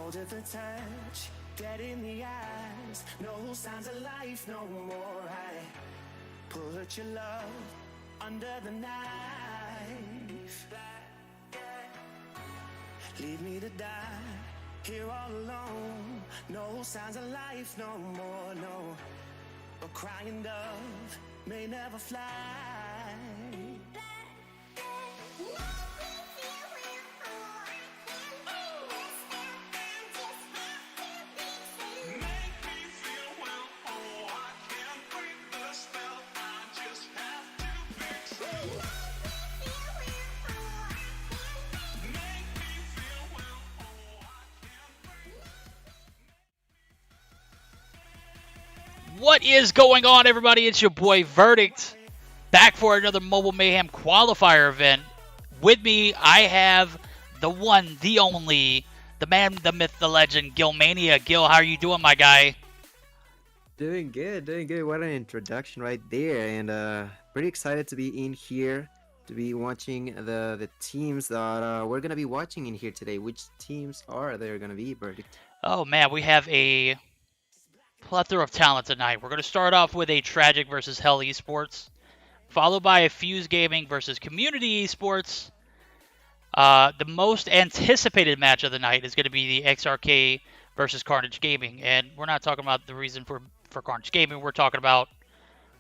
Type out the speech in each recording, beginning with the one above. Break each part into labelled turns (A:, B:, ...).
A: cold at the touch, dead in the eyes, no signs of life no more. I put your love under the knife. Leave me to die here all alone. No signs of life no more, no. A crying dove may never fly.
B: What is going on, everybody? It's your boy Verdict, back for another Mobile Mayhem qualifier event. With me, I have the one, the only, the man, the myth, the legend, Gilmania. Gil, how are you doing, my guy?
C: Doing good. What an introduction right there, and pretty excited to be in here to be watching the teams that we're gonna be watching in here today. Which teams are there gonna be, Verdict?
B: Oh man, we have a plethora of talent tonight. We're going to start off with a Tragik versus Hell eSports, followed by a Fuse Gaming versus Community eSports. The most anticipated match of the night is going to be the XrK versus Carnage Gaming, and we're not talking about the reason for Carnage Gaming. We're talking about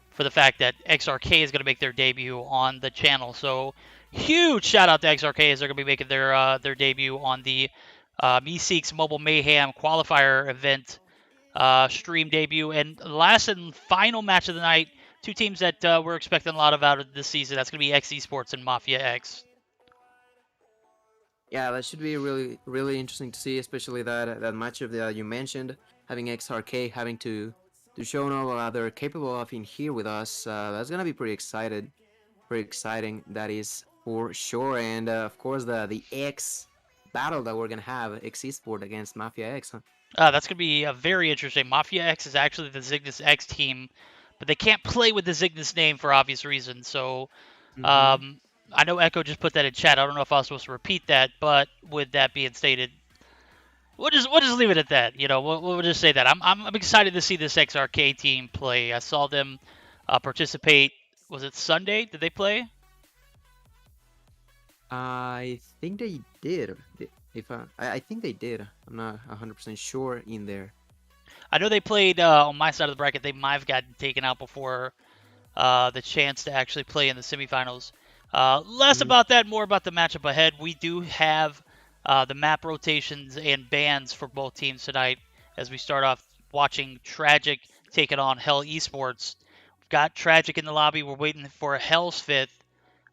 B: for the fact that XrK is going to make their debut on the channel. So huge shout out to XrK as they're going to be making their debut on the Meseeks Mobile Mayhem qualifier event stream debut. And last and final match of the night, two teams that we're expecting a lot of out of this season. That's going to be eSports and Mafia X.
C: Yeah, that should be really interesting to see, especially that matchup that you mentioned, having XrK having to show what they're capable of in here with us. That's gonna be pretty exciting. That is for sure. And of course the X battle that we're gonna have, eSports against Mafia X. Huh?
B: That's going to be very interesting. Mafia X is actually the Zygnus X team, but they can't play with the Zygnus name for obvious reasons. So I know Echo just put that in chat. I don't know if I was supposed to repeat that, but with that being stated, we'll just leave it at that. You know, we'll just say that I'm excited to see this XrK team play. I saw them participate. Was it Sunday? Did they play?
C: I think they did. If I think they did. I'm not 100% sure in there.
B: I know they played on my side of the bracket. They might have gotten taken out before the chance to actually play in the semifinals. Less about that, more about the matchup ahead. We do have the map rotations and bans for both teams tonight as we start off watching Tragik taking on Hell eSports. We've got Tragik in the lobby. We're waiting for Hell's fifth.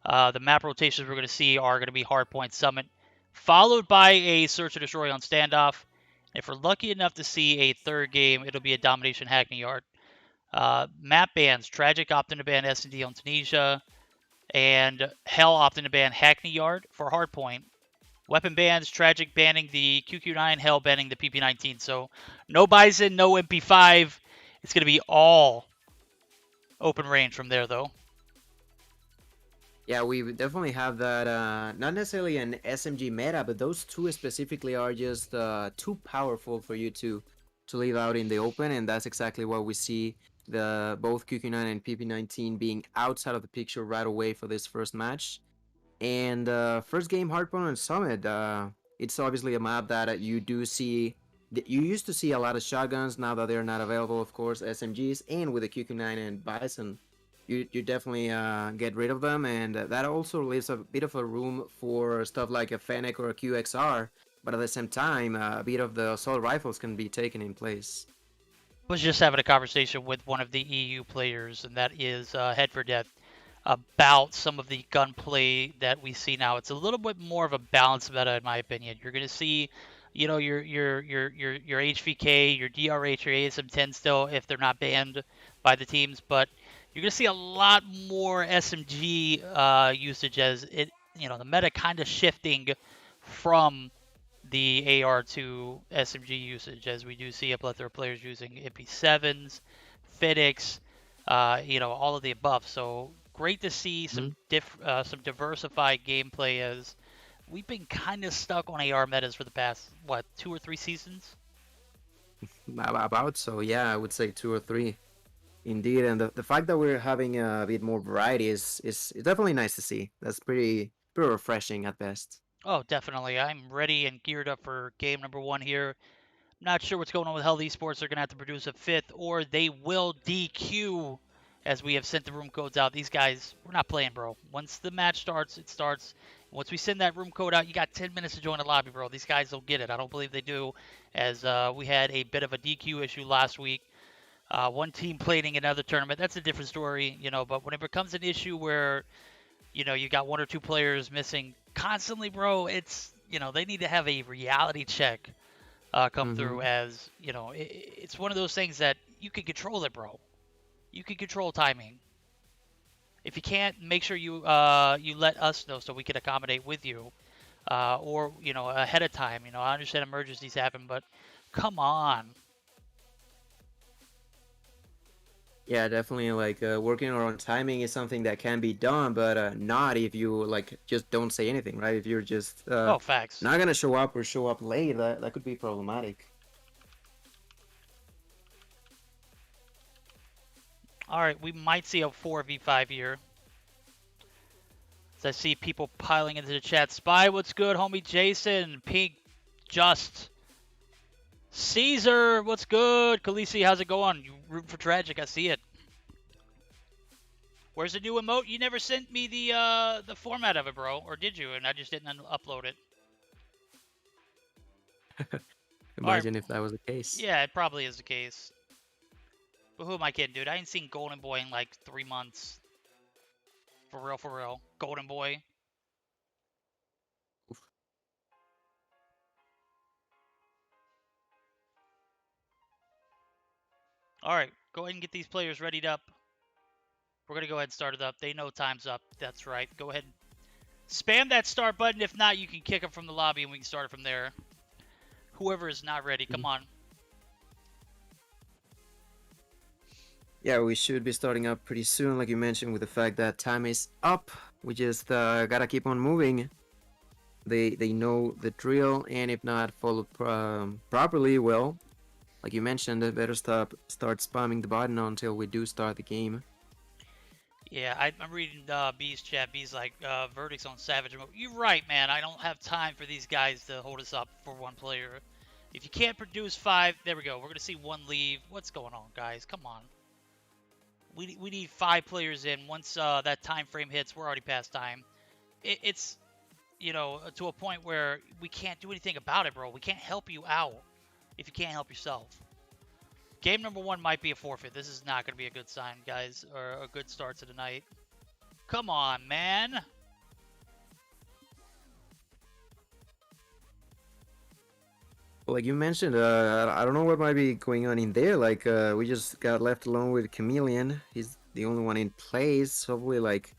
B: The map rotations we're going to see are going to be Hardpoint Summit, followed by a Search and Destroy on Standoff. If we're lucky enough to see a third game, it'll be a Domination Hackney Yard. Map bans, Tragik opting to ban S&D on Tunisia, and Hell opting to ban Hackney Yard for Hardpoint. Weapon bans, Tragik banning the QQ9, Hell banning the PP19. So no Bison, no MP5. It's going to be all open range from there, though.
C: Yeah, we definitely have that, not necessarily an SMG meta, but those two specifically are just too powerful for you to leave out in the open, and that's exactly what we see, both QQ9 and PP19 being outside of the picture right away for this first match. And first game, Hardpoint and Summit, it's obviously a map that you used to see a lot of shotguns. Now that they're not available, of course, SMGs, and with the QQ9 and Bison, you definitely get rid of them, and that also leaves a bit of a room for stuff like a Fennec or a QXR, but at the same time, a bit of the assault rifles can be taken in place.
B: I was just having a conversation with one of the EU players, and that is Head for Death, about some of the gunplay that we see now. It's a little bit more of a balanced meta, in my opinion. You're going to see, you know, your HVK, your DRH, your ASM-10 still, if they're not banned by the teams, but you're going to see a lot more SMG usage as it, you know, the meta kind of shifting from the AR to SMG usage, as we do see a plethora of players using MP7s, Phoenix, you know, all of the above. So great to see some diversified gameplay as we've been kind of stuck on AR metas for the past, what, 2 or 3 seasons?
C: About so, yeah, I would say 2 or 3. Indeed, and the fact that we're having a bit more variety is definitely nice to see. That's pretty refreshing at best.
B: Oh, definitely. I'm ready and geared up for game number 1 here. Not sure what's going on with Hell eSports. They're going to have to produce a 5th, or they will DQ, as we have sent the room codes out. These guys, we're not playing, bro. Once the match starts, it starts. Once we send that room code out, you got 10 minutes to join the lobby, bro. These guys don't get it. I don't believe they do, as we had a bit of a DQ issue last week. One team playing another tournament. That's a different story, you know, but when it becomes an issue where, you know, you got 1 or 2 players missing constantly, bro, it's, you know, they need to have a reality check come through, as, you know, it's one of those things that you can control it, bro. You can control timing. If you can't, make sure you you let us know so we can accommodate with you, or, you know, ahead of time. You know, I understand emergencies happen, but come on.
C: Yeah, definitely. Like working around timing is something that can be done, but not if you like just don't say anything, right? If you're just
B: Oh, facts.
C: not gonna show up or show up late, that could be problematic.
B: All right, we might see a 4v5 here. As I see people piling into the chat. Spy, what's good, homie? Jason, Pink, Just, Caesar, what's good? Khaleesi, how's it going? You rooting for Tragik? I see it. Where's the new emote? You never sent me the format of it, bro, or did you? And I just didn't upload it.
C: Imagine if that was the case.
B: Yeah, it probably is the case. But who am I kidding, dude? I ain't seen Golden Boy in like 3 months. For real, for real. Golden Boy.
C: Oof.
B: All right, go ahead and get these players readied up. We're going to go ahead and start it up. They know time's up. That's right. Go ahead and spam that start button. If not, you can kick them from the lobby and we can start it from there. Whoever is not ready, come on.
C: Yeah, we should be starting up pretty soon, like you mentioned, with the fact that time is up. We just gotta keep on moving. They know the drill, and if not followed properly, well, like you mentioned, they better start spamming the button until we do start the game.
B: Yeah, I'm reading B's chat. B's like, verdicts on Savage Mode. You're right, man. I don't have time for these guys to hold us up for 1 player. If you can't produce 5, there we go. We're going to see 1 leave. What's going on, guys? Come on. We need 5 players in. Once that time frame hits, we're already past time. It's, you know, to a point where we can't do anything about it, bro. We can't help you out if you can't help yourself. Game number 1 might be a forfeit. This is not going to be a good sign, guys, or a good start to the night. Come on, man.
C: Like you mentioned, I don't know what might be going on in there. Like, we just got left alone with Chameleon. He's the only one in place. Hopefully, like,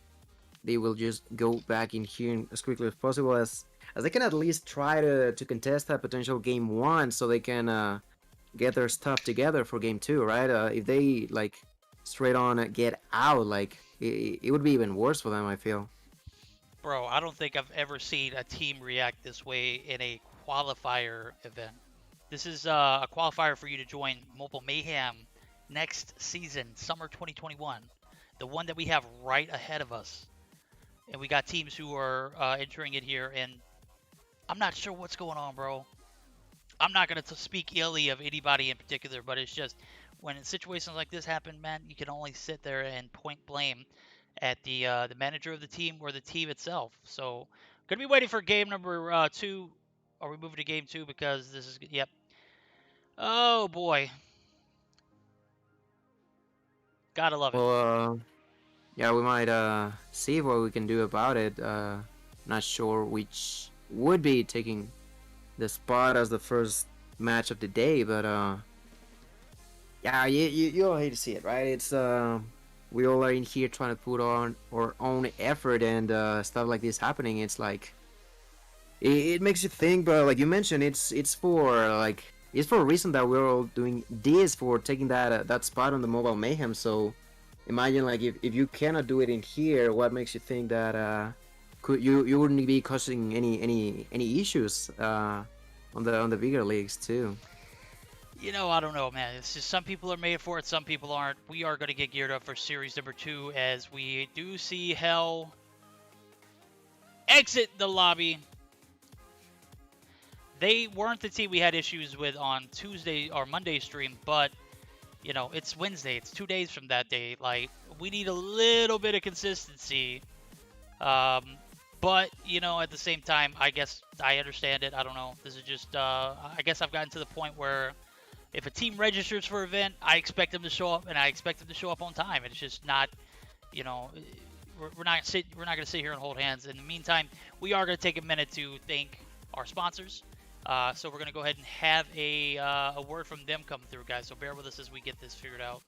C: they will just go back in here as quickly as possible, as they can at least try to contest that potential game 1, so they can get their stuff together for game 2, right? If they like straight on get out, like it would be even worse for them, I feel.
B: Bro, I don't think I've ever seen a team react this way in a qualifier event. This is a qualifier for you to join Mobile Mayhem next season, summer 2021. The one that we have right ahead of us. And we got teams who are entering it here, and I'm not sure what's going on, bro. I'm not going to speak illy of anybody in particular, but it's just when situations like this happen, man, you can only sit there and point blame at the manager of the team or the team itself. So, going to be waiting for game number 2. Are we moving to game 2? Because this is, yep. Oh, boy. Gotta love it.
C: Well, yeah, we might see what we can do about it. Not sure which would be taking the spot as the first match of the day, but yeah, you all hate to see it, right? It's we all are in here trying to put on our own effort, and stuff like this happening. It's like it makes you think, but like you mentioned, it's for a reason that we're all doing this, for taking that spot on the Mobile Mayhem. So imagine, like, if you cannot do it in here, what makes you think that you wouldn't be causing any issues on the bigger leagues too.
B: You know, I don't know, man. It's just some people are made for it, some people aren't. We are going to get geared up for series number 2 as we do see Hell exit the lobby. They weren't the team we had issues with on Tuesday or Monday stream, but you know, it's Wednesday. It's 2 days from that day. Like, we need a little bit of consistency. But, you know, at the same time, I guess I understand it. I don't know. This is just, I guess I've gotten to the point where if a team registers for an event, I expect them to show up, and I expect them to show up on time. It's just not, you know, we're not going to sit here and hold hands. In the meantime, we are going to take a minute to thank our sponsors. So we're going to go ahead and have a word from them come through, guys. So bear with us as we get this figured out.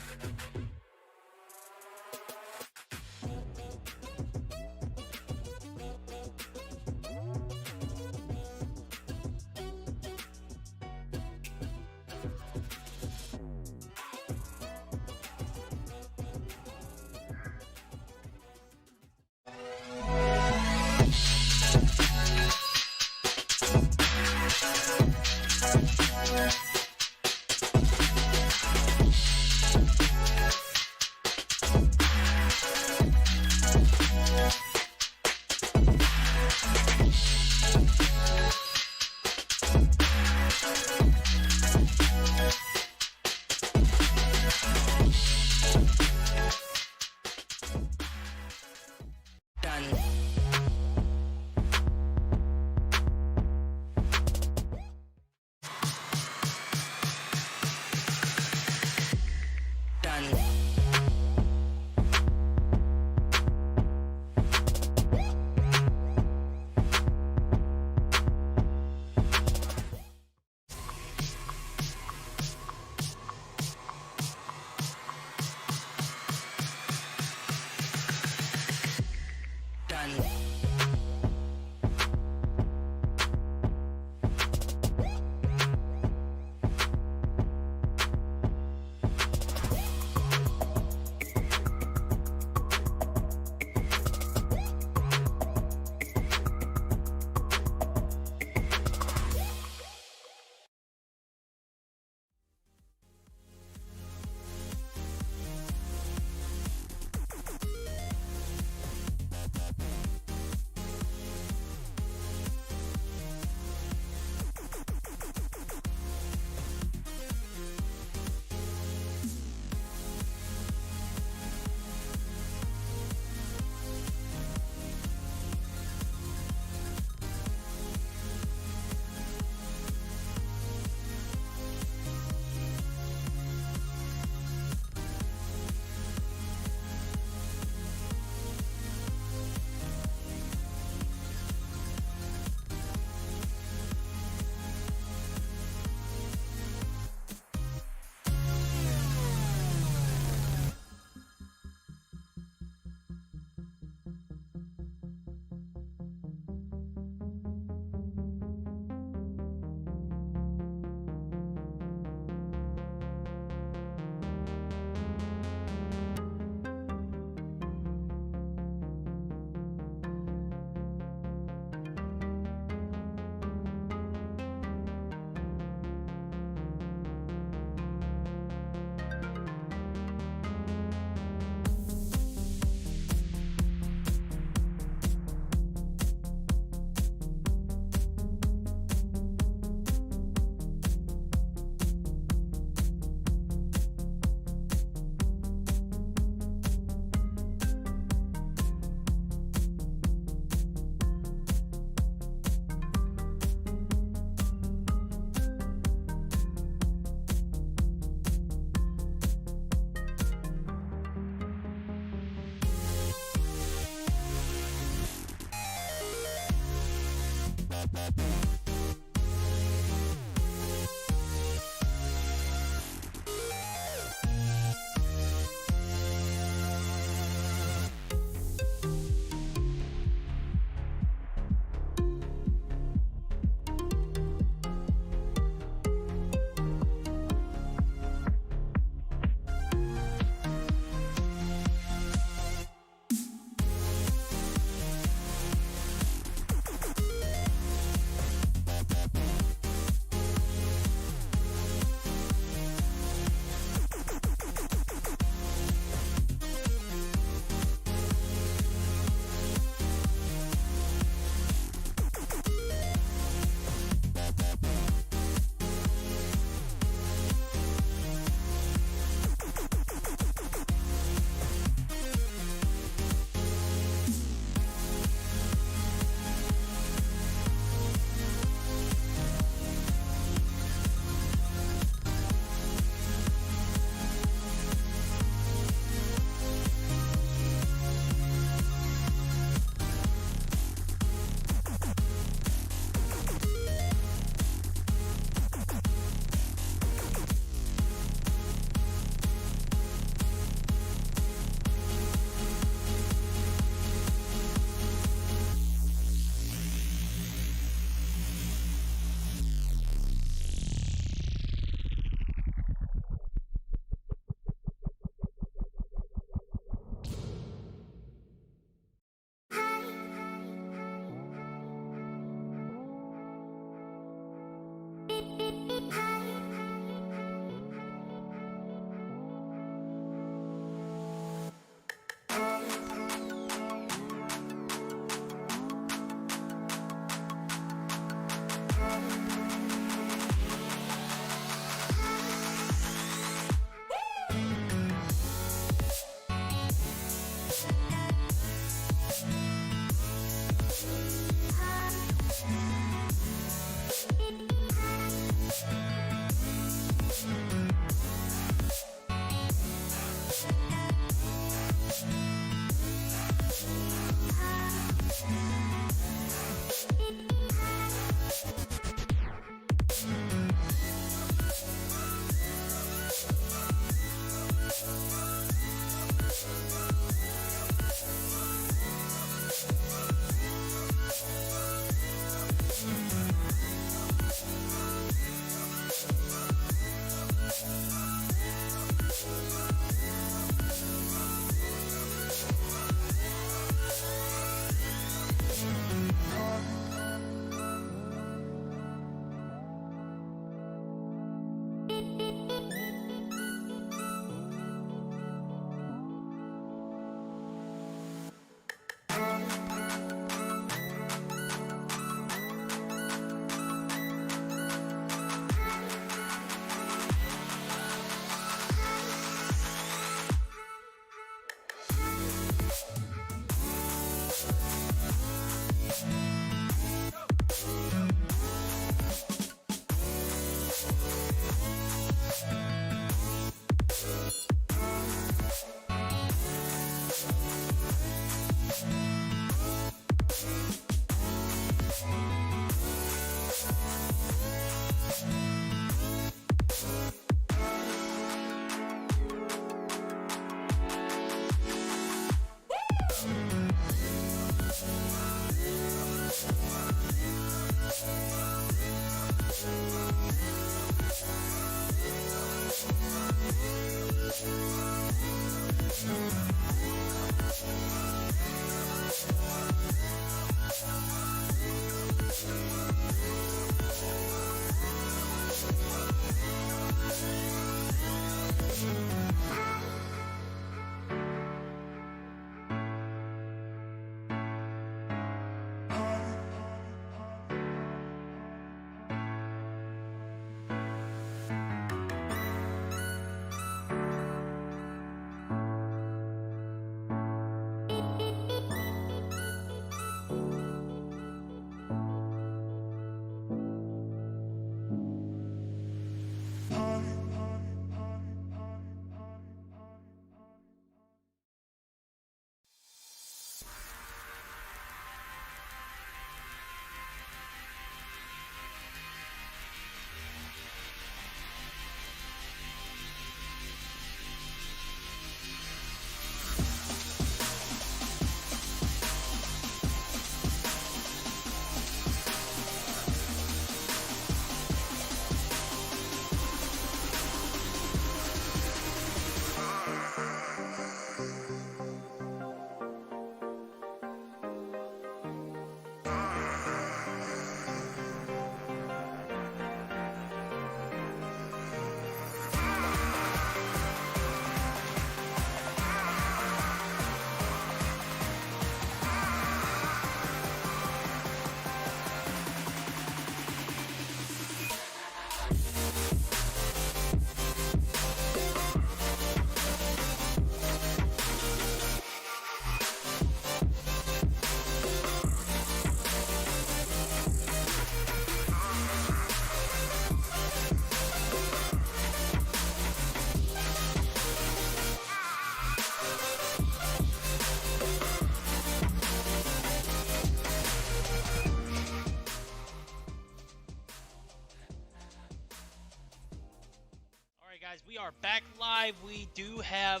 B: are back live. We do have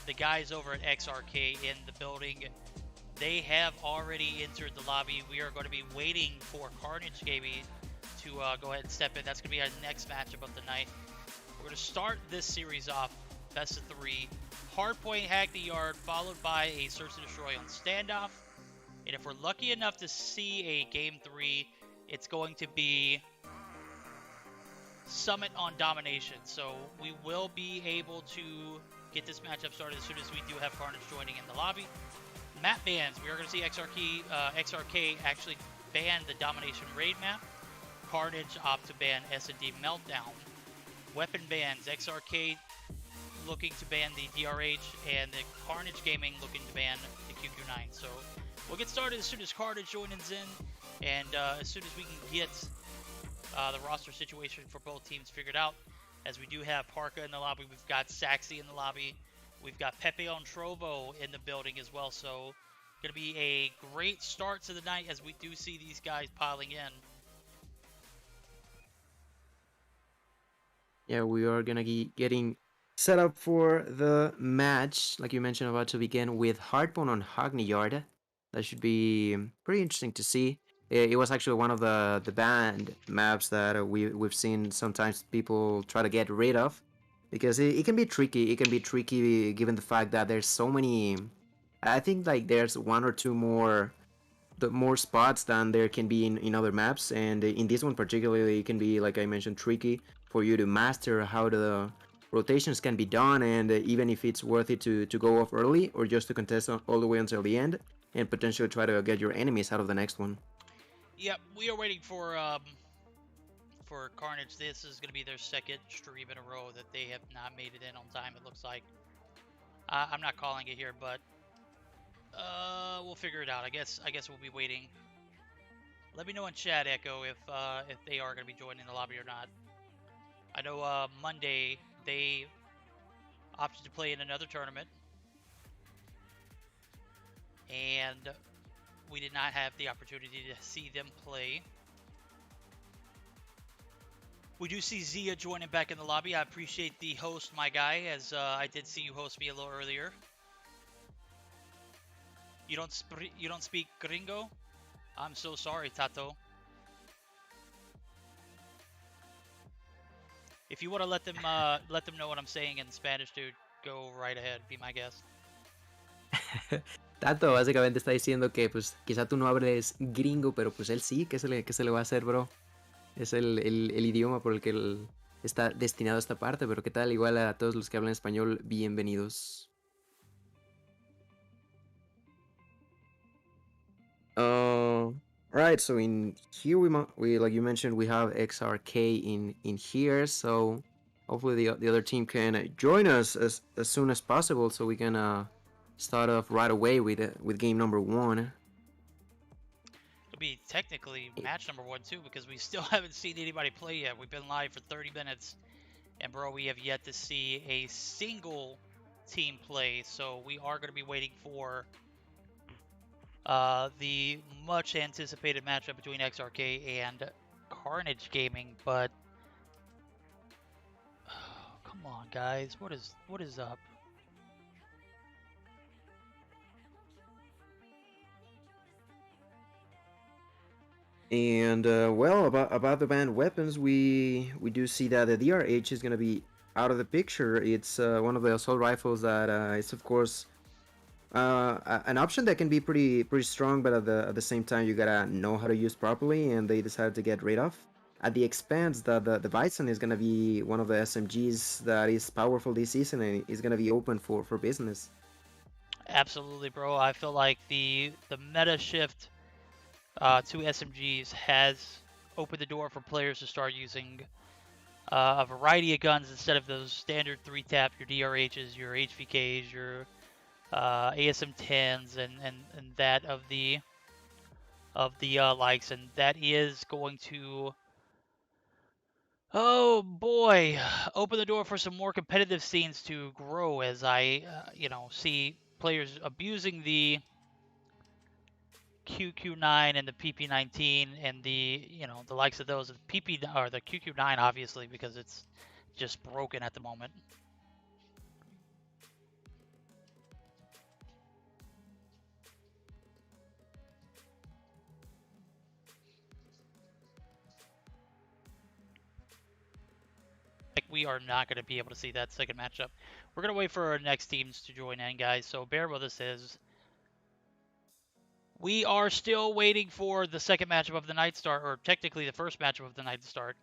B: the guys over at XrK in the building. They have already entered the lobby. We are going to be waiting for Carnage Gaming to go ahead and step in. That's going to be our next matchup of the night. We're going to start this series off best of 3. Hardpoint Hack the Yard, followed by a Search and Destroy on Standoff. And if we're lucky enough to see a Game 3, it's going to be Summit on Domination. So we will be able to get this matchup started as soon as we do have Carnage joining in the lobby. Map bans, we are going to see XrK actually ban the Domination Raid map. Carnage opt to ban S&D Meltdown. Weapon bans, XrK looking to ban the DRH, and the Carnage Gaming looking to ban the QQ9. So we'll get started as soon as Carnage joins in, and as soon as we can get the roster situation for both teams figured out. As we do have Parka in the lobby, we've got Saxy in the lobby, we've got Pepe on Trovo in the building as well. So going to be a great start to the night as we do see these guys piling in.
C: Yeah, we are gonna be getting set up for the match, like you mentioned, about to begin with Hardpoint on Hackney Yard. That should be pretty interesting to see. It was actually one of the banned maps that we've seen sometimes people try to get rid of, because it can be tricky. It can be tricky given the fact that there's so many. I think like there's one or two more spots than there can be in other maps, and in this one particularly it can be, like I mentioned, tricky for you to master how the rotations can be done, and even if it's worth it to go off early or just to contest all the way until the end and potentially try to get your enemies out of the next one.
B: Yep, we are waiting for Carnage. This is going to be their second stream in a row that they have not made it in on time, it looks like. I'm not calling it here, but we'll figure it out. I guess we'll be waiting. Let me know in chat, Echo, if they are going to be joining the lobby or not. I know Monday they opted to play in another tournament, and we did not have the opportunity to see them play. We do see Zia joining back in the lobby. I appreciate the host, my guy, as I did see you host me a little earlier. You don't speak gringo? I'm so sorry, Tato. If you want to let them know what I'm saying in Spanish, dude, go right ahead. Be my guest.
C: Tato básicamente está diciendo que pues quizá tú no hables gringo, pero pues él sí, ¿qué se le va a hacer, bro? Es el idioma por el que él está destinado a esta parte, pero ¿qué tal? Igual a todos los que hablan español, bienvenidos. Right, so in here we like you mentioned, we have XrK in here, so hopefully the other team can join us as soon as possible, so we can start off right away with game number 1.
B: It'll be technically match number 1 too, because we still haven't seen anybody play yet. We've been live for 30 minutes, and bro, we have yet to see a single team play. So we are going to be waiting for the much anticipated matchup between XrK and Carnage Gaming. But come on, guys, what is up?
C: And well, about the banned weapons, we do see that the DRH is gonna be out of the picture. It's one of the assault rifles that is of course an option that can be pretty strong, but at the same time you gotta know how to use properly, and they decided to get rid of at the expense that the Bison is gonna be one of the SMGs that is powerful this season and is gonna be open for business.
B: Absolutely, bro. I feel like the meta shift to SMGs has opened the door for players to start using a variety of guns instead of those standard 3-tap, your DRHs, your HVKs, your ASM-10s, and that of the likes, and that is going to, oh boy, open the door for some more competitive scenes to grow, as I see players abusing the QQ9 and the PP19 and the the likes of those. The PP or the QQ9 obviously, because it's just broken at the moment. we are not going to be able to see that second matchup. We're going to wait for our next teams to join in, guys, so bear with us as we are still waiting for the second matchup of the night start, or technically the first matchup of the night to start.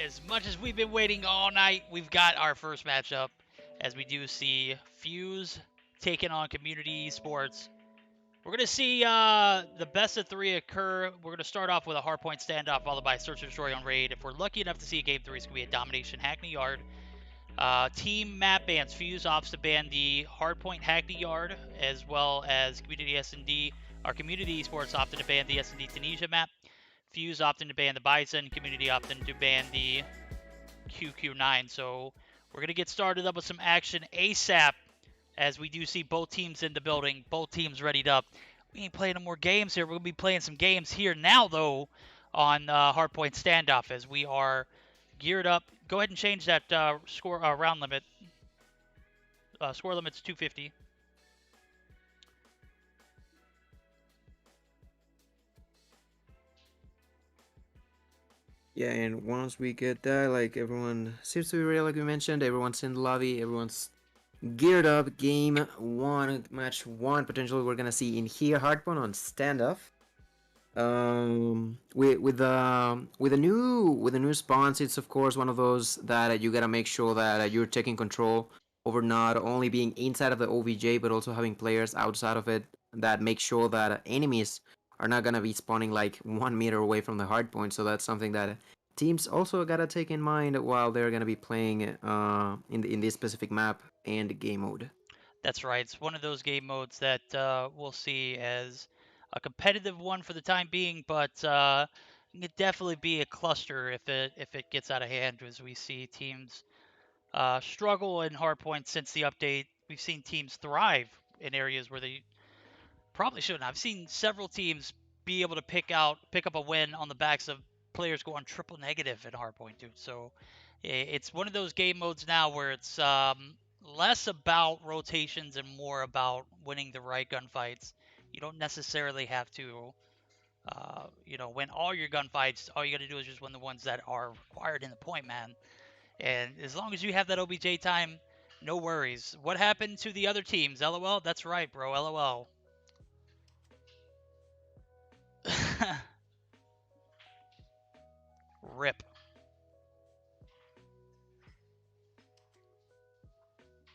B: as much as we've been waiting all night, we've got our first matchup, as we do see Fuse taking on Community Esports. We're going to see the best of 3 occur. We're going to start off with a hardpoint standoff, followed by a search and destroy on raid. If we're lucky enough to see a game 3, it's going to be a domination Hackney Yard. Team map bans. Fuse opts to ban the hardpoint Hackney Yard, as well as Community S&D. Our Community Esports opted to ban the S&D Tunisia map. Fuse opting to ban the Bison. Community opting to ban the QQ9. So we're going to get started up with some action ASAP, as we do see both teams in the building, both teams readied up. We ain't playing no more games here. We're going to be playing some games here now, though, on Hardpoint Standoff, as we are geared up. Go ahead and change that score round limit. Score limit's 250.
C: Yeah, and once we get that, like, everyone seems to be ready, like we mentioned. Everyone's in the lobby. Everyone's geared up. Game 1, match 1. Potentially, we're gonna see in here hardpoint on standoff. With the new spawns, it's of course one of those that you gotta make sure that you're taking control over, not only being inside of the OVJ but also having players outside of it that make sure that enemies are not gonna be spawning like 1 meter away from the hard point. So that's something that teams also gotta take in mind while they're gonna be playing in this specific map and game mode.
B: That's right. It's one of those game modes that we'll see as a competitive one for the time being, but it could definitely be a cluster if it gets out of hand, as we see teams struggle in hardpoint since the update. We've seen teams thrive in areas where they probably shouldn't. I've seen several teams be able to pick up a win on the backs of players going triple negative in hardpoint, dude. So it's one of those game modes now where it's less about rotations and more about winning the right gunfights. You don't necessarily have to, win all your gunfights. All you got to do is just win the ones that are required in the point, man. And as long as you have that OBJ time, no worries. What happened to the other teams? LOL? That's right, bro. LOL. Rip.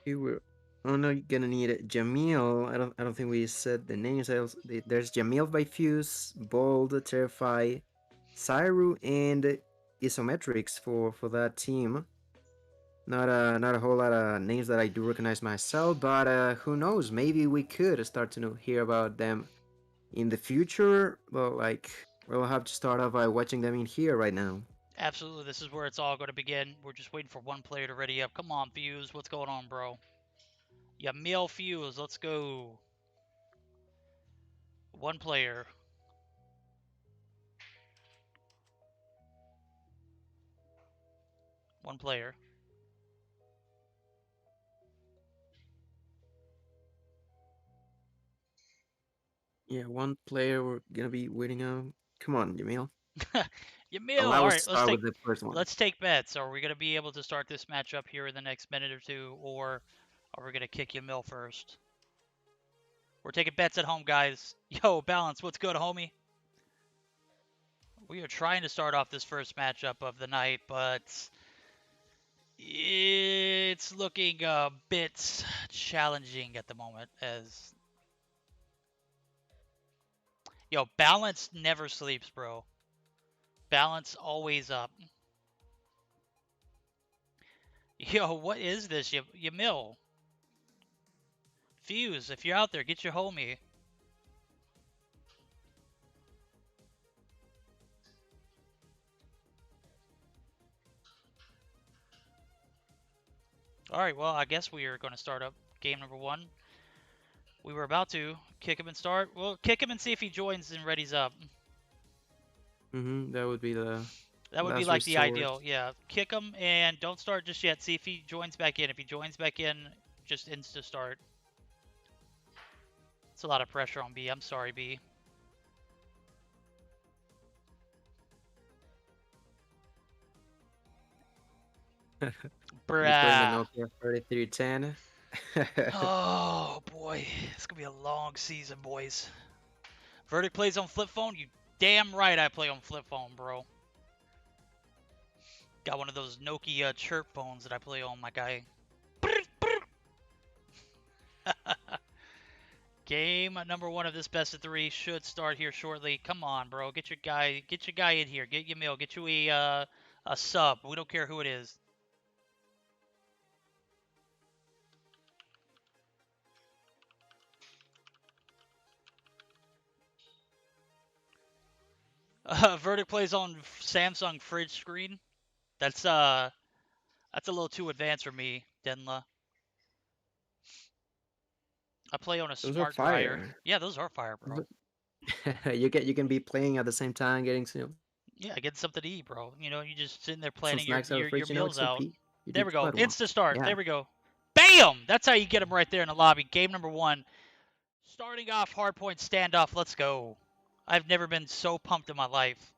C: We're only gonna need Jamil. I don't think we said the names. There's Jamil by Fuse, Bold, Terrify, Cyru, and Isometrics for that team. Not a whole lot of names that I do recognize myself, but who knows? Maybe we could start to hear about them in the future. But like, we'll have to start off by watching them in here right now.
B: Absolutely, this is where it's all going to begin. We're just waiting for one player to ready up. Come on, Fuse. What's going on, bro? Yamil Fuse, let's go. One player. One player.
C: Yeah, one player we're gonna be waiting on. Come on, Jamil.
B: Yamil,
C: Allow
B: all
C: us
B: right,
C: to start with the first one.
B: let's take bets. Are we going to be able to start this matchup here in the next minute or two, or are we going to kick Yamil first? We're taking bets at home, guys. Yo, Balance, what's good, homie? We are trying to start off this first matchup of the night, but it's looking a bit challenging at the moment, as... Yo, Balance never sleeps, bro. Balance always up. Yo, what is this, Yamil? Fuse, if you're out there, get your homie. Alright, well, I guess we are going to start up game number 1. We were about to kick him and start. Well, kick him and see if he joins and readies up.
C: That would be the...
B: That would be like the ideal, yeah. Kick him and don't start just yet. See if he joins back in. If he joins back in, just insta start. It's a lot of pressure on B. I'm sorry, B. Bruh.
C: 3310.
B: Oh boy, it's gonna be a long season, boys. Verdict plays on flip phone. You damn right I play on flip phone, bro. Got one of those Nokia chirp phones that I play on my guy. Game number 1 of this best of 3 should start here shortly. Come on, bro. Get your guy in here. Get your mail. Get you a sub. We don't care who it is. Verdict plays on Samsung fridge screen. That's a little too advanced for me, Denla. I play on a
C: Those are
B: smart dryer.
C: fire.
B: Yeah, those are fire, bro.
C: You can be playing at the same time, getting some
B: Yeah, getting something to eat, bro. You know, you just sitting there
C: some
B: planning
C: snacks out of the
B: your
C: fridge. You know,
B: meals
C: it's so
B: out.
C: you
B: There
C: do
B: we go.
C: quite well.
B: Insta start.
C: Yeah.
B: There we go. Bam! That's how you get them right there in the lobby. Game number 1. Starting off hardpoint standoff. Let's go. I've never been so pumped in my life.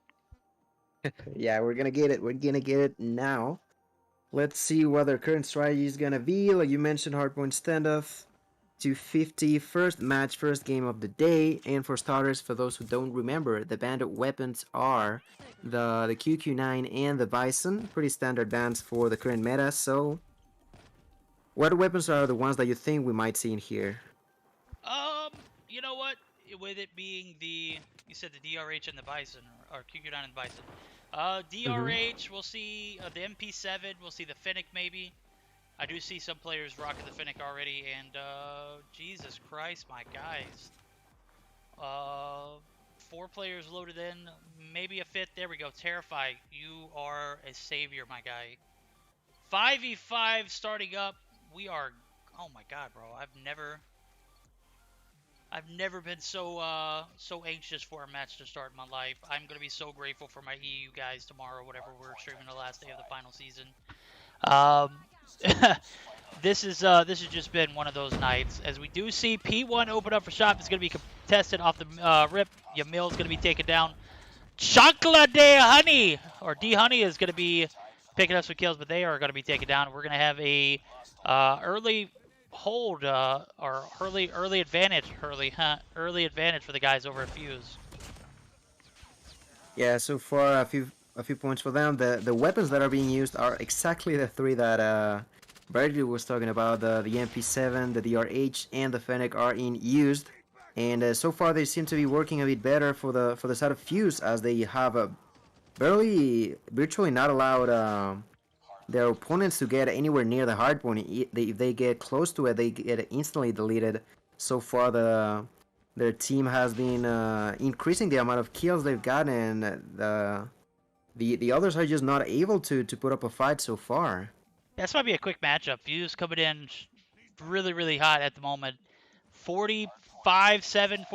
C: Yeah, we're gonna get it. We're gonna get it now. Let's see what their current strategy is gonna be. Like you mentioned, hardpoint standoff. 250, first match, first game of the day. And for starters, for those who don't remember, the banned weapons are the QQ9 and the Bison. Pretty standard bans for the current meta. So, what weapons are the ones that you think we might see in here?
B: You know what? With it being you said the DRH and the Bison, or QQ9 and the Bison. DRH, we'll see the MP7, we'll see the Fennec maybe. I do see some players rocking the Fennec already, and Jesus Christ, my guys. 4 players loaded in, maybe a 5th. There we go. Terrify, you are a savior, my guy. 5v5 starting up. We are, oh my god, bro. I've never been so anxious for a match to start in my life. I'm gonna be so grateful for my EU guys tomorrow, whatever we're streaming the last day of the final season. This has just been one of those nights. As we do see P1 open up for shot, it's gonna be contested off the rip. Yamil's gonna be taken down. Chancla de Honey or D Honey is gonna be picking up some kills, but they are gonna be taken down. We're gonna have a early hold or early advantage for the guys over at Fuse.
C: Yeah, so far a few points for them. The weapons that are being used are exactly the 3 that Bradley was talking about. The MP7, the DRH, and the Fennec are in used, and so far they seem to be working a bit better for the side of Fuse, as they have virtually not allowed their opponents to get anywhere near the hardpoint. If they get close to it, they get instantly deleted. So far, their team has been increasing the amount of kills they've gotten. The others are just not able to put up a fight so far.
B: This might be a quick matchup. Fuse coming in really hot at the moment. 47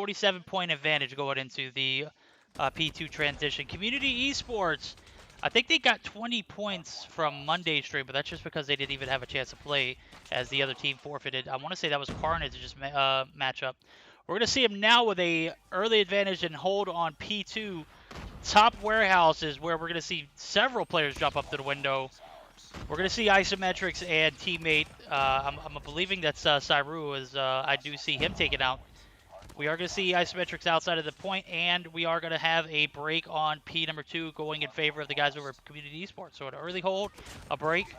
B: point advantage going into the P2 transition. Community eSports, I think they got 20 points from Monday's stream, but that's just because they didn't even have a chance to play as the other team forfeited. I want to say that was Carnage's matchup. We're going to see him now with a early advantage and hold on P2. Top warehouses where we're going to see several players jump up to the window. We're going to see Isometrics and teammate. I'm believing that's Cyru, as I do see him taken out. We are going to see Isometrics outside of the point, and we are going to have a break on P number 2 going in favor of the guys over at Community Esports. So an early hold, a break,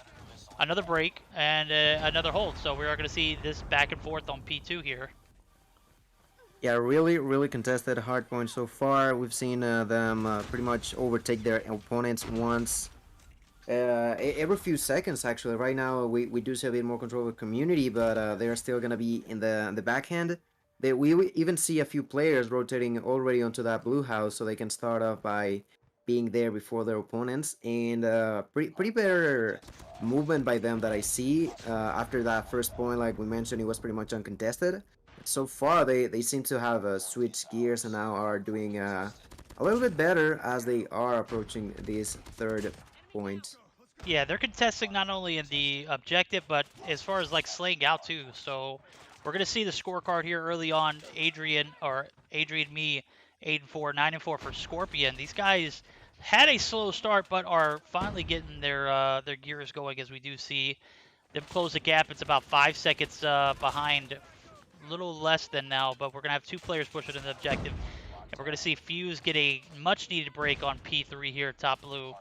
B: another break, and another hold. So we are going to see this back and forth on P2 here.
C: Yeah, really contested hardpoint so far. We've seen them pretty much overtake their opponents once. Every few seconds, actually. Right now, we do see a bit more control of the community, but they're still going to be in the backhand. We even see a few players rotating already onto that blue house, so they can start off by being there before their opponents. And pretty better movement by them that I see. After that first point, like we mentioned, it was pretty much uncontested. So far, they seem to have switched gears and now are doing a little bit better as they are approaching this third point.
B: Yeah, they're contesting not only in the objective, but as far as like slaying out too. So we're going to see the scorecard here early on. Adrian, me, 8-4, 9-4 for Scorpion. These guys had a slow start, but are finally getting their gears going, as we do see them close the gap. It's about 5 seconds behind, a little less than now, but we're going to have 2 players pushing in the objective. And we're going to see Fuse get a much-needed break on P3 here, top blue.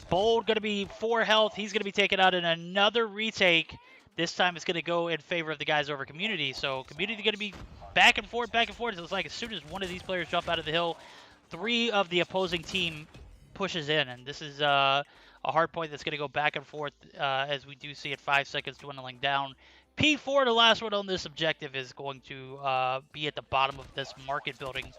B: Bold going to be 4 health. He's going to be taken out in another retake. This time it's going to go in favor of the guys over Community. So Community going to be back and forth, back and forth. It looks like as soon as one of these players jump out of the hill, 3 of the opposing team pushes in. And this is a hard point that's going to go back and forth as we do see it 5 seconds dwindling down. P4, the last one on this objective, is going to be at the bottom of this market building.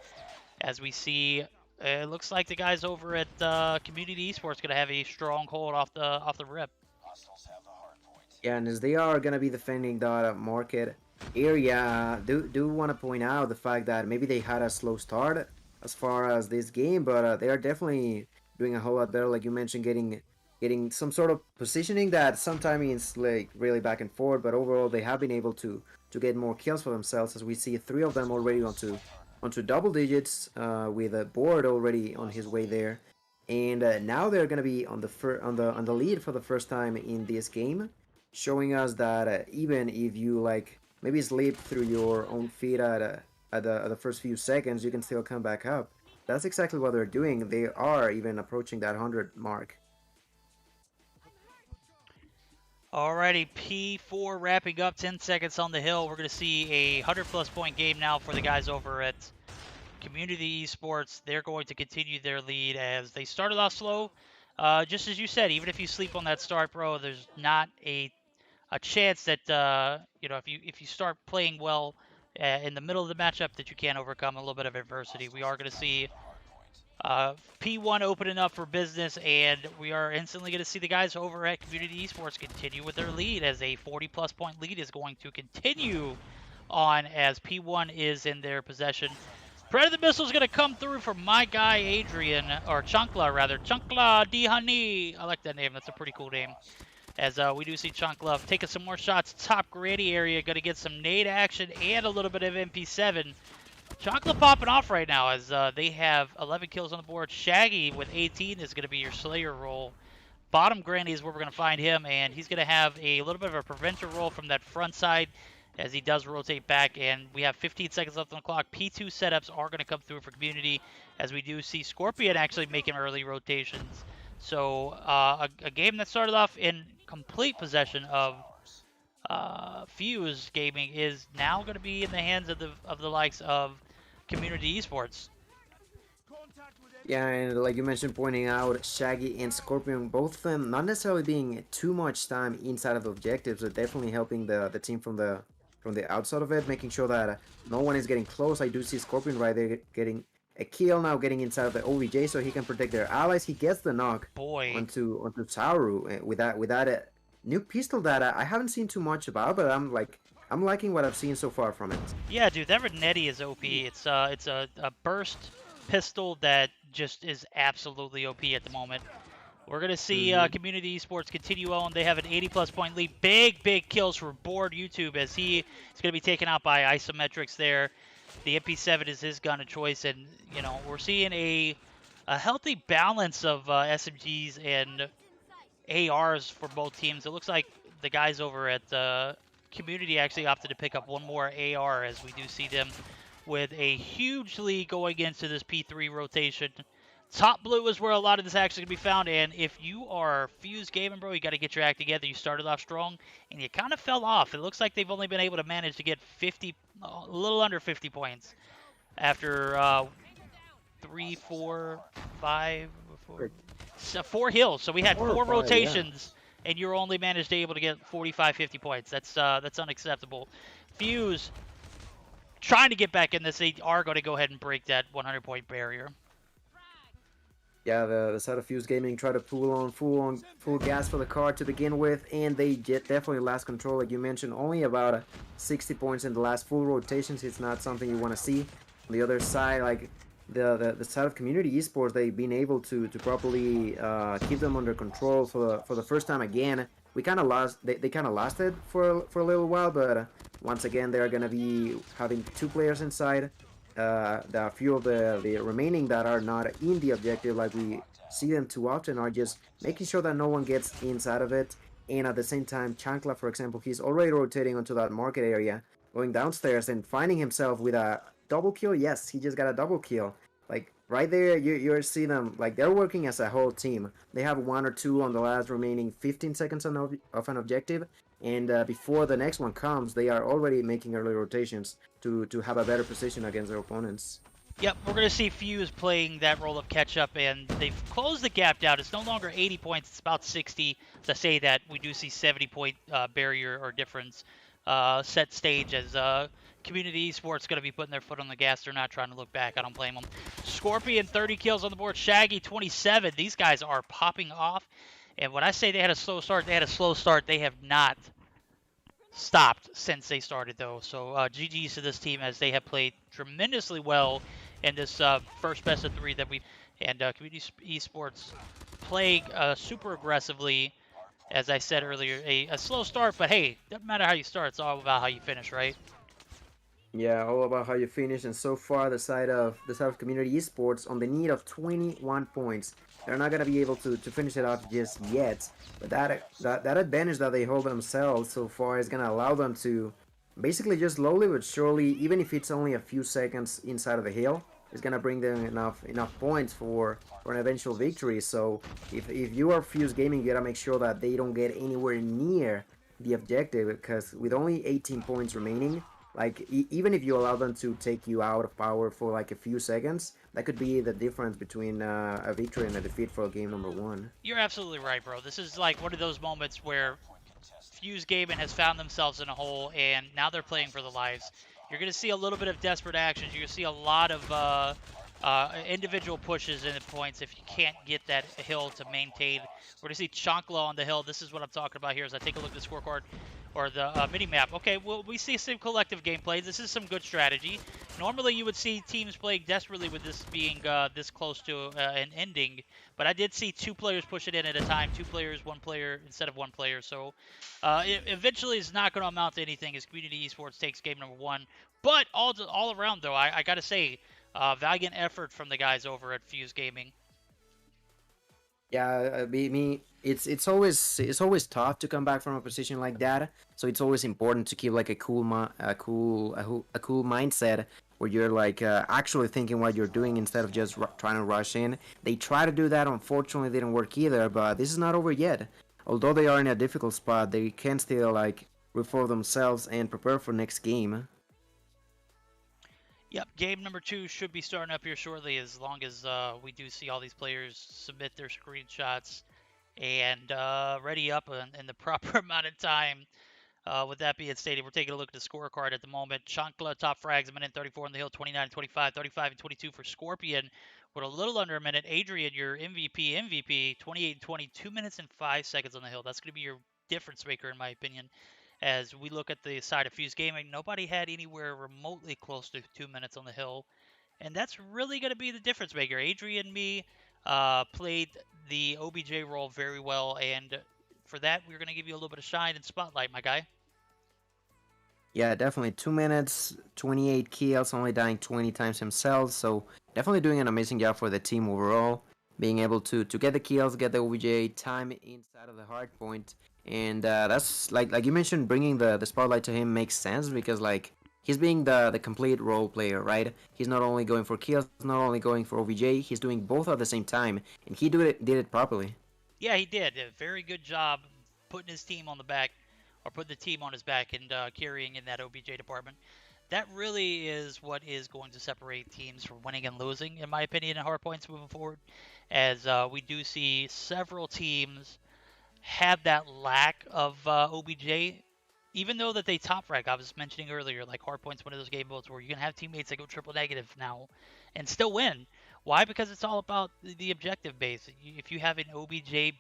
B: As we see, it looks like the guys over at Community Esports going to have a strong hold off the rip.
C: Yeah, and as they are gonna be defending that market area, do want to point out the fact that maybe they had a slow start as far as this game, but they are definitely doing a whole lot better. Like you mentioned, getting some sort of positioning that sometimes is like really back and forth, but overall they have been able to get more kills for themselves. As we see 3 of them already onto double digits, with a board already on his way there, and now they're gonna be on the lead for the first time in this game, showing us that even if you like maybe slip through your own feet at the first few seconds, you can still come back up. That's exactly what they're doing. They are even approaching that 100 mark.
B: Alrighty, P4 wrapping up, 10 seconds on the hill. We're going to see a 100+ point game now for the guys over at Community Esports. They're going to continue their lead as they started off slow. Just as you said, even if you sleep on that start, bro, there's not a chance that if you start playing well in the middle of the matchup, that you can't overcome a little bit of adversity. We are going to see P1 opening up for business, and we are instantly going to see the guys over at Community Esports continue with their lead, as a 40+ point lead is going to continue on as P1 is in their possession. Predator Missile is going to come through for my guy Adrian, or Chunkla rather. Chunkla D Honey. I like that name. That's a pretty cool name. As we do see Chunklove taking some more shots. Top granny area. Going to get some nade action and a little bit of MP7. Chunklove popping off right now as they have 11 kills on the board. Shaggy with 18 is going to be your Slayer role. Bottom granny is where we're going to find him, and he's going to have a little bit of a preventer role from that front side as he does rotate back, and we have 15 seconds left on the clock. P2 setups are going to come through for Community, as we do see Scorpion actually making early rotations. So a game that started off in complete possession of Fuse Gaming is now going to be in the hands of the likes of Community Esports.
C: Yeah, and like you mentioned, pointing out Shaggy and Scorpion, both of them not necessarily being too much time inside of the objectives, but definitely helping the team from the outside of it, making sure that no one is getting close. I do see Scorpion right there getting a kill now, getting inside of the OVJ so he can protect their allies. He gets the knock onto Sauru with that new pistol that I haven't seen too much about, but I'm liking what I've seen so far from it.
B: Yeah, dude, that Renetti is OP. It's a burst pistol that just is absolutely OP at the moment. We're going to see Community Esports continue on. They have an 80+ point lead. Big kills for Board YouTube, as he is going to be taken out by Isometrics there. The MP7 is his gun of choice, and we're seeing a healthy balance of SMGs and ARs for both teams. It looks like the guys over at Community actually opted to pick up one more AR, as we do see them with a huge lead going into this P3 rotation. Top blue is where a lot of this actually can be found, and if you are Fuse Gaming, bro, you got to get your act together. You started off strong, and you kind of fell off. It looks like they've only been able to manage to get 50, a little under 50 points after 3, 4, 5, 4 hills. So we had 4 rotations, yeah, and you're only managed to able to get 45, 50 points. That's unacceptable. Fuse trying to get back in this. They are going to go ahead and break that 100-point barrier.
C: Yeah, the side of Fuse Gaming try to pull on full gas for the car to begin with, and they definitely lost control. Like you mentioned, only about 60 points in the last full rotations. It's not something you want to see. On the other side, like the side of Community Esports, they've been able to properly keep them under control for the first time again. We kind of lost. They kind of lost it for a little while, but once again they're gonna be having 2 players inside. The few of the remaining that are not in the objective, like we see them too often, are just making sure that no one gets inside of it. And at the same time, Chankla, for example, he's already rotating onto that market area, going downstairs and finding himself with a double kill. Yes, he just got a double kill. Like, right there, you see them like they're working as a whole team. They have one or two on the last remaining 15 seconds of an objective, and before the next one comes, they are already making early rotations to have a better position against their opponents.
B: Yep, we're going to see Fuse playing that role of catch-up, and they've closed the gap down. It's no longer 80 points, it's about 60. To say that, we do see 70-point barrier or difference set stage as Community Esports going to be putting their foot on the gas. They're not trying to look back. I don't blame them. Scorpion, 30 kills on the board. Shaggy, 27. These guys are popping off. And when I say they had a slow start, they had a slow start. They have not stopped since they started, though. So GG's to this team as they have played tremendously well in this first best of 3 that we've. And Community Esports playing super aggressively. As I said earlier, a slow start, but hey, doesn't matter how you start. It's all about how you finish, right?
C: Yeah, all about how you finish. And so far, the side of Community Esports on the need of 21 points. They're not gonna be able to finish it off just yet. But that advantage that they hold themselves so far is gonna allow them to basically just slowly but surely, even if it's only a few seconds inside of the hill, is gonna bring them enough points for an eventual victory. So if you are Fuse Gaming, you gotta make sure that they don't get anywhere near the objective, because with only 18 points remaining, like even if you allow them to take you out of power for like a few seconds, that could be the difference between a victory and a defeat for game number 1.
B: You're absolutely right, bro. This is like one of those moments where Fuse Gaming has found themselves in a hole, and now they're playing for their lives. You're going to see a little bit of desperate actions. You're going to see a lot of individual pushes in the points if you can't get that hill to maintain. We're going to see Chankla on the hill. This is what I'm talking about here as I take a look at the scorecard or the mini-map. Okay, well, we see some collective gameplay. This is some good strategy. Normally, you would see teams playing desperately with this being this close to an ending, but I did see 2 players push it in at a time, 2 players, 1 player instead of 1 player. So it eventually is not going to amount to anything as Community Esports takes game number 1. But all around, though, I got to say, valiant effort from the guys over at Fuse Gaming.
C: Yeah, it's always tough to come back from a position like that. So it's always important to keep like a cool mindset where you're like actually thinking what you're doing instead of just trying to rush in. They try to do that. Unfortunately, didn't work either. But this is not over yet. Although they are in a difficult spot, they can still like reform themselves and prepare for next game.
B: Yep, game number 2 should be starting up here shortly, as long as we do see all these players submit their screenshots and ready up in the proper amount of time. With that being stated, we're taking a look at the scorecard at the moment. Chankla, top frags, a minute 34 on the hill, 29 and 25, 35 and 22 for Scorpion. With a little under a minute, Adrian, your MVP, 28 and 20, 2 minutes and 5 seconds on the hill. That's going to be your difference maker, in my opinion. As we look at the side of Fuse Gaming, nobody had anywhere remotely close to 2 minutes on the hill. And that's really going to be the difference maker. Adrian and me played the OBJ role very well. And for that, we're going to give you a little bit of shine and spotlight, my guy.
C: Yeah, definitely 2 minutes, 28 kills, only dying 20 times himself. So definitely doing an amazing job for the team overall. Being able to get the kills, get the OBJ time inside of the hard point. And that's like you mentioned, bringing the spotlight to him makes sense because like he's being the complete role player, right? He's not only going for kills, not only going for OBJ, he's doing both at the same time, and he did it properly.
B: Yeah, he did a very good job putting his team on the back, or putting the team on his back and carrying in that OBJ department. That really is what is going to separate teams from winning and losing, in my opinion, in hard points moving forward, as we do see several teams have that lack of OBJ, even though that they top rank. I was mentioning earlier, like hardpoint's one of those game modes where you can have teammates that go triple negative now and still win. Why? Because it's all about the objective base. If you have an OBJ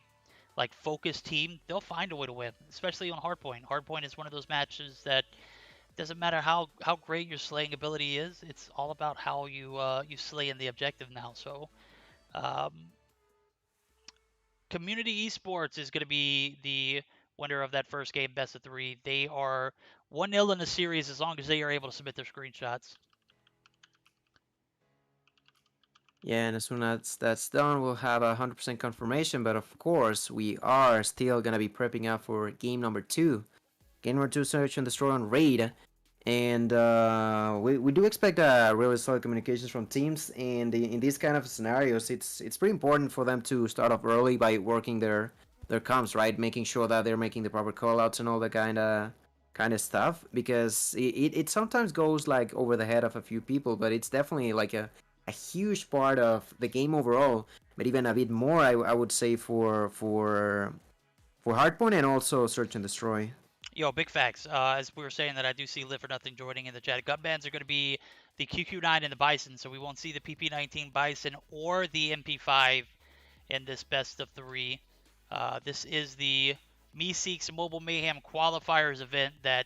B: like focused team, they'll find a way to win, especially on hardpoint. Hardpoint is one of those matches that doesn't matter how great your slaying ability is. It's all about how you you slay in the objective now. So. Community Esports is going to be the winner of that first game, best of 3. They are 1-0 in the series as long as they are able to submit their screenshots.
C: Yeah, and as soon as that's done, we'll have 100% confirmation. But of course, we are still gonna be prepping up for game number 2. Game number 2, Search and Destroy on Raid. And we do expect really solid communications from teams. And in these kind of scenarios, it's pretty important for them to start off early by working their comms, right? Making sure that they're making the proper callouts and all that kind of stuff. Because it sometimes goes like over the head of a few people, but it's definitely like a huge part of the game overall. But even a bit more, I would say for Hardpoint and also Search and Destroy.
B: Yo, big facts. As we were saying that I do see Live for Nothing joining in the chat. Gun bans are going to be the QQ9 and the Bison, so we won't see the PP19 Bison or the MP5 in this best of 3. This is the Meseeks Mobile Mayhem Qualifiers event that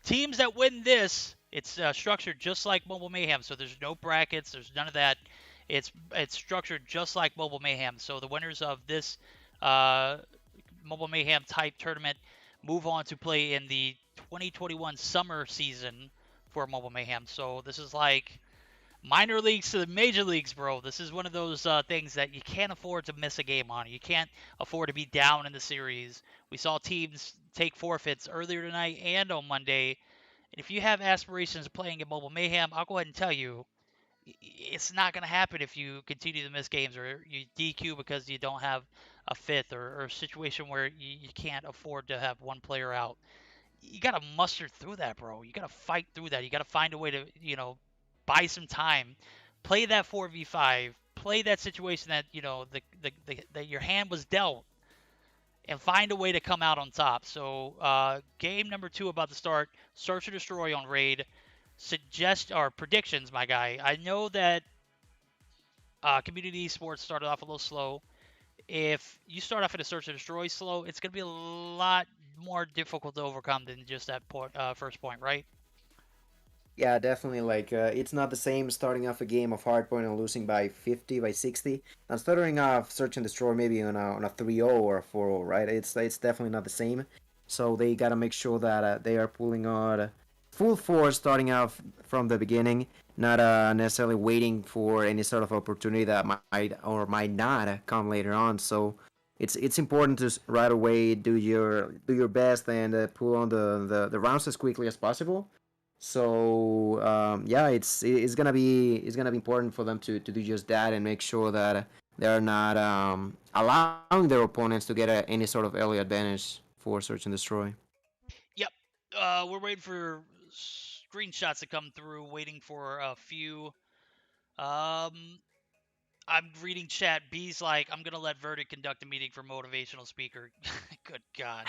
B: teams that win this, it's structured just like Mobile Mayhem, so there's no brackets, there's none of that. It's structured just like Mobile Mayhem, so the winners of this uh, Mobile Mayhem type tournament move on to play in the 2021 summer season for Mobile Mayhem. So this is like minor leagues to the major leagues, bro. This is one of those things that you can't afford to miss a game on. You can't afford to be down in the series. We saw teams take forfeits earlier tonight and on Monday. And if you have aspirations of playing in Mobile Mayhem, I'll go ahead and tell you, it's not going to happen if you continue to miss games or you DQ because you don't have a fifth or a situation where you can't afford to have one player out. You got to muster through that, bro. You got to fight through that. You got to find a way to, buy some time, play that 4v5, play that situation that, that your hand was dealt, and find a way to come out on top. So, game number 2 about to start. Search or Destroy on Raid. Suggest or predictions, my guy. I know that Community Esports started off a little slow. If you start off at a Search and Destroy slow, it's going to be a lot more difficult to overcome than just that first point, right?
C: Yeah, definitely. Like, it's not the same starting off a game of Hardpoint and losing by 50, by 60, and starting off Search and Destroy maybe on a 3-0 or a 4-0, right? It's definitely not the same. So they gotta make sure that they are pulling on full force starting off from the beginning, not necessarily waiting for any sort of opportunity that might or might not come later on. So it's important to right away do your best and pull on the rounds as quickly as possible. So yeah, it's gonna be important for them to do just that and make sure that they're not allowing their opponents to get any sort of early advantage for Search and Destroy.
B: Yep. We're waiting for screenshots to come through, waiting for a few. Um, I'm reading chat. B's like, I'm gonna let Verdict conduct a meeting for motivational speaker. Good God,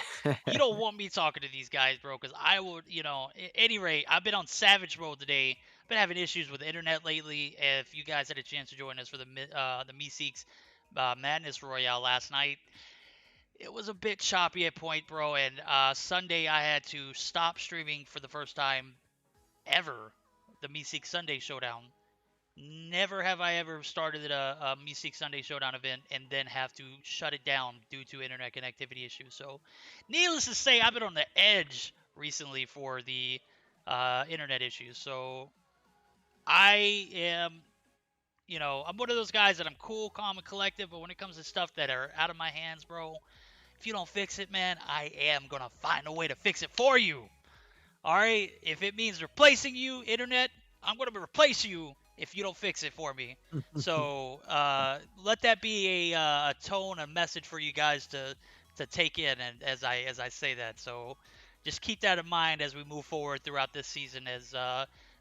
B: you don't want me talking to these guys, bro, because I would, At any rate, I've been on savage mode today. Been having issues with the internet lately. If you guys had a chance to join us for the Meseeks Madness Royale last night, it was a bit choppy at point, bro. And Sunday, I had to stop streaming for the first time ever. The Meseeks Sunday Showdown. Never have I ever started a Meseeks Sunday Showdown event and then have to shut it down due to internet connectivity issues. So, needless to say, I've been on the edge recently for the internet issues. So, I am, I'm one of those guys that I'm cool, calm, and collective. But when it comes to stuff that are out of my hands, bro, if you don't fix it, man, I am gonna find a way to fix it for you. All right, if it means replacing you, internet, I'm going to replace you if you don't fix it for me. So let that be a tone, a message for you guys to take in, and as I say that. So just keep that in mind as we move forward throughout this season. As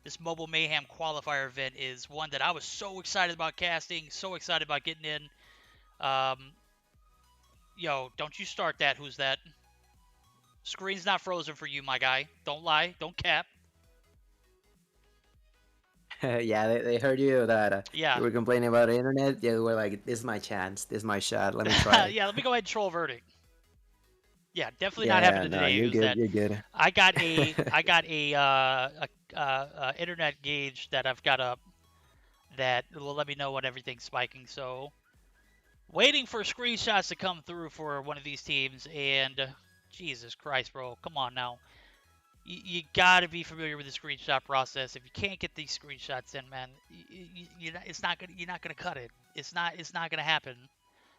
B: this Mobile Mayhem qualifier event is one that I was so excited about casting, so excited about getting in. Yo, don't you start that? Who's that? Screen's not frozen for you, my guy. Don't lie. Don't cap.
C: Yeah, they heard you that
B: Yeah.
C: you were complaining about the internet. Yeah, they were like, "This is my chance. This is my shot. Let me try it."
B: Yeah, let me go ahead and troll Verdict. Yeah, definitely not
C: Yeah,
B: happening
C: no,
B: today.
C: you're
B: It was
C: good.
B: that
C: You're good.
B: I got a internet gauge that I've got up that will let me know when everything's spiking. So waiting for screenshots to come through for one of these teams, and Jesus Christ, bro, come on now. You got to be familiar with the screenshot process. If you can't get these screenshots in, man, it's not gonna. You're not gonna cut it. It's not gonna happen.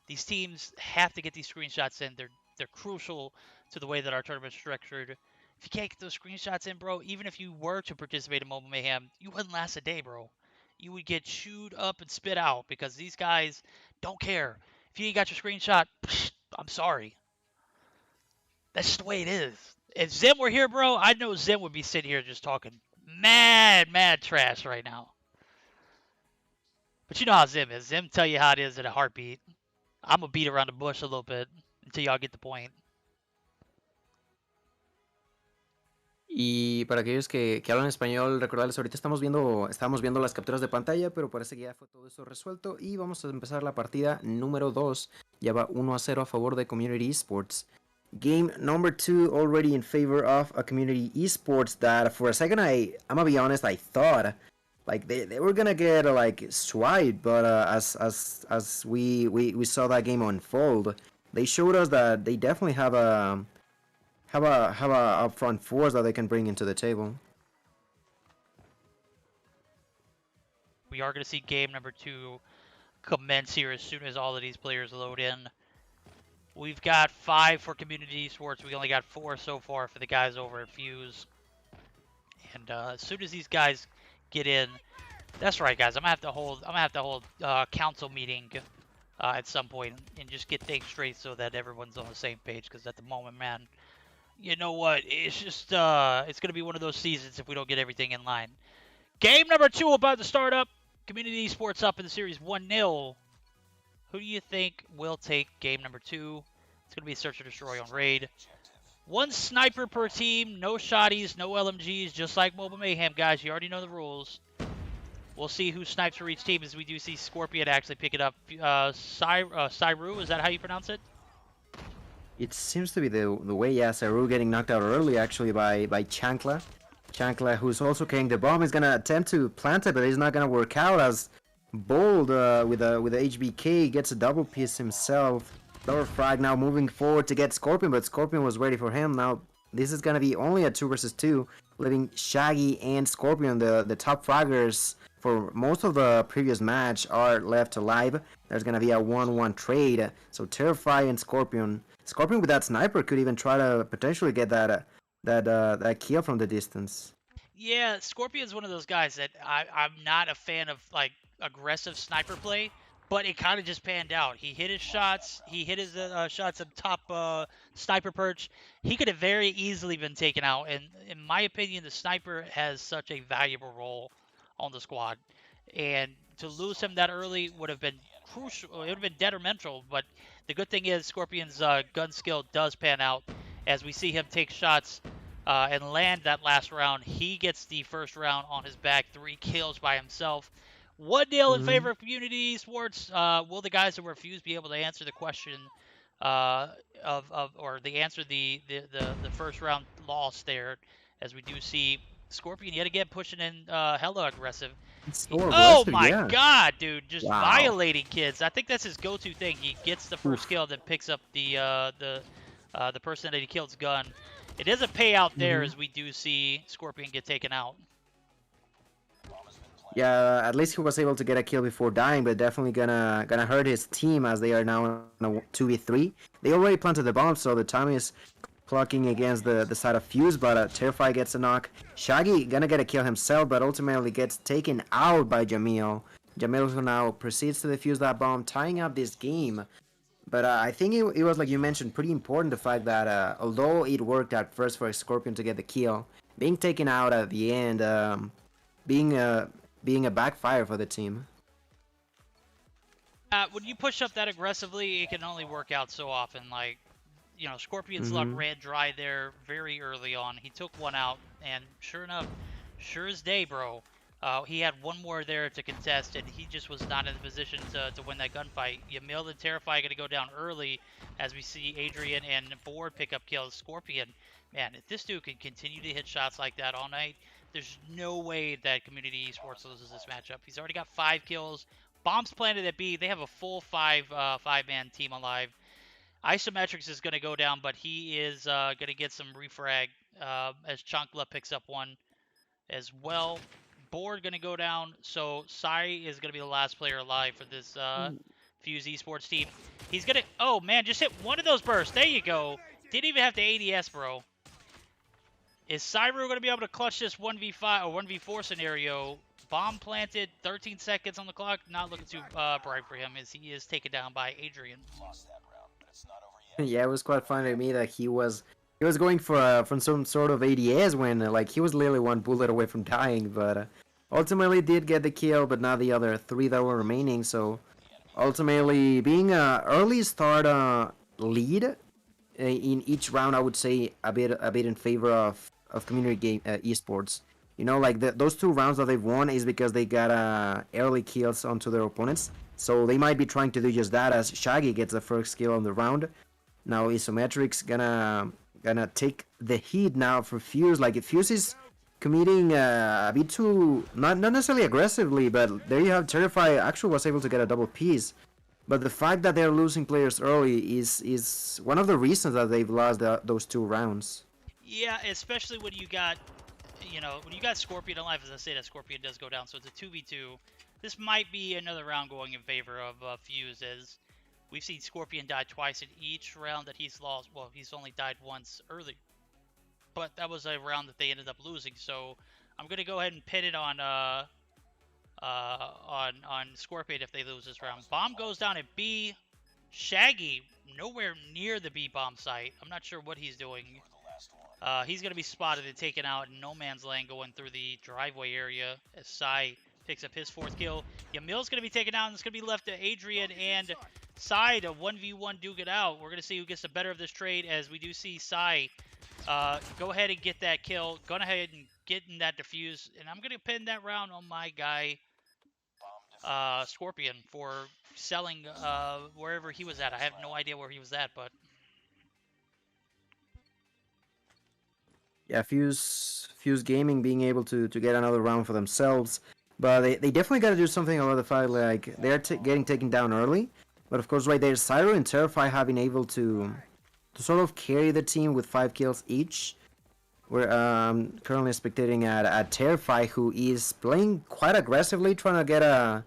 B: These teams have to get these screenshots in. They're crucial to the way that our tournament's structured. If you can't get those screenshots in, bro, even if you were to participate in Mobile Mayhem, you wouldn't last a day, bro. You would get chewed up and spit out because these guys don't care. If you ain't got your screenshot, I'm sorry. That's just the way it is. If Zim were here, bro, I know Zim would be sitting here just talking mad trash right now. But you know how Zim is. Zim tell you how it is in a heartbeat. I'm going to beat around the bush a little bit until y'all get the point.
C: Y para aquellos que hablan español, recordarles, ahorita estamos viendo las capturas de pantalla, pero parece que ya fue todo eso resuelto y vamos a empezar la partida número 2. Ya va 1-0 a favor de Community Esports. Game number 2 already in favor of a Community Esports that for a second I'm gonna be honest, I thought like they were gonna get like swiped, but as we saw that game unfold, they showed us that they definitely have a upfront force that they can bring into the table.
B: We are going to see game number 2 commence here as soon as all of these players load in. We've got 5 for Community Esports. We only got 4 so far for the guys over at Fuse. And as soon as these guys get in, that's right, guys. I'm gonna have to hold council meeting at some point and just get things straight so that everyone's on the same page. Because at the moment, man, you know what? It's just it's gonna be one of those seasons if we don't get everything in line. Game number 2 about to start up. Community Esports up in the series 1-0. Who do you think will take game number 2? It's gonna be Search or Destroy on raid. 1 sniper per team, no shotties, no LMGs, just like Mobile Mayhem, guys. You already know the rules. We'll see who snipes for each team as we do see Scorpion actually pick it up. Cyru, is that how you pronounce it?
C: It seems to be the way, yeah. Saru getting knocked out early actually by Chankla. Chankla, who's also carrying the bomb, is gonna attempt to plant it, but it's not gonna work out as Bold with a HBK gets a double piece himself. Lower frag now moving forward to get Scorpion, but Scorpion was ready for him. Now this is gonna be only a 2 versus 2, leaving Shaggy and Scorpion, the top fraggers for most of the previous match, are left alive. There's gonna be a 1-1 trade. So Terrify and Scorpion with that sniper could even try to potentially get that kill from the distance.
B: Yeah, Scorpion's one of those guys that I'm not a fan of, like, aggressive sniper play, but it kind of just panned out. He hit his shots. He hit his shots at top sniper perch. He could have very easily been taken out, and in my opinion, the sniper has such a valuable role on the squad, and to lose him that early would have been crucial. It would have been detrimental, but the good thing is Scorpion's gun skill does pan out as we see him take shots and land that last round. He gets the first round on his back, 3 kills by himself. 1-0 in favor of Community Esports. Will the guys that were Fused be able to answer the question or the answer the first round loss there? As we do see Scorpion yet again pushing in hella aggressive. Oh my god, dude, just violating kids. I think that's his go-to thing. He gets the first kill, then picks up the person that he killed's gun. It doesn't pay out there as we do see Scorpion get taken out.
C: Yeah, at least he was able to get a kill before dying, but definitely gonna hurt his team as they are now in a 2v3. They already planted the bomb, so the time is clocking against the side of Fuse, but Terrify gets a knock. Shaggy gonna get a kill himself, but ultimately gets taken out by Jamil. Jamil who now proceeds to defuse that bomb, tying up this game. But I think it was, like you mentioned, pretty important the fact that although it worked at first for Scorpion to get the kill, being taken out at the end, being a backfire for the team.
B: When you push up that aggressively, it can only work out so often. Like, you know, Scorpion's luck ran dry there very early on. He took one out, and sure enough, sure as day, bro, he had one more there to contest, and he just was not in the position to win that gunfight. Yamil and Terrify going to go down early as we see Adrian and Board pick up kills. Scorpion, man, if this dude can continue to hit shots like that all night, there's no way that Community Esports loses this matchup. He's already got 5 kills. Bombs planted at B. They have a full five-man team alive. Isometrics is going to go down, but he is going to get some refrag as Chankla picks up one as well. Board going to go down, so Sai is going to be the last player alive for this Fuse Esports team. He's going to... Oh, man, just hit one of those bursts. There you go. Didn't even have to ADS, bro. Is Cyro going to be able to clutch this 1v5 or 1v4 scenario? Bomb planted, 13 seconds on the clock. Not looking too bright for him as he is taken down by Adrian.
C: Yeah, it was quite funny to me that he was going for from some sort of ADS when like he was literally one bullet away from dying, but ultimately did get the kill, but not the other 3 that were remaining. So ultimately, being a early start lead in each round, I would say a bit in favor of community game esports. You know, like those 2 rounds that they've won is because they got early kills onto their opponents. So they might be trying to do just that as Shaggy gets the first kill on the round. Now Isometric's gonna take the heat now for Fuse. Like if Fuse is committing a bit too not necessarily aggressively, but there you have Terrify actually was able to get a double piece. But the fact that they're losing players early is one of the reasons that they've lost those 2 rounds.
B: Yeah, especially when you got, you know, when you got Scorpion alive. As I say, that Scorpion does go down, so it's a 2v2. This might be another round going in favor of Fuse, as we've seen Scorpion die twice in each round that he's lost. Well, he's only died once early, but that was a round that they ended up losing. So I'm gonna go ahead and pin it on Scorpion if they lose this round. Bomb goes down at B. Shaggy nowhere near the B bomb site. I'm not sure what he's doing. He's gonna be spotted and taken out in no man's land going through the driveway area as Sai picks up his 4th kill. Yamil's gonna be taken out, and it's gonna be left to Adrian and Sai to 1v1 duke it out. We're gonna see who gets the better of this trade, as we do see Sai go ahead and get that kill. Go ahead and get in that defuse, and I'm gonna pin that round on my guy Scorpion for selling wherever he was at. I have no idea where he was at, but
C: Yeah, Fuse Gaming being able to get another round for themselves, but they definitely got to do something about the fact like they're getting taken down early. But of course, right there's Cyro and Terrify have been able to sort of carry the team with 5 kills each. We're currently spectating at Terrify, who is playing quite aggressively, trying to get a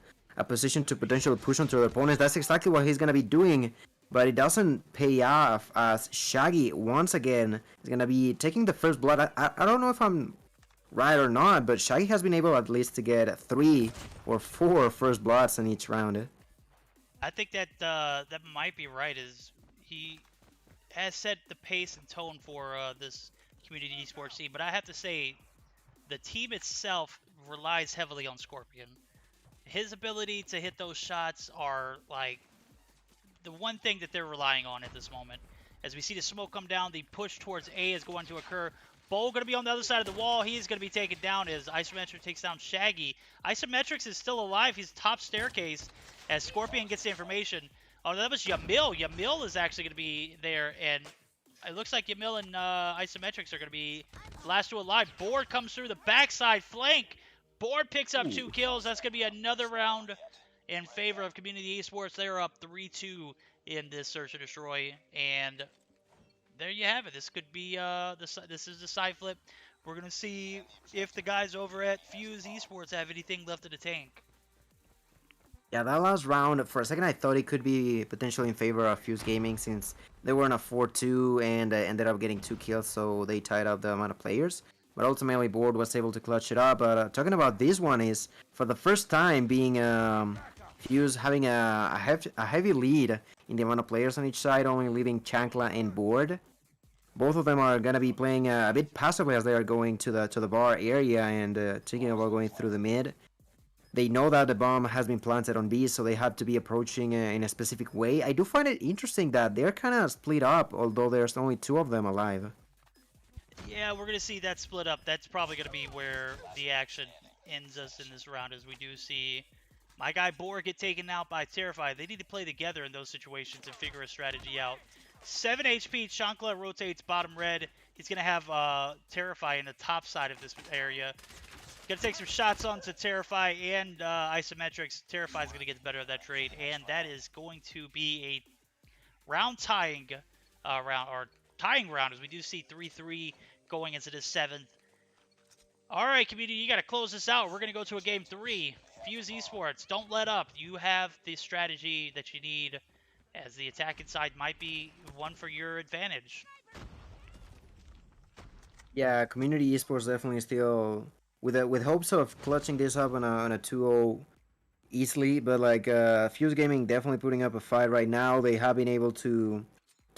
C: position to potentially push onto their opponents. That's exactly what he's gonna be doing. But it doesn't pay off, as Shaggy once again is going to be taking the first blood. I don't know if I'm right or not, but Shaggy has been able at least to get 3 or 4 first bloods in each round.
B: I think that that might be right, as he has set the pace and tone for this community esports team. But I have to say, the team itself relies heavily on Scorpion. His ability to hit those shots are like the one thing that they're relying on at this moment. As we see the smoke come down, the push towards A is going to occur. Bo going to be on the other side of the wall. He's going to be taken down as Isometric takes down Shaggy. Isometrics is still alive. He's top staircase as Scorpion gets the information. Oh, that was Yamil. Yamil is actually going to be there, and it looks like Yamil and Isometrics are going to be last 2 alive. Board comes through the backside flank. Board picks up 2 kills. That's going to be another round in favor of Community Esports. They're up 3-2 in this Search and Destroy, and there you have it. This could be this is the side flip. We're gonna see if the guys over at Fuse Esports have anything left in the tank.
C: Yeah, that last round, for a second I thought it could be potentially in favor of Fuse Gaming, since they were in a 4-2 and ended up getting 2 kills, so they tied up the amount of players. But ultimately, Board was able to clutch it up. But talking about this one is, for the first time, being Fuse having a heavy lead in the amount of players on each side, only leaving Chancla and Board. Both of them are gonna be playing a bit passively as they are going to the bar area and thinking about going through the mid. They know that the bomb has been planted on B, so they have to be approaching in a specific way. I do find it interesting that they're kind of split up, although there's only 2 of them alive.
B: Yeah, we're gonna see that split up. That's probably gonna be where the action ends us in this round, as we do see my guy Boar get taken out by Terrify. They need to play together in those situations and figure a strategy out. 7 HP, Chancla rotates bottom red. He's going to have Terrify in the top side of this area. Going to take some shots onto Terrify and Isometrics. Terrify's going to get the better of that trade, and that is going to be a round tying round, as we do see 3-3 going into the 7th. All right, community, you got to close this out. We're going to go to a game 3. Fuse Esports, don't let up. You have the strategy that you need, as the attacking side might be one for your advantage.
C: Yeah, community esports definitely still with hopes of clutching this up on a 2-0 easily, but like Fuse Gaming definitely putting up a fight right now. They have been able to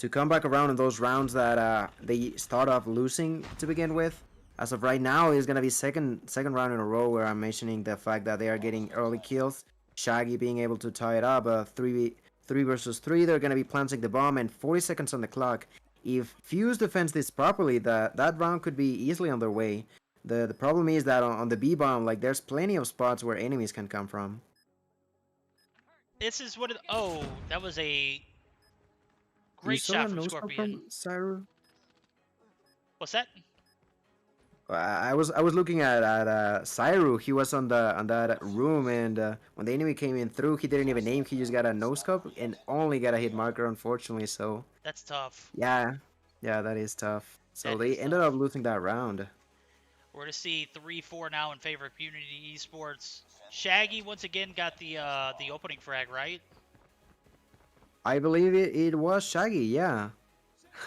C: come back around in those rounds that they start off losing to begin with. As of right now, it's gonna be second round in a row where I'm mentioning the fact that they are getting early kills. Shaggy being able to tie it up, 3 versus 3. They're gonna be planting the bomb and 40 seconds on the clock. If Fuse defends this properly, that round could be easily on their way. The problem is that on the B bomb, like there's plenty of spots where enemies can come from.
B: This is what. Oh, that was a
C: You
B: great
C: saw
B: shot
C: a
B: from
C: no scope
B: Scorpion.
C: from Cyro?
B: What's that?
C: I was looking at Cyro. He was on that room, and when the enemy came in through, he didn't even aim. He just got a no scope and only got a hit marker, unfortunately. So
B: That's tough.
C: yeah, that is tough. So
B: That
C: they
B: is
C: ended
B: tough.
C: up losing that round.
B: We're to see 3-4 now in favor of Community Esports. Shaggy once again got the opening frag, right?
C: I believe it was Shaggy. Yeah,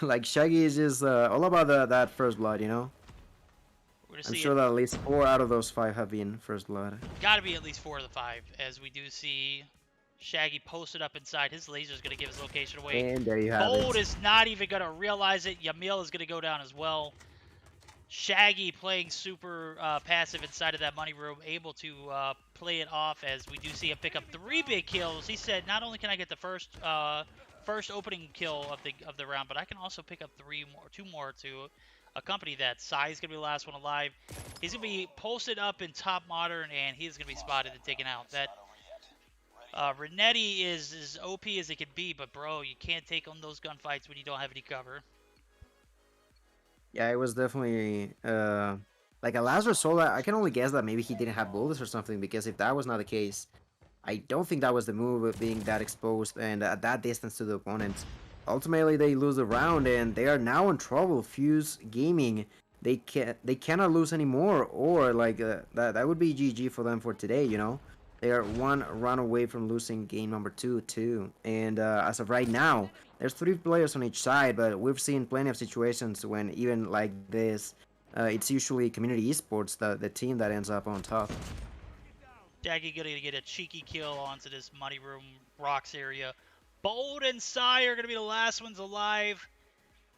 C: like Shaggy is just all about that first blood, you know.
B: We're to
C: I'm
B: see
C: sure that at least 4 out of those 5 have been first blood.
B: Got to be at least 4 of the 5, as we do see Shaggy posted up inside. His laser's going to give his location away.
C: And there you have
B: Bold
C: it.
B: is not even going to realize it. Yamil is going to go down as well. Shaggy playing super passive inside of that money room, able to play it off as we do see him pick up 3 big kills. He said, not only can I get the first opening kill of the round, but I can also pick up 2 more to accompany that. Scythe's going to be the last one alive. He's going to be posted up in top modern, and he's going to be spotted and taken out. That Renetti is as OP as it can be, but bro, you can't take on those gunfights when you don't have any cover.
C: Yeah, it was definitely like a last result. I can only guess that maybe he didn't have bullets or something, because if that was not the case, I don't think that was the move of being that exposed and at that distance to the opponent. Ultimately, they lose the round and they are now in trouble. Fuse Gaming, they cannot lose anymore, or like that would be GG for them for today. You know, they are 1 run away from losing game number 2 too. And as of right now, there's 3 players on each side, but we've seen plenty of situations when even like this, it's usually community esports, the team that ends up on top.
B: Daggy gonna get a cheeky kill onto this money room rocks area. Bold and Psy are gonna be the last ones alive.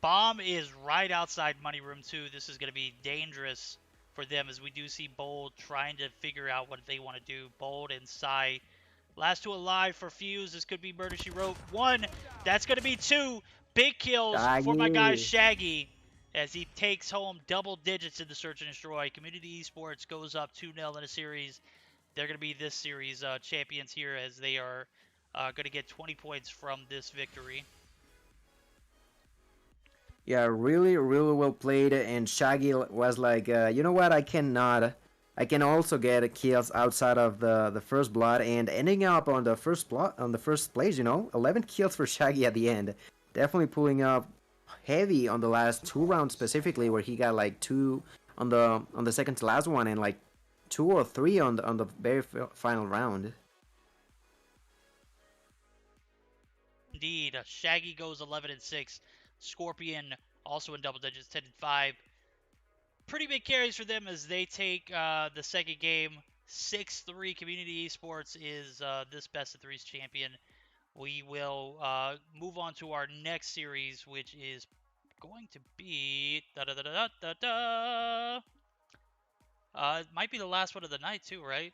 B: Bomb is right outside money room 2. This is gonna be dangerous for them, as we do see Bold trying to figure out what they want to do. Bold and Psy, last 2 alive for Fuse. This could be Murder She Wrote 1. That's gonna be 2 big kills for my guy Shaggy, as he takes home double digits in the Search and Destroy. Community Esports goes up 2-0 in a series. They're going to be this series champions here, as they are going to get 20 points from this victory.
C: Yeah, really well played. And Shaggy was like, you know what? I can also get kills outside of the first blood, and ending up on the first place. You know, 11 kills for Shaggy at the end. Definitely pulling up heavy on the last 2 rounds specifically, where he got like 2 on the second to last one, and like 2 or 3 on the very final round.
B: Indeed, Shaggy goes 11-6. Scorpion also in double digits, 10-5. Pretty big carries for them as they take the second game 6-3. Community Esports is this best of 3's champion. We will move on to our next series, which is going to be it might be the last one of the night too, right?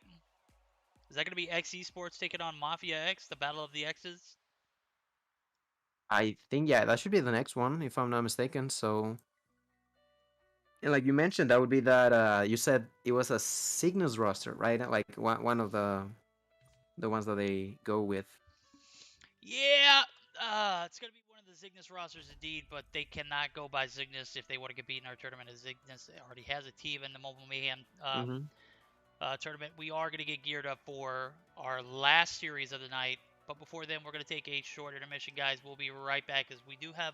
B: Is that going to be eSports taking on Mafia X, the Battle of the X's?
C: I think, yeah, that should be the next one, if I'm not mistaken. So, and like you mentioned, that would be that you said it was a Cygnus roster, right? Like one of the ones that they go with.
B: Yeah, it's going to be one of the Cygnus rosters indeed, but they cannot go by Cygnus if they want to compete in our tournament, as Cygnus already has a team in the Mobile Mayhem tournament. We are going to get geared up for our last series of the night, but before then, we're going to take a short intermission, guys. We'll be right back, as we do have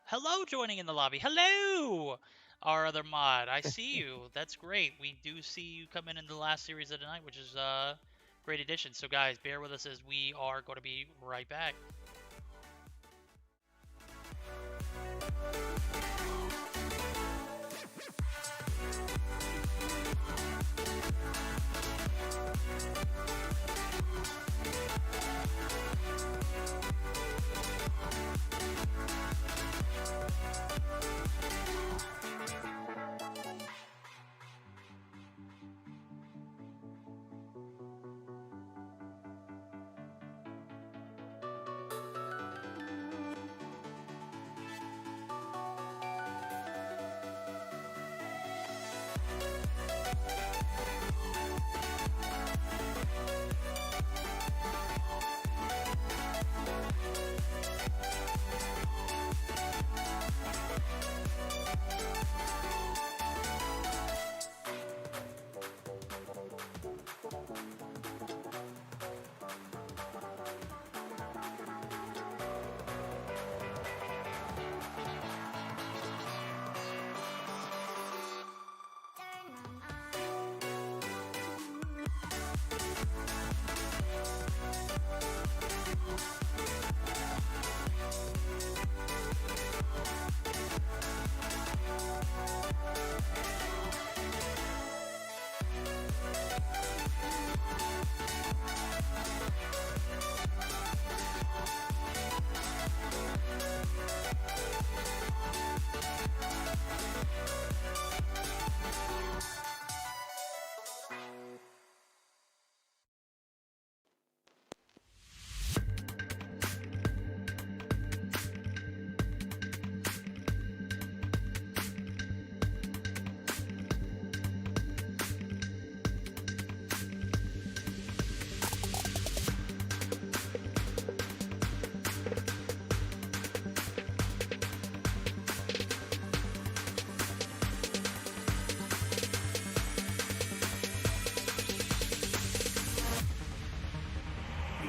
B: Hello joining in the lobby. Hello, our other mod. I see you. That's great. We do see you come in the last series of the night, which is a great addition. So, guys, bear with us as we are going to be right back.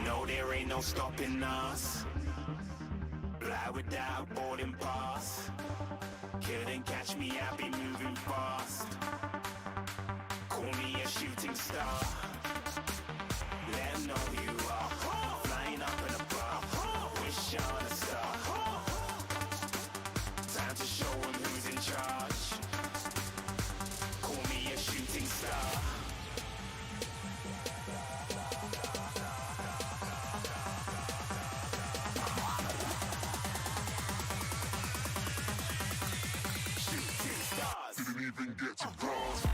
A: No, there ain't no stopping us. Fly without boarding pass. Couldn't catch me, I be moving fast. Call me a shooting star. Let 'em know who you are. Flying up in a bar. Wish on a star. Time to show 'em who's in charge. Call me a shooting star. Even get to cross.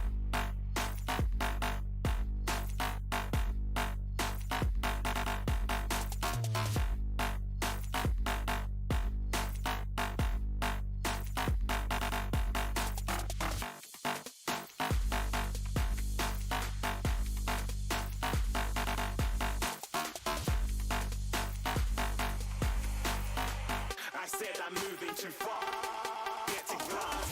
A: I said I'm moving too far. Get to glass.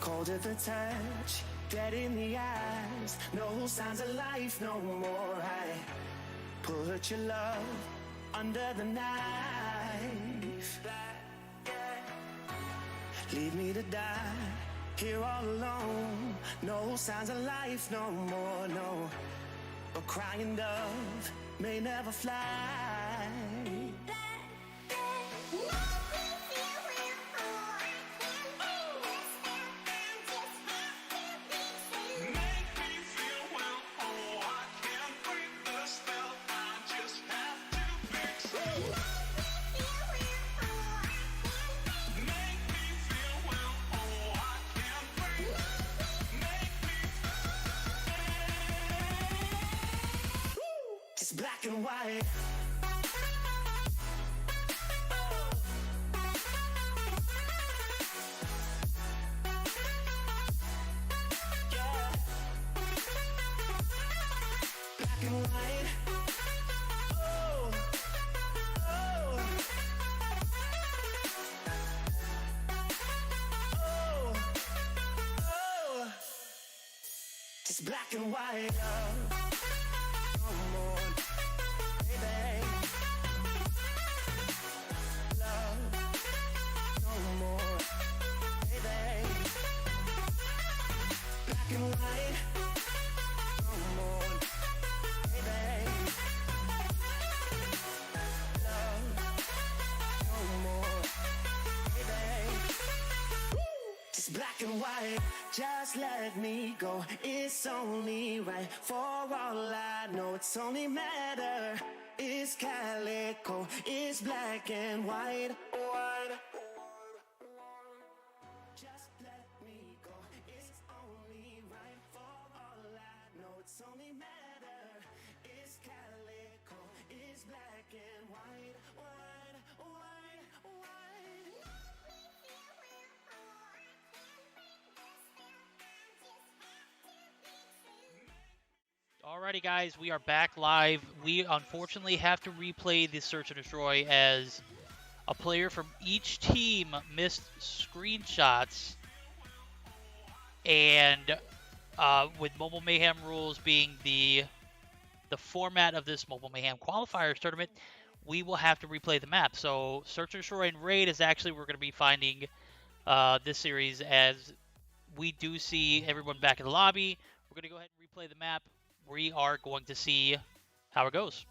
A: Cold at the touch, dead in the eyes. No signs of life no more. I put your love under the knife. Leave me to die here all alone. No signs of life no more, no. A crying dove may never fly. It's black and white. Yeah. Black and white. Oh. Oh. Oh. Oh. It's black and white. Black and white, just let me go. It's only right for all I know. It's only matter. It's calico. It's black and white. Just let me go. It's only right for all I know. It's only matter. It's calico. It's black and white. White, white, white.
B: Alrighty, guys, we are back live. We unfortunately have to replay the Search and Destroy as a player from each team missed screenshots. And with Mobile Mayhem rules being the format of this Mobile Mayhem Qualifiers tournament, we will have to replay the map. So Search and Destroy and Raid is actually we're going to be finding this series as we do see everyone back in the lobby. We're going to go ahead and replay the map. We are going to see how it goes.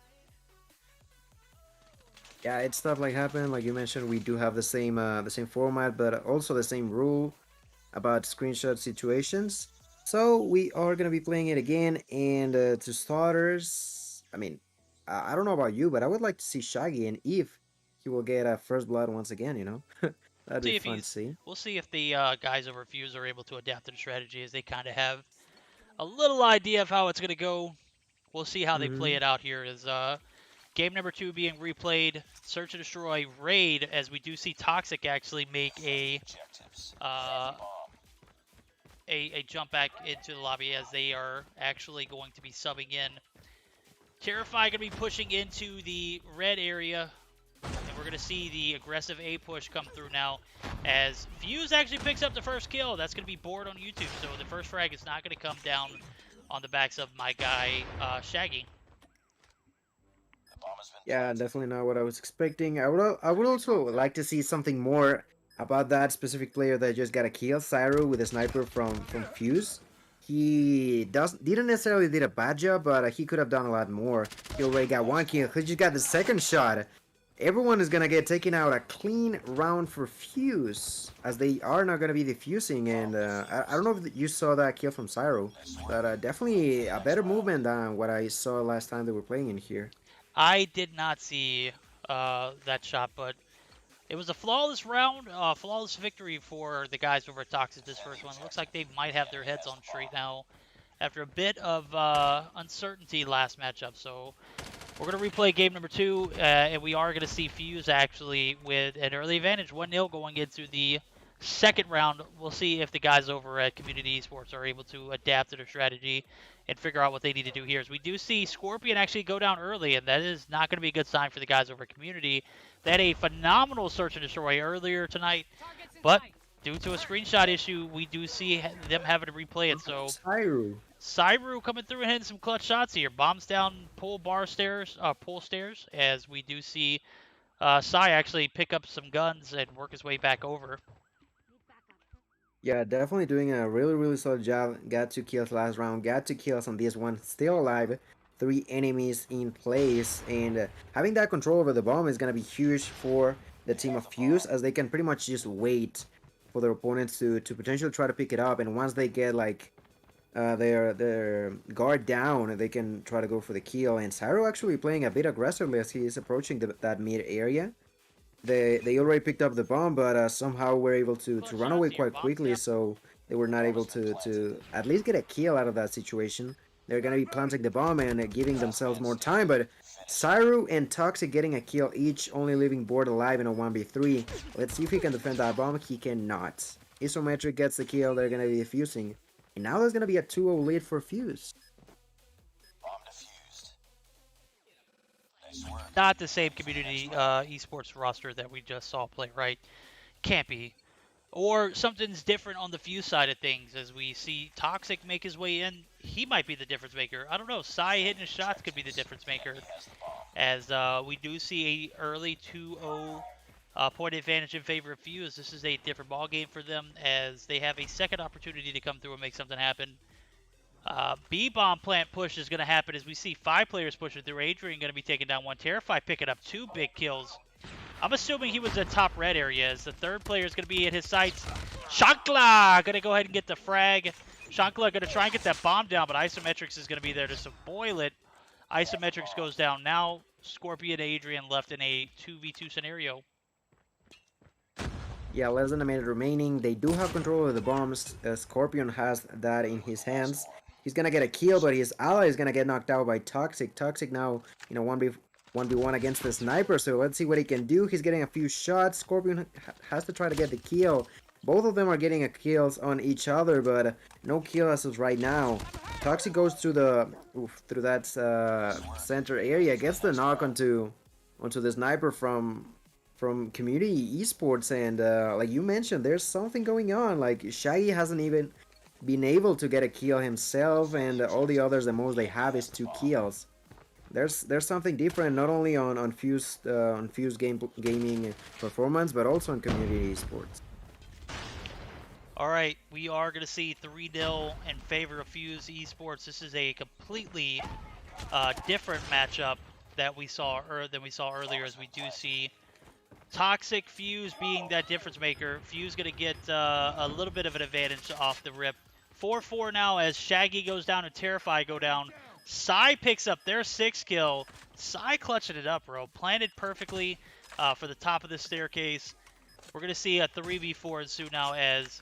C: Yeah, it's stuff like happened. Like you mentioned, we do have the same format, but also the same rule about screenshot situations. So we are gonna be playing it again. And to starters, I mean, I don't know about you, but I would like to see Shaggy and if he will get a first blood once again. You know, that'd be fun to see.
B: We'll see if the guys over Fuse are able to adapt to the strategy, as they kind of have a little idea of how it's going to go. We'll see how they play it out here. As game number 2 being replayed, Search and Destroy Raid, as we do see Toxic actually make a jump back into the lobby, as they are actually going to be subbing in. Terrify going to be pushing into the red area, and we're going to see the aggressive A push come through now, as Fuse actually picks up the first kill. That's going to be bored on YouTube, so the first frag is not going to come down on the backs of my guy, Shaggy.
C: Yeah, definitely not what I was expecting. I would also like to see something more about that specific player that just got a kill, Cyro, with a sniper from Fuse. He didn't necessarily did a bad job, but he could have done a lot more. He already got one kill. He just got the second shot. Everyone is gonna get taken out. A clean round for Fuse, as they are not gonna be defusing. And I don't know if you saw that kill from Cyro, but definitely a better movement than what I saw last time they were playing in here.
B: I did not see that shot, but it was a flawless round, flawless victory for the guys over at Toxic this first one. It looks like they might have their heads on straight now after a bit of uncertainty last matchup. So we're going to replay game number 2, and we are going to see Fuse actually with an early advantage, 1-0 going into the second round. We'll see if the guys over at Community Esports are able to adapt to their strategy and figure out what they need to do here. As we do see Scorpion actually go down early, and that is not going to be a good sign for the guys over at Community. They had a phenomenal search and destroy earlier tonight, but due to a screenshot issue, we do see them having to replay it. So Cyru coming through and hitting some clutch shots here. Bombs down pole stairs, as we do see Cy actually pick up some guns and work his way back over.
C: Yeah, definitely doing a really solid job. Got 2 kills last round. Got 2 kills on this one. Still alive. 3 enemies in place, and having that control over the bomb is gonna be huge for the team of Fuse, as they can pretty much just wait for their opponents to potentially try to pick it up, and once they get like their guard down, they can try to go for the kill. And Cyro actually playing a bit aggressively as he is approaching that mid area. They already picked up the bomb, but somehow were able to run away quite quickly, so they were not able to at least get a kill out of that situation. They're gonna be planting the bomb and giving themselves more time, but Cyro and Xotik getting a kill each, only leaving Board alive in a 1v3. Let's see if he can defend that bomb. He cannot. Isometric gets the kill. They're gonna be defusing, and now there's gonna be a 2-0 lead for Fuse.
B: Not the same community esports roster that we just saw play, right? Can't be. Or something's different on the Fuse side of things, as we see Xotik make his way in. He might be the difference maker. I don't know. Cy hitting his shots could be the difference maker, as we do see a early 2-0 point advantage in favor of Fuse. This is a different ball game for them, as they have a second opportunity to come through and make something happen. B-bomb plant push is going to happen as we see 5 players pushing through. Adrian going to be taking down 1. Terrify picking up 2 big kills. I'm assuming he was in top red area, as the 3rd player is going to be at his sights. Shankla going to go ahead and get the frag. Shankla going to try and get that bomb down, but Isometrics is going to be there to spoil it. Isometrics goes down. Now Scorpion and Adrian left in a 2v2 scenario.
C: Yeah, less than a minute remaining. They do have control of the bombs. Scorpion has that in his hands. He's gonna get a kill, but his ally is gonna get knocked out by Xotik. Xotik now, 1v1 against the sniper, so let's see what he can do. He's getting a few shots. Scorpion has to try to get the kill. Both of them are getting kills on each other, but no kill as of right now. Xotik goes through that center area, gets the knock onto the sniper from community esports, and like you mentioned, there's something going on. Like Shaggy hasn't even been able to get a kill himself, and all the others, the most they have is 2 kills. There's something different, not only on Fuse gaming performance, but also on community esports.
B: All right, we are going to see 3-0 in favor of Fuse esports. This is a completely different matchup that we saw earlier, as we do see Xotik, Fuse being that difference maker. Fuse going to get a little bit of an advantage off the rip. 4-4 now as Shaggy goes down and Terrify go down. Cy picks up their 6th kill. Cy clutching it up, bro. Planted perfectly for the top of the staircase. We're going to see a 3v4 ensue now, as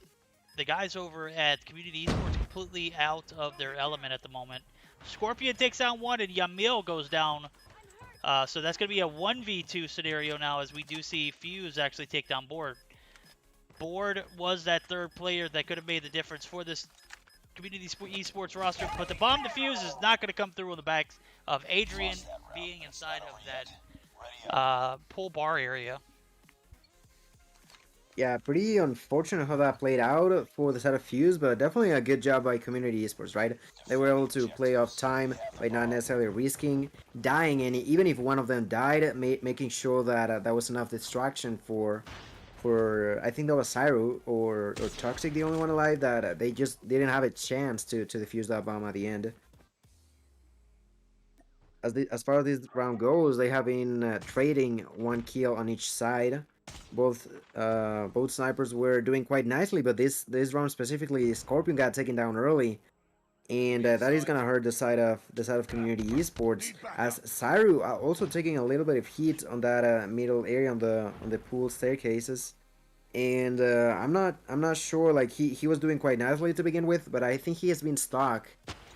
B: the guys over at Community Esports completely out of their element at the moment. Scorpion takes down 1, and Yamil goes down. So that's going to be a 1v2 scenario now, as we do see Fuse actually take down Board. Board was that 3rd player that could have made the difference for this Community Esports roster, but the bomb defuse is not going to come through on the backs of Adrian being inside of that pull bar area.
C: Yeah, pretty unfortunate how that played out for the side of Fuse, but definitely a good job by Community Esports, right? They were able to play off time by not necessarily risking dying, and even if one of them died, making sure that that was enough distraction for I think that was Cyro or Xotik, the only one alive, that they just didn't have a chance to defuse that bomb at the end. As far as this round goes, they have been trading 1 kill on each side. Both snipers were doing quite nicely, but this round specifically, Scorpion got taken down early, and that is gonna hurt the side of Community Esports, as Cyro also taking a little bit of heat on that middle area on the pool staircases. And I'm not sure, like he was doing quite nicely to begin with, but I think he has been stuck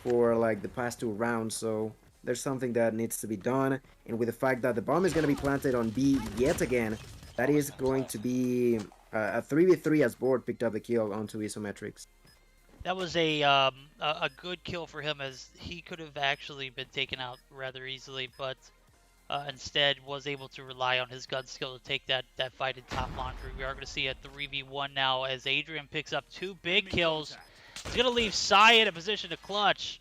C: for like the past 2 rounds, so there's something that needs to be done. And with the fact that the bomb is going to be planted on B yet again, that is going to be a 3v3 as Board picked up the kill onto Isometrics.
B: That was a good kill for him, as he could have actually been taken out rather easily, but instead was able to rely on his gun skill to take that fight in top laundry. We are going to see a 3v1 now as Adrian picks up 2 big kills. He's going to leave Psy in a position to clutch.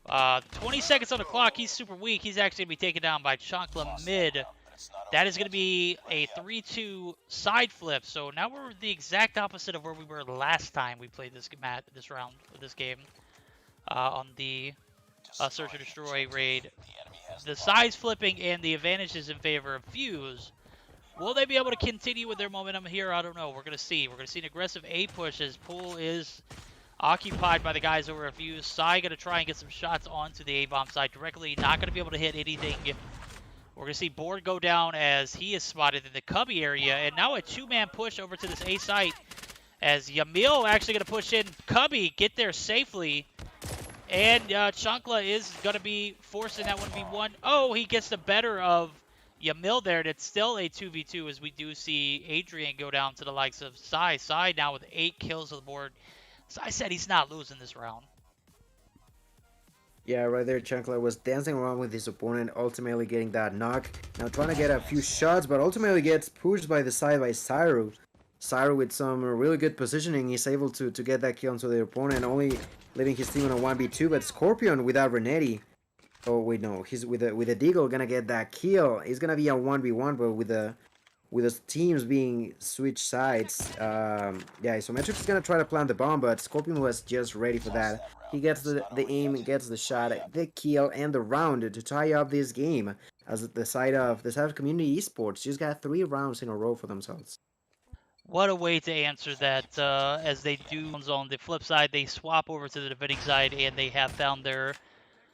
B: 20 seconds on the clock. He's super weak. He's actually going to be taken down by Chonkla mid. That is going to be a 3-2 side flip. So now we're the exact opposite of where we were last time we played this round, this game, on the Search and Destroy raid. The sides flipping and the advantage is in favor of Fuse. Will they be able to continue with their momentum here? I don't know. We're going to see. We're going to see an aggressive A push as Pool is occupied by the guys over at Fuse. Psy going to try and get some shots onto the A-bomb side directly. Not going to be able to hit anything. We're going to see Board go down as he is spotted in the Cubby area. And now a 2-man push over to this A site as Yamil actually going to push in. Cubby get there safely. And Chonkla is going to be forcing that 1v1. Oh, he gets the better of Yamil there. And it's still a 2v2 as we do see Adrian go down to the likes of Psy. Psy now with 8 kills on the board. Psy said he's not losing this round.
C: Yeah, right there, Chancla was dancing around with his opponent, ultimately getting that knock. Now trying to get a few shots, but ultimately gets pushed by the side by Cyru. Cyru with some really good positioning is able to get that kill onto the opponent, only leaving his team on a 1v2, but Scorpion without Renetti. Oh wait, no, he's with a Deagle gonna get that kill. It's gonna be a 1v1, but with the teams being switched sides. Yeah, Isometric is gonna try to plant the bomb, but Scorpion was just ready for that. He gets the aim, gets the shot, the kill, and the round to tie up this game. As the side of Community Esports just got 3 rounds in a row for themselves.
B: What a way to answer that, as they do on the flip side. They swap over to the defending side, and they have found their...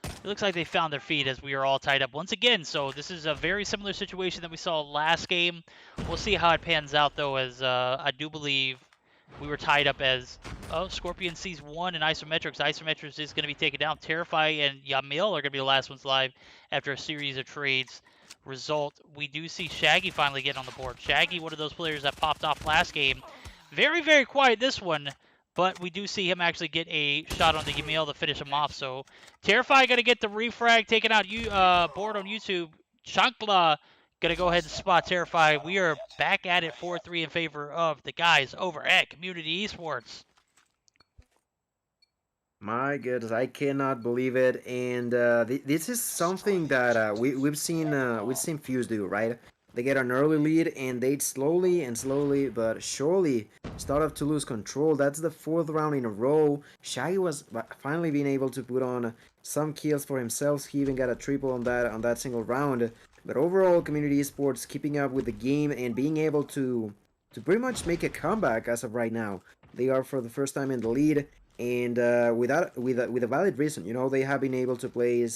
B: It looks like they found their feet as we are all tied up once again. So this is a very similar situation that we saw last game. We'll see how it pans out, though, as I do believe we were tied up as... Oh, Scorpion sees 1 in Isometrics. Isometrics is going to be taken down. Terrify and Yamil are going to be the last ones live after a series of trades result. We do see Shaggy finally getting on the board. Shaggy, one of those players that popped off last game. Very, very quiet this one, but we do see him actually get a shot on the Yamil to finish him off. So Terrify going to get the refrag taken out. Board on YouTube. Chankla going to go ahead and spot Terrify. We are back at it 4-3 in favor of the guys over at Community Esports.
C: My goodness, I cannot believe it, and this is something that we've seen Fuse do, right? They get an early lead, and they slowly but surely start to lose control. That's the 4th round in a row. Shaggy was finally being able to put on some kills for himself. He even got a triple on that single round. But overall, Community Esports keeping up with the game and being able to pretty much make a comeback as of right now. They are for the first time in the lead. And with a valid reason, you know, they have been able to play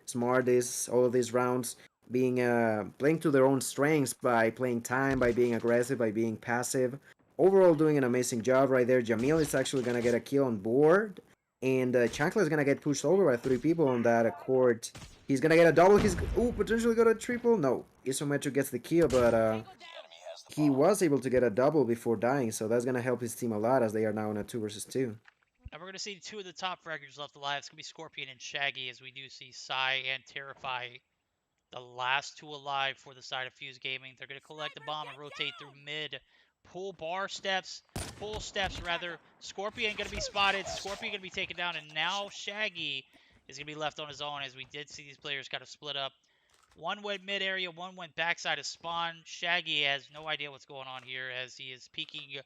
C: smart all of these rounds, being playing to their own strengths by playing time, by being aggressive, by being passive. Overall, doing an amazing job right there. Jamil is actually gonna get a kill on board, and Chankla is gonna get pushed over by 3 people on that court. He's gonna get a double. He's potentially got a triple. No, Isometric gets the kill, but he was able to get a double before dying, so that's gonna help his team a lot as they are now in a 2 versus 2.
B: And we're going to see 2 of the top records left alive. It's going to be Scorpion and Shaggy, as we do see Psy and Terrify, the last 2 alive for the side of Fuse Gaming. They're going to collect the bomb and rotate through mid. Pull steps. Scorpion going to be spotted. Scorpion going to be taken down. And now Shaggy is going to be left on his own, as we did see these players kind of split up. 1 went mid area, 1 went backside of spawn. Shaggy has no idea what's going on here, as he is peeking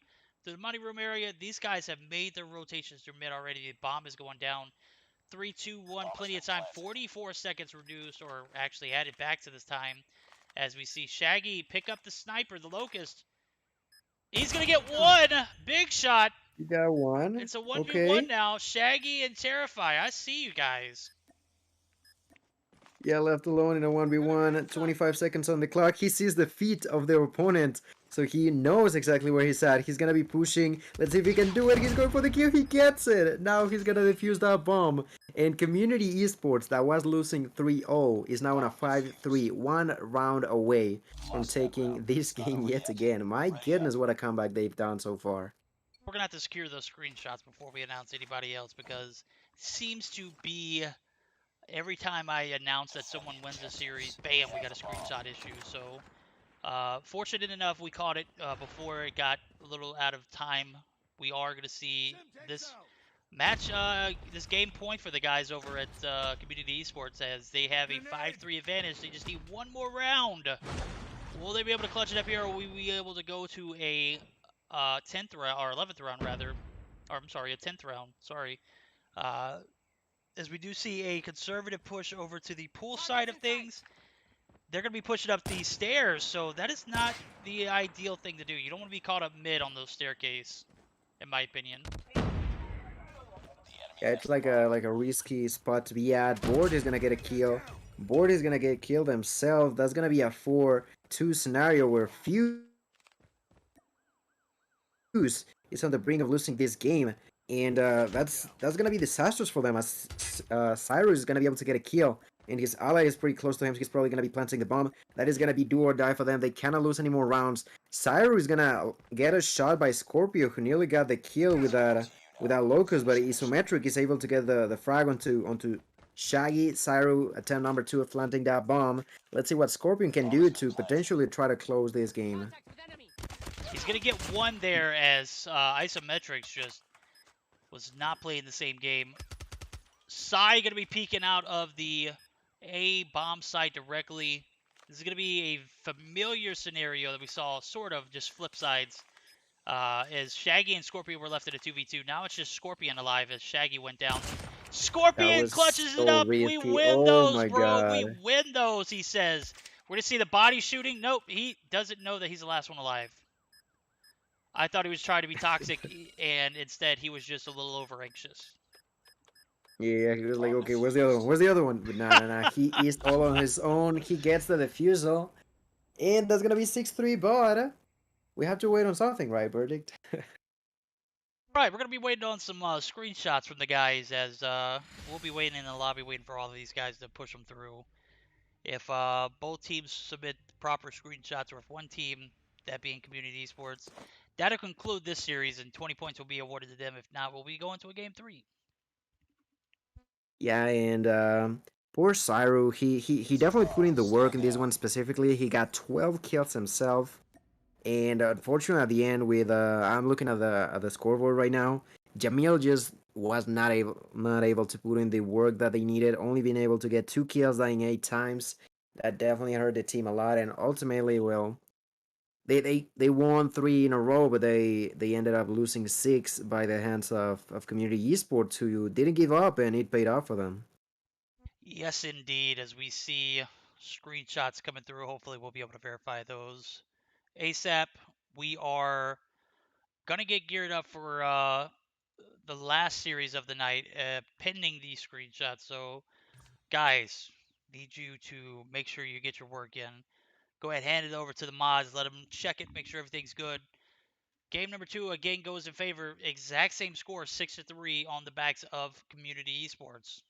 B: to the money room area. These guys have made their rotations through mid already. The bomb is going down. 3, 2, 1, plenty of time. 44 seconds reduced, or actually added back to this time, as we see Shaggy pick up the sniper, the Locust. He's going to get 1. Big shot.
C: You got 1.
B: It's a 1v1 now. Shaggy and Terrify. I see you guys.
C: Yeah, left alone in a 1v1, 25 seconds on the clock. He sees the feet of their opponent, so he knows exactly where he's at. He's gonna be pushing. Let's see if he can do it. He's going for the kill. He gets it. Now he's gonna defuse that bomb. And Community Esports, that was losing 3-0, is now on a 5-3, 1 round away from taking this game yet again. My goodness, what a comeback they've done so far.
B: We're gonna have to secure those screenshots before we announce anybody else, because it seems to be every time I announce that someone wins a series, bam, we got a screenshot issue. So fortunate enough, we caught it before it got a little out of time. We are going to see this match, this game point for the guys over at Community Esports, as they have a 5-3 advantage. They just need one more round. Will they be able to clutch it up here, or will we be able to go to a 10th round, or 11th round rather? Or I'm sorry, a 10th round. Sorry. As we do see a conservative push over to the pool side of things. They're going to be pushing up these stairs, so that is not the ideal thing to do. You don't want to be caught up mid on those staircase, in my opinion.
C: Yeah, it's like a risky spot to be at. Board is gonna get a kill. Board is gonna get killed himself. That's gonna be a 4-2 scenario where Fuse is on the brink of losing this game, and that's gonna be disastrous for them, as Cyrus is gonna be able to get a kill, and his ally is pretty close to him. So he's probably gonna be planting the bomb. That is gonna be do or die for them. They cannot lose any more rounds. Cyrus is gonna get a shot by Scorpio, who nearly got the kill with that Locust, but Isometric is able to get the frag onto Shaggy. Cyro attempt number 2 of planting that bomb. Let's see what Scorpion can do to potentially try to close this game.
B: He's going to get one there, as Isometrics just was not playing the same game. Psy going to be peeking out of the A bomb site directly. This is going to be a familiar scenario that we saw sort of just flip sides. As Shaggy and Scorpion were left in a 2v2. Now it's just Scorpion alive as Shaggy went down. Scorpion clutches it up.
C: Risky.
B: We win those, bro. God. We win those, he says. We're going to see the body shooting. Nope, he doesn't know that he's the last one alive. I thought he was trying to be toxic, and instead he was just a little over anxious.
C: Yeah, he was like, okay, where's the other one? Where's the other one? But nah. He is all on his own. He gets the defusal. And that's going to be 6-3, but we have to wait on something, right, Verdict?
B: Right, we're going to be waiting on some screenshots from the guys, as we'll be waiting in the lobby, waiting for all of these guys to push them through. If both teams submit proper screenshots, or if one team, that being Community Esports, that'll conclude this series, and 20 points will be awarded to them. If not, we'll be going to a Game 3.
C: Yeah, and poor Cyro, he definitely put in the work in this one specifically. He got 12 kills himself. And unfortunately, at the end, with I'm looking at the scoreboard right now, Jamil just was not able to put in the work that they needed. Only being able to get 2 kills, dying 8 times. That definitely hurt the team a lot. And ultimately, well, they won 3 in a row, but they ended up losing 6 by the hands of Community Esports, who didn't give up, and it paid off for them.
B: Yes, indeed. As we see screenshots coming through, hopefully we'll be able to verify those ASAP. We are gonna get geared up for the last series of the night, pending these screenshots. So, guys, need you to make sure you get your work in. Go ahead, hand it over to the mods, let them check it, make sure everything's good. Game number 2 again goes in favor. Exact same score, 6-3 on the backs of Community Esports.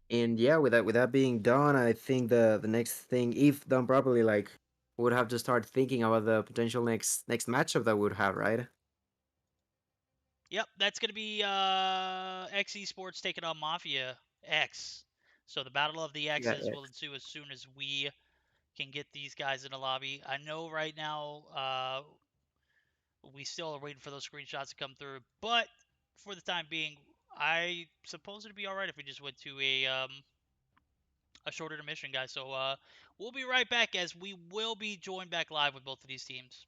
C: And yeah, with that being done, I think the next thing, if done properly, like, we would have to start thinking about the potential next matchup that we would have, right?
B: Yep, that's going to be eSports taking on Mafia X. So the battle of the X's will ensue as soon as we can get these guys in the lobby. I know right now we still are waiting for those screenshots to come through, but for the time being, I suppose it'd be all right if we just went to a short intermission, guys. So we'll be right back, as we will be joined back live with both of these teams.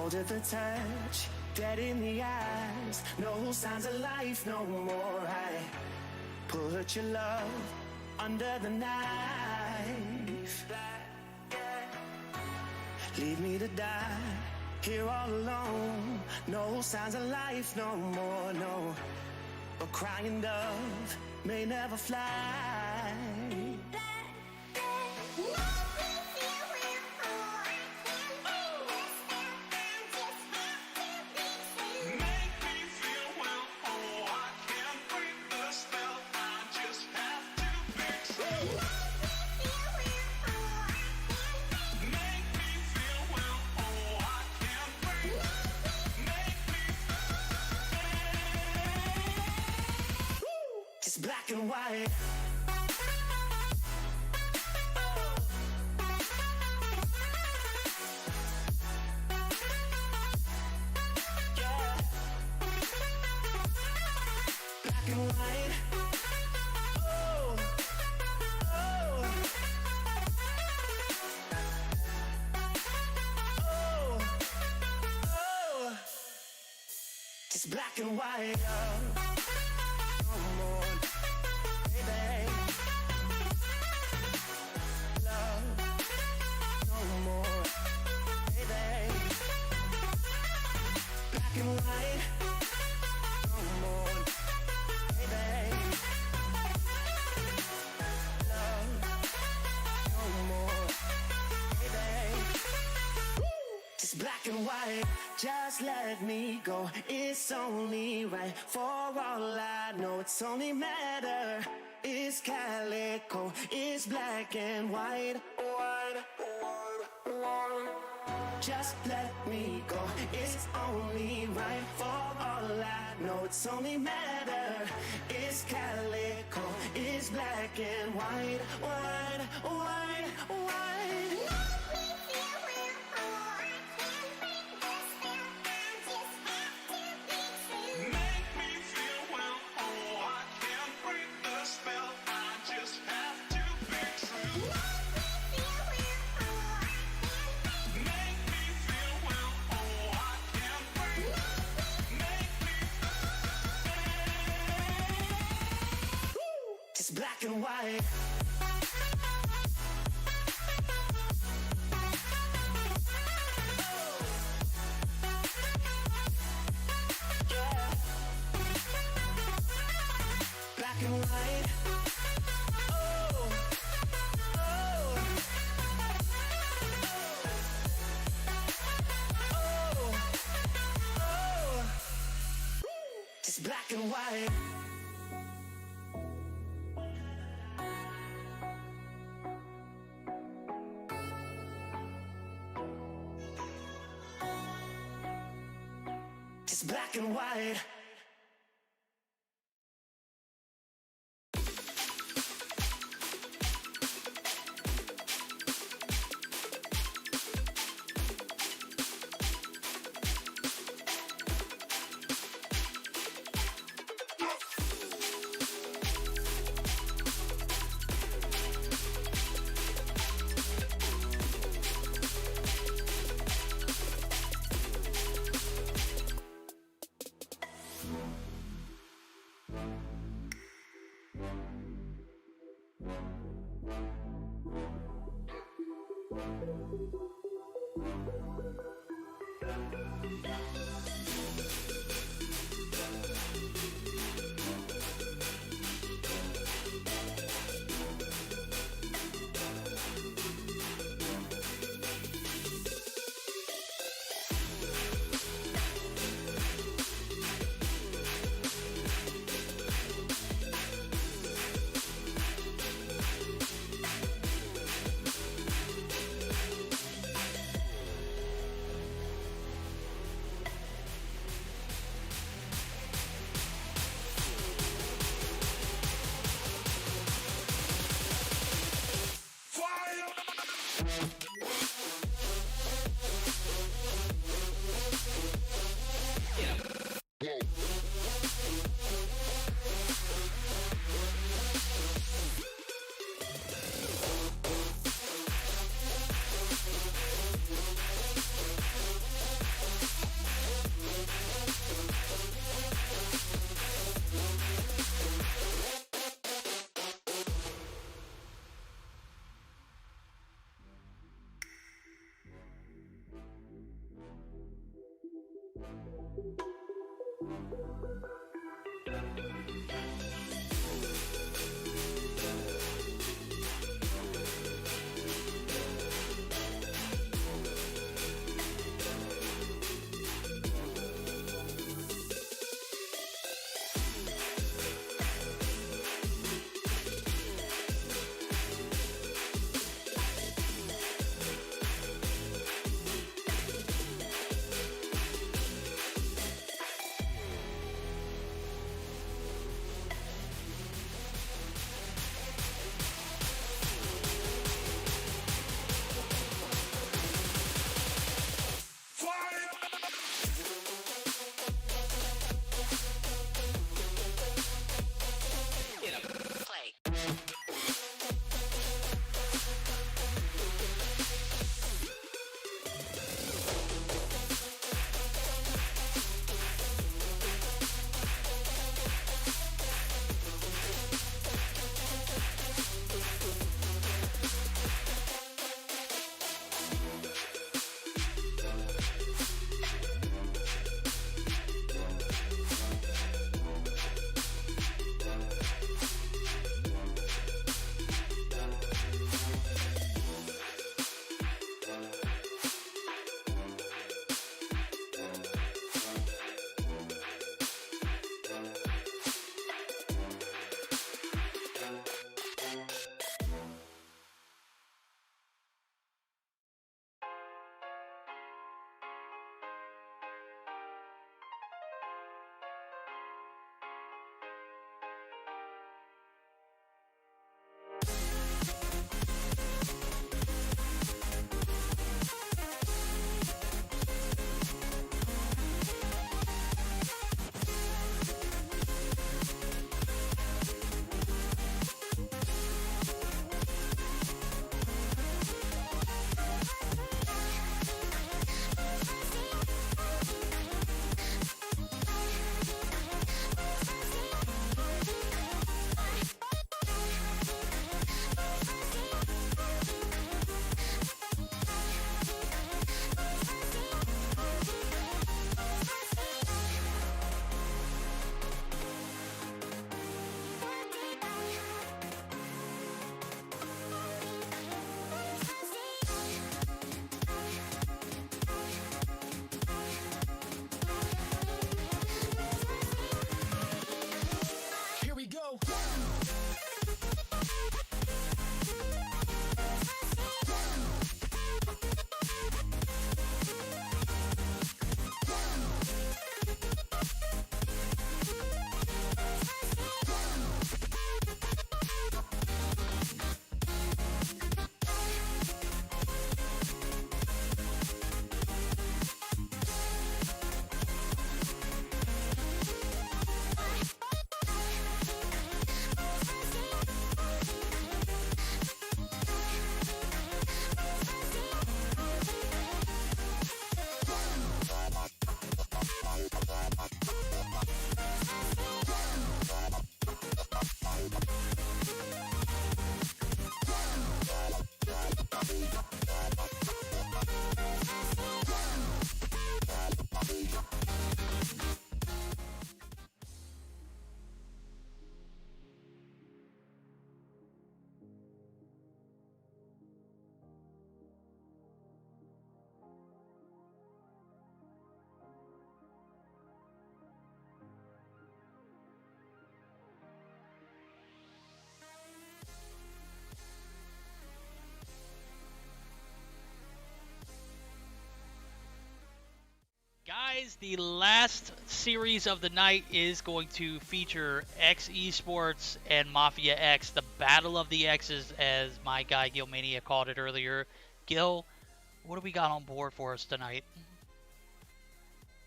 A: cold at the touch, dead in the eyes, no signs of life no more. I put your love under the knife. Leave me to die here all alone. No signs of life no more, no. A crying dove may never fly. It's black and white. Yeah. Black and white. Oh. Oh. Oh. Oh. It's black and white. Black and white, just let me go. It's only right. For all I know, it's only matter. It's calico, it's black and white. Just let me go. It's only right. For all I know, it's only matter. It's calico, it's black and white. White, white, white. It's black and white. Yeah. Black and white. Oh. Oh. Oh. Oh. It's black and white. It's black and white.
B: guys, the last series of the night is going to feature eSports and Mafia X, the Battle of the X's, as my guy Gilmania called it earlier. Gil, what do we got on board for us tonight?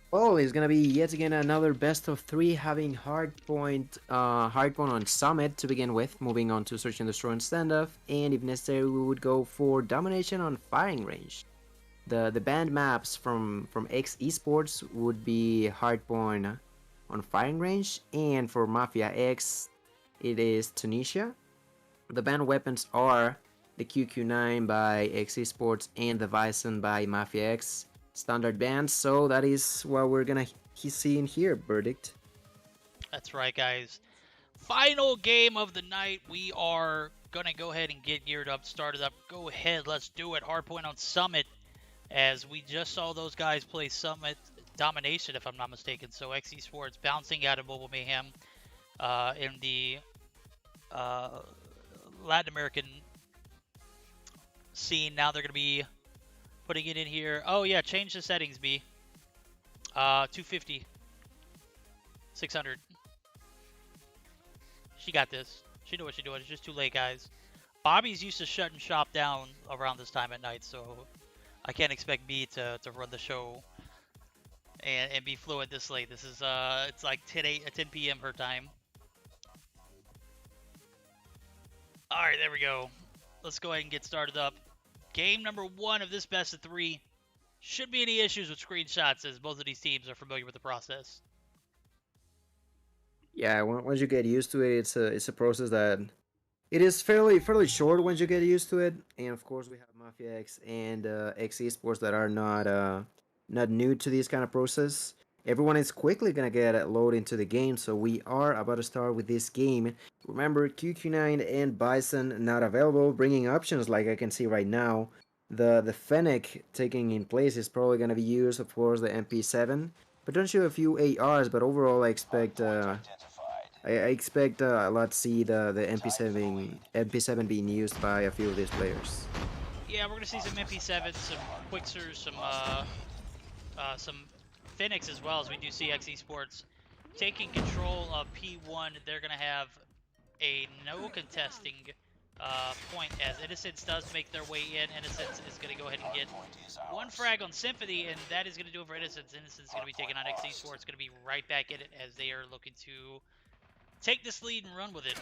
C: Well, it's gonna be yet again another best of three, having hardpoint on Summit to begin with, moving on to Search and Destroy and Standoff, and if necessary we would go for Domination on Firing Range. The banned maps from eSports would be Hardpoint on Firing Range, and for Mafia X, it is Tunisia. The banned weapons are the QQ9 by eSports and the Bison by Mafia X. Standard bans, so that is what we're gonna see in here, Verdict.
B: That's right, guys. Final game of the night. We are gonna go ahead and get geared up, started up. Go ahead, let's do it. Hardpoint on Summit. As we just saw those guys play Summit Domination, if I'm not mistaken. So eSports bouncing out of Mobile Mayhem in the Latin American scene. Now they're going to be putting it in here. Oh, yeah, change the settings, B. 250. 600. She got this. She knew what she's doing. It's just too late, guys. Bobby's used to shutting shop down around this time at night, so I can't expect me to run the show and be fluent this late. This is it's like 10 p.m. her time. All right, there we go. Let's go ahead and get started up. Game number 1 of this best of 3. Shouldn't be any issues with screenshots, as both of these teams are familiar with the process.
C: Yeah, once you get used to it, it's a process that it is fairly short once you get used to it. And of course, we have Mafia X and eSports that are not new to this kind of process. Everyone is quickly gonna get loaded into the game, so we are about to start with this game. Remember, QQ9 and Bison not available, bringing options like I can see right now. The Fennec taking in place is probably gonna be used, of course, the MP7. Potentially a few ARs, but overall I expect I expect a lot to see the MP7 being used by a few of these players.
B: Yeah, we're gonna see some MP7s, some Quixers, some Phoenix as well, as we do see eSports taking control of P1. They're gonna have a no contesting point as Innocence does make their way in. Innocence is gonna go ahead and get 1 frag on Symphony, and that is gonna do it for Innocence. Innocence is gonna be taking on eSports, gonna be right back in it as they are looking to take this lead and run with it.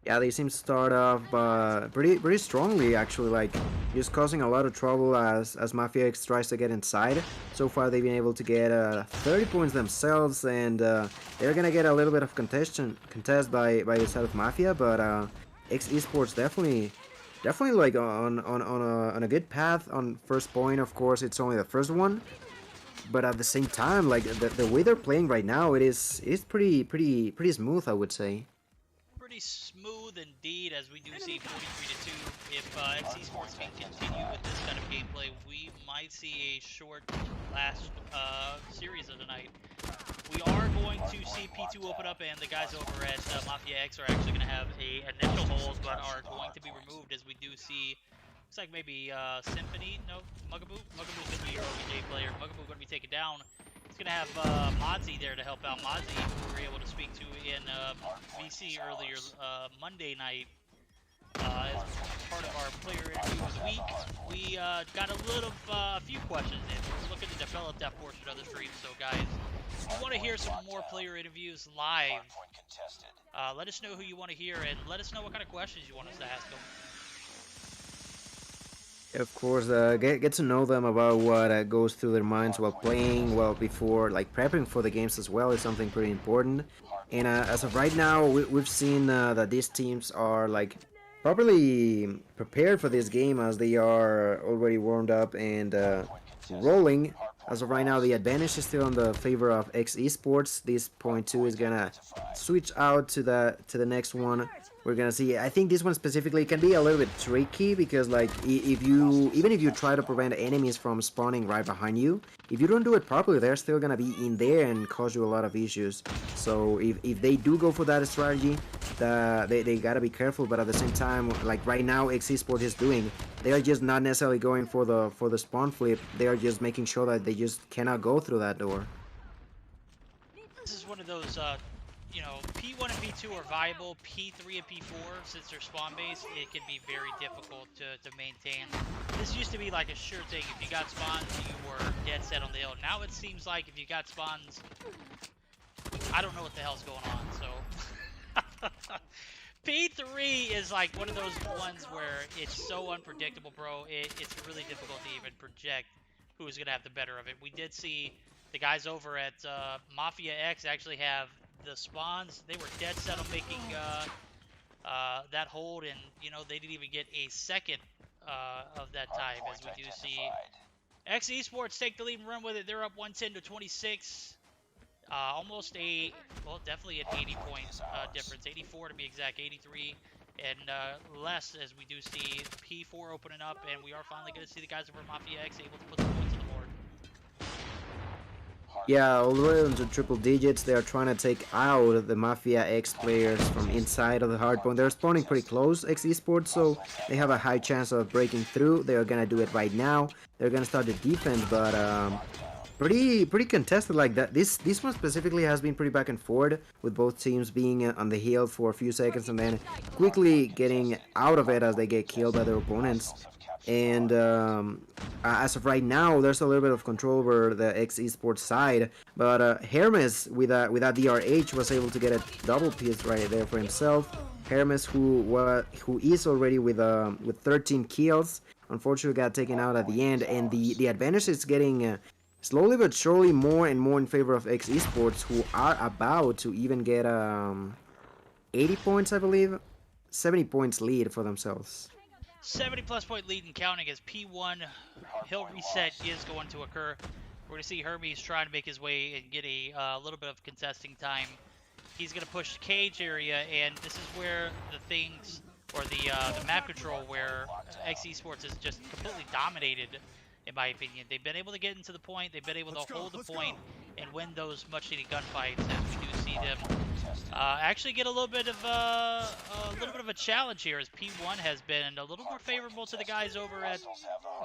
C: Yeah, they seem to start off pretty strongly, actually, like just causing a lot of trouble as Mafia X tries to get inside. So far they've been able to get 30 points themselves, and they're gonna get a little bit of contest by the side of Mafia, but eSports definitely like on a good path on first point. Of course, it's only the first one, but at the same time, like the way they're playing right now, it is pretty smooth, I would say.
B: Pretty smooth indeed, as we do see 43-2. If eSports can continue with this kind of gameplay, we might see a short last series of the night. We are going to see P2 open up, and the guys over at Mafia X are actually going to have a initial hold, but are going to be removed, as we do see. Looks like maybe Symphony, no, Mugaboo. Mugaboo's going to be your OBJ player. Mugaboo going to be taken down. He's going to have Modzy there to help out. Modzy, who we were able to speak to in VC earlier Monday night as part of our player interview of the week. We got a few questions in. We're looking to develop that portion of the stream. So guys, if you want to hear some more player interviews live, let us know who you want to hear, and let us know what kind of questions you want us to ask them.
C: Of course, get to know them about what goes through their minds while playing, well before, like prepping for the games as well is something pretty important. And as of right now, we've seen that these teams are like properly prepared for this game, as they are already warmed up and rolling. As of right now, the advantage is still in the favor of eSports. This point 2 is gonna switch out to the next one. we're gonna see. I think this one specifically can be a little bit tricky because like if you even if you try to prevent enemies from spawning right behind you, if you don't do it properly, they're still gonna be in there and cause you a lot of issues. So if they do go for that strategy, they gotta be careful. But at the same time, like right now, eSports is doing, they are just not necessarily going for the spawn flip. They are just making sure that they just cannot go through that door.
B: This is one of those, you know, P1 and P2 are viable. P3 and P4, since they're spawn-based, it can be very difficult to maintain. This used to be like a sure thing. If you got spawns, you were dead set on the hill. Now it seems like if you got spawns, I don't know what the hell's going on, so... P3 is like one of those ones where it's so unpredictable, bro. It's really difficult to even project who's going to have the better of it. We did see the guys over at Mafia X actually have the spawns. They were dead set on making that hold, and you know they didn't even get a second of that time. As we do see eSports take the lead and run with it. They're up 110 to 26. Almost a, well, definitely an 80-point difference. 84 to be exact, 83 and less, as we do see P4 opening up, and we are finally going to see the guys over at Mafia X able to put some points on the board.
C: Yeah, already into triple digits. They are trying to take out the Mafia X players from inside of the hardpoint. They're spawning pretty close, eSports, so they have a high chance of breaking through. They are gonna do it right now. They're gonna start the defense, but pretty contested like that. This one specifically has been pretty back and forth, with both teams being on the hill for a few seconds and then quickly getting out of it as they get killed by their opponents. And as of right now, there's a little bit of control over the eSports side, but Hermes with that DRH was able to get a double piece right there for himself. Hermes, who is already with 13 kills, unfortunately got taken out at the end, and the advantage is getting slowly but surely more and more in favor of eSports, who are about to even get 80 points, I believe, 70 points lead for themselves.
B: 70+ point lead and counting, as P1 hill reset is going to occur. We're going to see Hermes trying to make his way and get a little bit of contesting time. He's going to push the cage area, and this is where the things, or the map control, where eSports is just completely dominated, in my opinion. They've been able to get into the point, they've been able to hold the point, and win those much-needed gunfights, as we do see them actually get a little bit of a challenge here, as P1 has been a little more favorable to the guys over at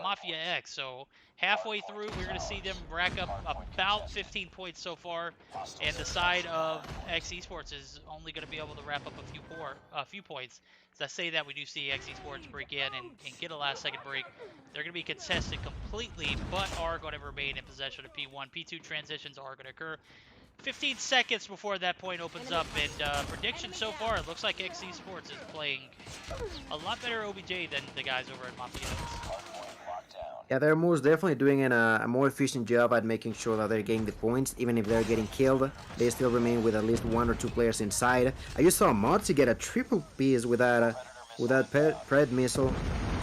B: Mafia X. So halfway through, we're going to see them rack up about 15 points so far, and the side of eSports is only going to be able to wrap up a few points. As I say that, we do see eSports break in and get a last-second break. They're going to be contested completely, but are going to remain in possession of P1. P2 transitions are going to occur 15 seconds before that point opens up, and prediction so far, it looks like eSports is playing a lot better OBJ than the guys over at Mafia.
C: Yeah, they're most definitely doing a more efficient job at making sure that they're getting the points. Even if they're getting killed, they still remain with at least 1 or 2 players inside. I just saw Mozi get a triple piece with that Pred missile,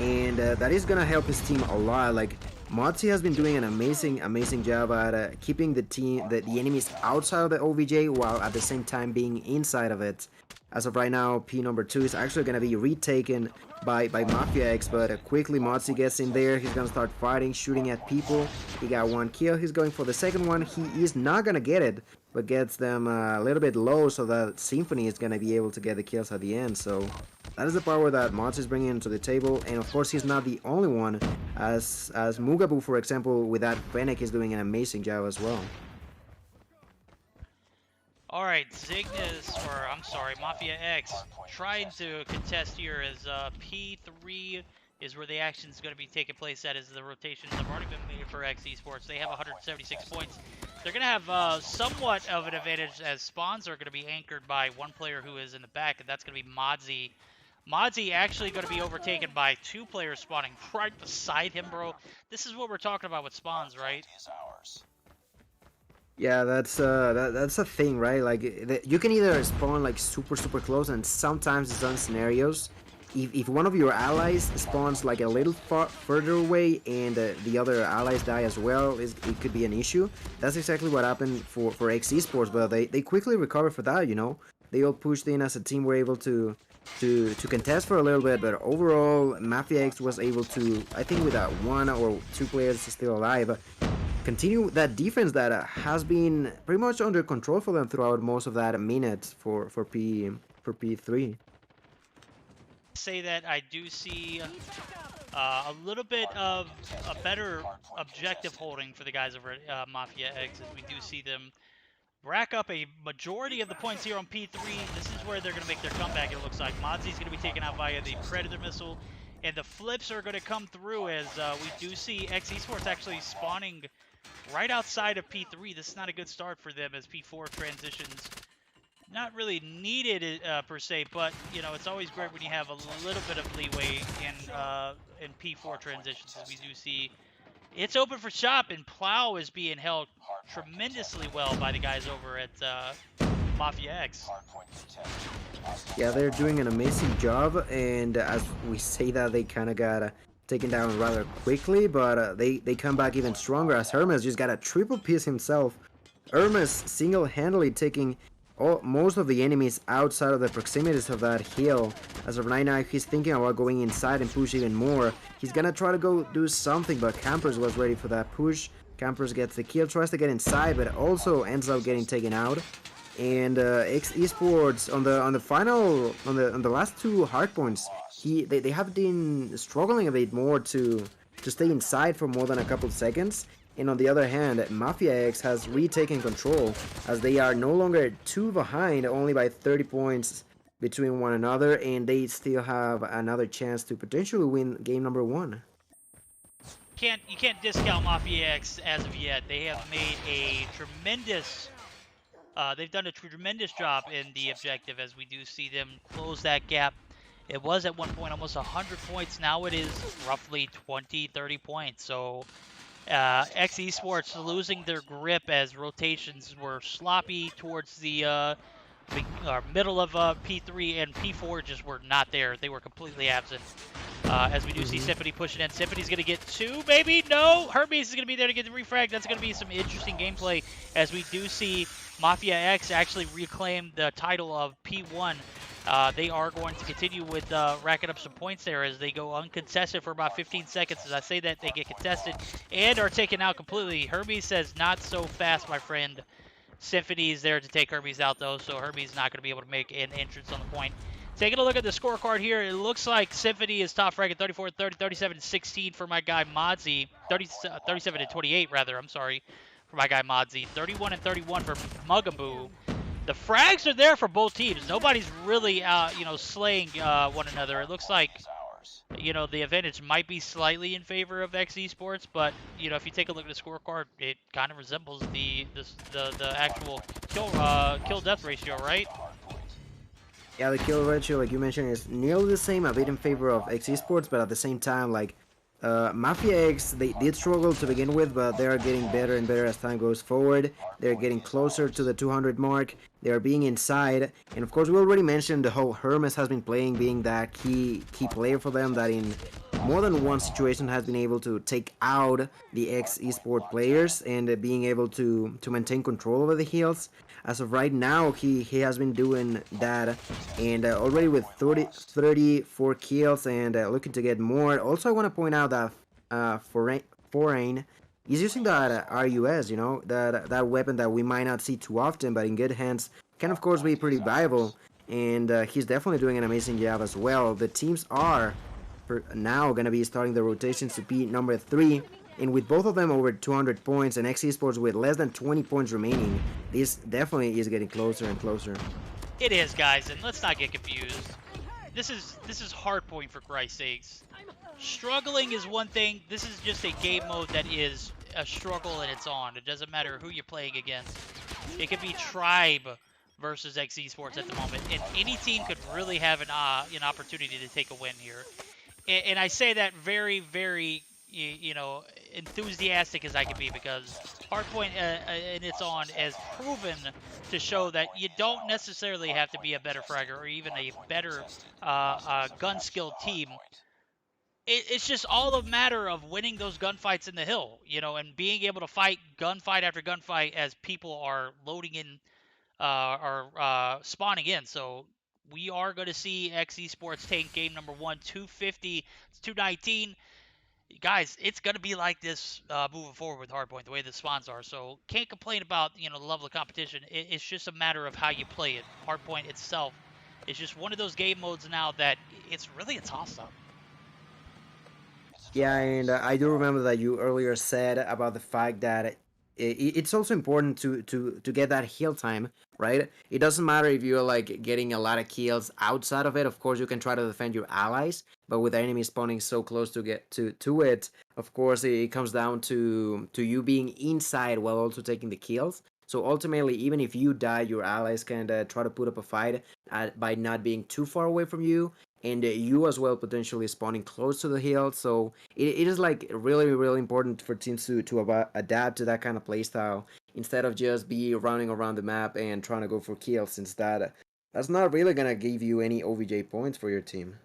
C: and that is gonna help his team a lot. Like, Mozi has been doing an amazing job at keeping the enemies outside of the OVJ while at the same time being inside of it. As of right now, P number 2 is actually going to be retaken by Mafia X, but quickly Mozi gets in there. He's going to start fighting, shooting at people. He got 1 kill. He's going for the second one. He is not going to get it, but gets them a little bit low so that Symphony is going to be able to get the kills at the end. So that is the power that Mozi is bringing into the table, and of course he's not the only one, as Mugabu, for example, with that Fennec is doing an amazing job as well.
B: Alright, Mafia X trying to contest here, as P3 is where the action is going to be taking place at, as the rotations have already been made for eSports. They have 176 points. They're going to have somewhat of an advantage, as spawns are going to be anchored by one player who is in the back, and that's going to be Mozi. Mozi actually going to be overtaken by 2 players spawning right beside him, bro. This is what we're talking about with spawns, right?
C: Yeah, that's a thing, right? Like, you can either spawn like super close, and sometimes in some scenarios, if one of your allies spawns like a little further away and the other allies die as well, it could be an issue. That's exactly what happened for eSports, but they quickly recovered for that, you know. They all pushed in as a team, were able to to contest for a little bit, but overall, Mafia X was able to, I think, with that one or two players still alive, continue that defense that has been pretty much under control for them throughout most of that minute for P3.
B: Say that I do see a little bit of a better objective holding for the guys over at Mafia X, as we do see them rack up a majority of the points here on P3. This is where they're going to make their comeback, it looks like. Mozzie's going to be taken out via the Predator missile, and the flips are going to come through as we do see eSports actually spawning right outside of P3. This is not a good start for them as P4 transitions. Not really needed per se, but you know it's always great when you have a little bit of leeway in P4 transitions. As we do see, it's open for shop, and Plow is being held tremendously well by the guys over at Mafia X.
C: Yeah, they're doing an amazing job, and as we say that, they kind of got taken down rather quickly, but they come back even stronger as Hermes just got a triple piece himself. Hermes single-handedly taking most of the enemies outside of the proximities of that hill. As of right now, he's thinking about going inside and push even more. He's gonna try to go do something, but Campers was ready for that push. Campers gets the kill, tries to get inside, but also ends up getting taken out. And eSports on the final on the last two hard points, they have been struggling a bit more to stay inside for more than a couple seconds. And on the other hand, Mafia X has retaken control as they are no longer too behind, only by 30 points between one another, and they still have another chance to potentially win game number 1.
B: You can't discount Mafia X as of yet. They have made a tremendous they've done a tremendous job in the objective as we do see them close that gap. It was at one point almost 100 points. Now it is roughly 20, 30 points. So eSports losing their grip as rotations were sloppy towards the middle of P3, and P4 just were not there. They were completely absent. As we do see Symphony pushing in. Symphony's going to get 2, maybe? No! Hermes is going to be there to get the refrag. That's going to be some interesting gameplay as we do see Mafia X actually reclaim the title of P1. They are going to continue with racking up some points there as they go uncontested for about 15 seconds. As I say that, they get contested and are taken out completely. Hermes says, not so fast, my friend. Symphony is there to take Hermes out, though, so Hermes not going to be able to make an entrance on the point. Taking a look at the scorecard here, it looks like Symphony is top rank at 34-30, 37-16 for my guy Modzy. 37-28, rather, I'm sorry, for my guy Modzy. 31-31 for Mugaboo. The frags are there for both teams. Nobody's really, slaying one another. It looks like, the advantage might be slightly in favor of eSports, but, if you take a look at the scorecard, it kind of resembles the actual kill death ratio, right?
C: Yeah, the kill ratio, like you mentioned, is nearly the same, a bit in favor of eSports, but at the same time, like, Mafia X, they did struggle to begin with, but they are getting better and better as time goes forward. They're getting closer to the 200 mark. They are being inside, and of course, we already mentioned the whole Hermes has been playing, being that key player for them, that in more than one situation has been able to take out the eSport players and being able to maintain control over the heals. As of right now, he has been doing that, and already with 34 kills and looking to get more. Also, I want to point out that Foreign is using that RUS, that weapon that we might not see too often, but in good hands can of course be pretty viable, and he's definitely doing an amazing job as well. The teams are now going to be starting the rotations to be number 3. And with both of them over 200 points and eSports with less than 20 points remaining, this definitely is getting closer and closer.
B: It is, guys, and let's not get confused. This is hardpoint for Christ's sakes. Struggling is one thing. This is just a game mode that is a struggle and it's on. It doesn't matter who you're playing against. It could be Tribe versus eSports at the moment, and any team could really have an opportunity to take a win here. And I say that very, very enthusiastic as I can be, because Hardpoint and it's on has proven to show that you don't necessarily have to be a better fragger or even a better gun skilled team. It's just all a matter of winning those gunfights in the hill, and being able to fight gunfight after gunfight as people are loading in or spawning in. So we are going to see eSports take game number 1, 250 to 219. Guys, it's going to be like this moving forward with Hardpoint, the way the spawns are. So can't complain about the level of competition. It's just a matter of how you play it. Hardpoint itself is just one of those game modes now that it's really a toss-up.
C: Yeah, and I do remember that you earlier said about the fact that it's also important to get that heal time, right? It doesn't matter if you're like getting a lot of kills outside of it. Of course, you can try to defend your allies, but with enemies spawning so close to get to it, of course, it comes down to you being inside while also taking the kills. So ultimately, even if you die, your allies can try to put up a fight by not being too far away from you, and you as well potentially spawning close to the hill. So it is like really important for teams to adapt to that kind of playstyle instead of just be running around the map and trying to go for kills, since that's not really gonna give you any OVJ points for your team.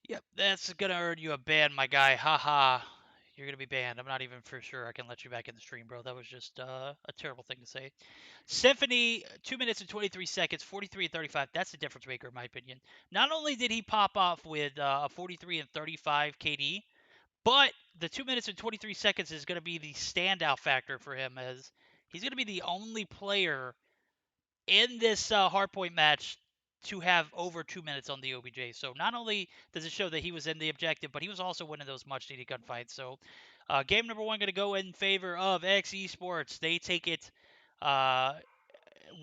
B: Yep, that's going to earn you a ban, my guy. Haha. You're going to be banned. I'm not even for sure I can let you back in the stream, bro. That was just a terrible thing to say. Symphony, 2 minutes and 23 seconds, 43 and 35. That's the difference maker, in my opinion. Not only did he pop off with a 43 and 35 KD, but the 2 minutes and 23 seconds is going to be the standout factor for him, as he's going to be the only player in this hardpoint match to have over 2 minutes on the OBJ. So not only does it show that he was in the objective, but he was also winning those much needed gunfights. So game number 1 going to go in favor of eSports. They take it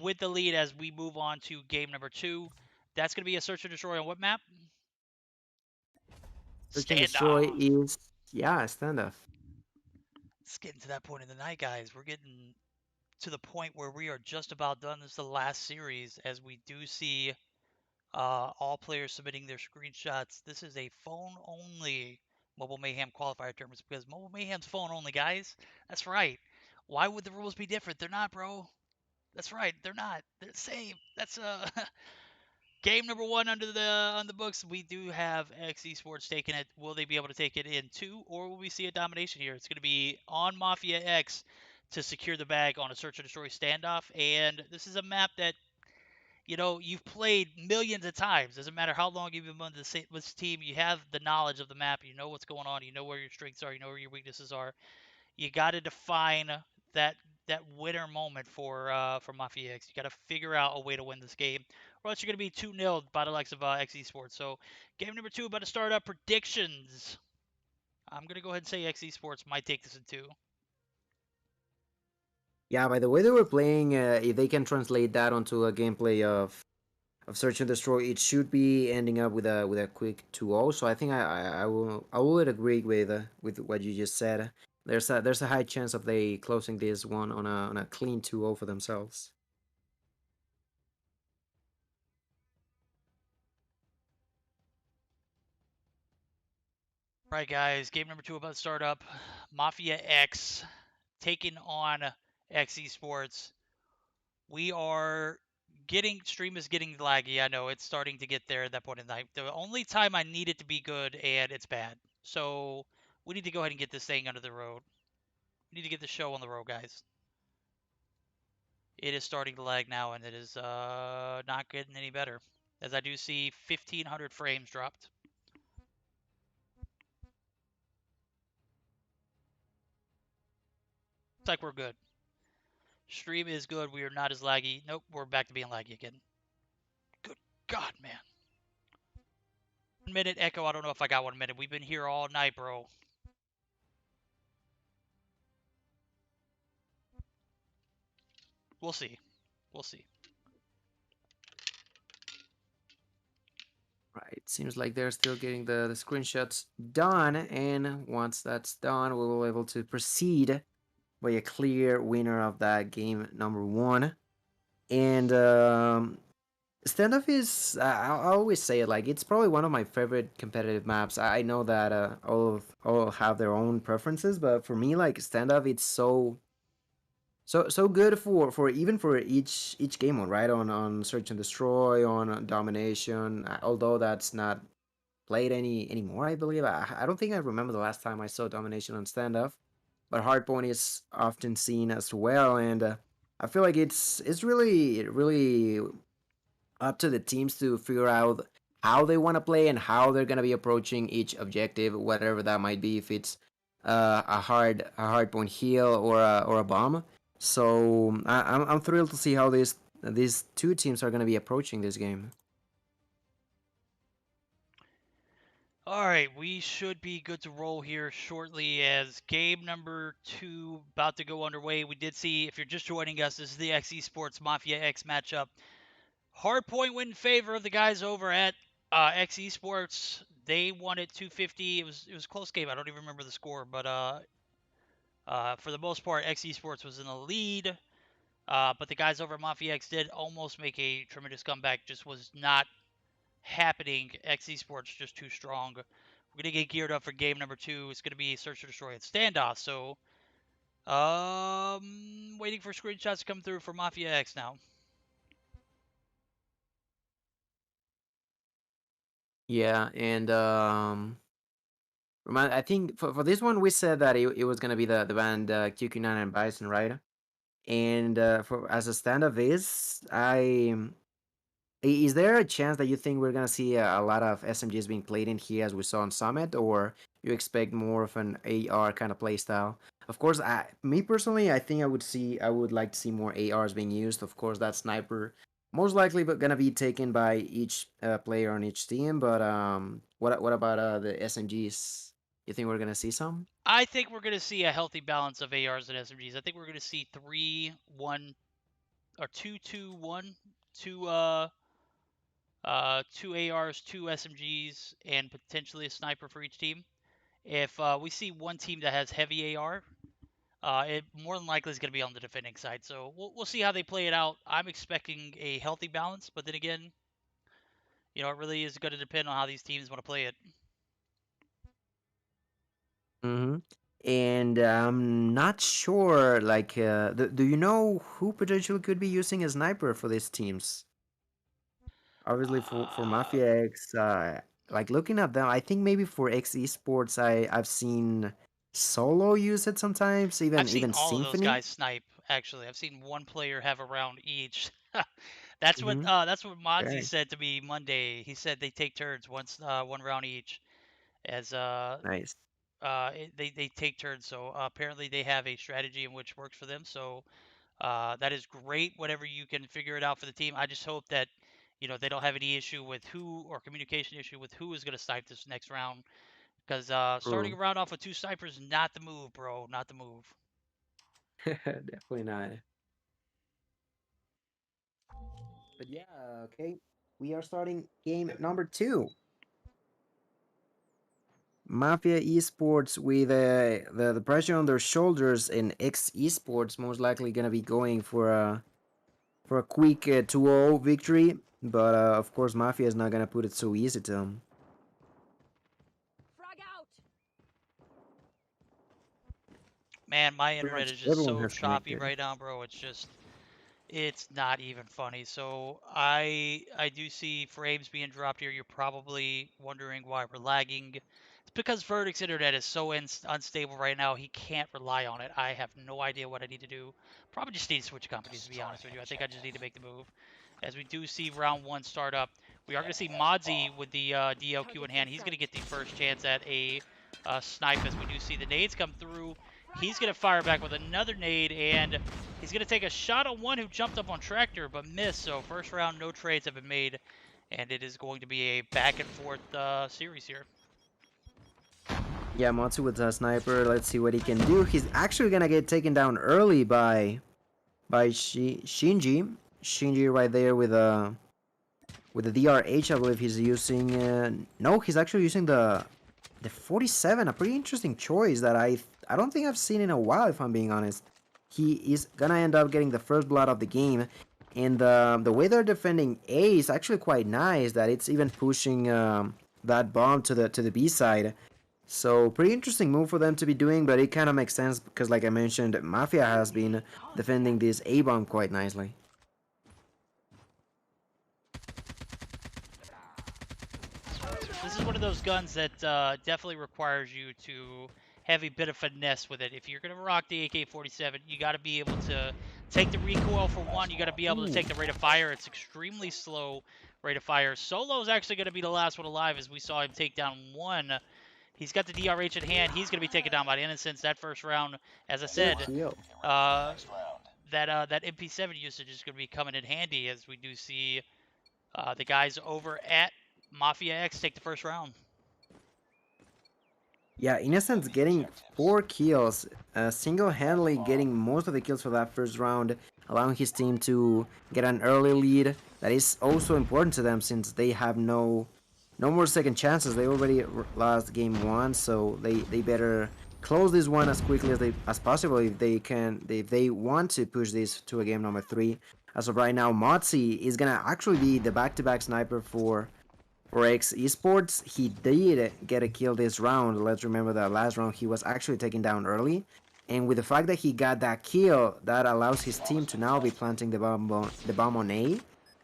B: with the lead as we move on to game number 2. That's going to be a search and destroy on what map?
C: Search and destroy
B: Standoff.
C: is, yeah, standoff.
B: It's getting to that point in the night, guys. We're getting to the point where we are just about done. This is the last series, as we do see all players submitting their screenshots. This is a phone-only Mobile Mayhem qualifier tournament because Mobile Mayhem's phone-only, guys. That's right. Why would the rules be different? They're not, bro. That's right. They're not. They're the same. That's game number 1 under the on the books. We do have eSports taking it. Will they be able to take it in 2, or will we see a domination here? It's going to be on Mafia X to secure the bag on a search and destroy standoff, and this is a map that you've played millions of times. Doesn't matter how long you've been on this team. You have the knowledge of the map. You know what's going on. You know where your strengths are. You know where your weaknesses are. You got to define that winner moment for Mafia X. You got to figure out a way to win this game, or else you're gonna be 2-0 by the likes of eSports. So game number 2 about to start up. Predictions. I'm gonna go ahead and say eSports might take this in 2.
C: Yeah, by the way they were playing, if they can translate that onto a gameplay of search and destroy, it should be ending up with a quick 2-0. So I think I would agree with what you just said. There's a high chance of they closing this one on a clean 2-0 for themselves.
B: Right, guys. Game number 2 about to start up. Mafia X taking on eSports. We are stream is getting laggy. I know it's starting to get there at that point in time. The only time I need it to be good, and it's bad. So we need to go ahead and get this thing under the road. We need to get the show on the road, guys. It is starting to lag now, and it is not getting any better, as I do see 1,500 frames dropped. Looks like we're good. Stream is good. We are not as laggy. Nope, we're back to being laggy again. Good God, man. 1 minute, Echo. I don't know if I got 1 minute. We've been here all night, bro. We'll see. We'll see.
C: Right, seems like they're still getting the screenshots done, and once that's done, we will be able to proceed by a clear winner of that game number 1. And standoff is, I always say it, like, it's probably one of my favorite competitive maps. I know that all have their own preferences, but for me, like, standoff, it's so good for even for each game mode, right? On search and destroy, on domination. Although that's not played anymore, I believe. I don't think I remember the last time I saw domination on standoff, but hardpoint is often seen as well, and I feel like it's really up to the teams to figure out how they want to play and how they're gonna be approaching each objective, whatever that might be. If it's a hard point heal or a bomb. So I'm thrilled to see how these two teams are gonna be approaching this game.
B: All right, we should be good to roll here shortly as game number 2 about to go underway. We did see, if you're just joining us, this is the eSports Mafia X matchup. Hard point win in favor of the guys over at eSports. They won it 250. It was a close game. I don't even remember the score, but for the most part, eSports was in the lead. But the guys over at Mafia X did almost make a tremendous comeback. Just was not happening. eSports just too strong. We're gonna get geared up for game number 2. It's gonna be search and destroy and standoff. So, waiting for screenshots to come through for Mafia X now.
C: Yeah, and I think for this one we said that it was gonna be the band QQ9 and Bison, right? And for as a stand-up is there a chance that you think we're gonna see a lot of SMGs being played in here as we saw on Summit, or you expect more of an AR kind of play style? Of course, me personally, I think I would like to see more ARs being used. Of course, that sniper most likely but gonna be taken by each player on each team. But what about the SMGs? You think we're gonna see some?
B: I think we're gonna see a healthy balance of ARs and SMGs. I think we're gonna see 3-1 or 2-2-1, two ARs, two SMGs, and potentially a sniper for each team. If we see one team that has heavy AR, it more than likely is going to be on the defending side. So we'll see how they play it out. I'm expecting a healthy balance, but then again, it really is going to depend on how these teams want to play it.
C: Mm-hmm. And I'm not sure, like, do you know who potentially could be using a sniper for these teams? Obviously, for
B: Uh,
C: Mafia X, like looking at them, I think maybe for X Esports, I've seen Solo use it sometimes,
B: I've
C: even
B: seen
C: even
B: all of those
C: Symphony.
B: guys snipe. Actually, I've seen one player have a round each. That's what
C: Mm-hmm.
B: Monzi
C: Okay,
B: said to me Monday. He said they take turns once, one round each, as
C: nice.
B: they take turns. So apparently they have a strategy in which works for them. So that is great. Whatever you can figure it out for the team. I just hope that they don't have any issue with who or communication issue with who is going to snipe this next round. Because starting a
C: True.
B: round off with two snipers, not the move, bro. Not the move.
C: Definitely not. But yeah, okay. We are starting game number 2. Mafia Esports with the pressure on their shoulders, and X Esports most likely gonna be going for a quick 2-0 victory. But of course, Mafia is not gonna put it so easy to them.
D: Frag out!
B: Man, my
C: Pretty
B: internet
C: much
B: is just
C: everyone
B: so
C: has
B: choppy
C: connected.
B: right now, bro. It's not even funny. So I do see frames being dropped here. You're probably wondering why we're lagging. It's because Verdict's internet is so unstable right now. He can't rely on it. I have no idea what I need to do. Probably just need to switch companies, to be honest with you. I think I just need to make the move. As we do see round 1 start up, we are going to see Modzy with the DLQ in
D: Targets in
B: hand. He's going to
D: sight.
B: get the first chance at a snipe as we do see the nades come through. He's going to fire back with another nade, and he's going to take a shot on one who jumped up on Tractor but missed. So first round, no trades have been made, and it is going to be a back and forth series here.
C: Yeah, Matsu with a sniper. Let's see what he can do. He's actually gonna get taken down early by Shinji. Shinji right there with the DRH. I believe he's using. No, he's actually using the 47. A pretty interesting choice that I don't think I've seen in a while. If I'm being honest, he is gonna end up getting the first blood of the game. And the way they're defending A is actually quite nice. That it's even pushing that bomb to the B side. So pretty interesting move for them to be doing, but it kind of makes sense because, like I mentioned, Mafia has been defending this A bomb quite nicely.
B: This is one of those guns that definitely requires you to have a bit of finesse with it. If you're going to rock the AK-47, you got to be able to take the recoil for one. You got to be able to take the rate of fire. It's extremely slow rate of fire. Solo is actually going to be the last one alive, as we saw him take down one. He's got the DRH in hand. He's going to be taken down by the Innocents that first round. As I said, that MP7 usage is going to be coming in handy, as we do see the guys over at Mafia X take the first round.
C: Yeah, Innocent's getting 4 kills, single-handedly getting most of the kills for that first round, allowing his team to get an early lead. That is also important to them since they have no more second chances. They already lost game 1, so they better close this one as quickly as possible if they want to push this to a game number 3. As of right now, Motzi is gonna actually be the back-to-back sniper for eSports. He did get a kill this round. Let's remember that last round he was actually taken down early. And with the fact that he got that kill, that allows his team to now be planting the bomb on A.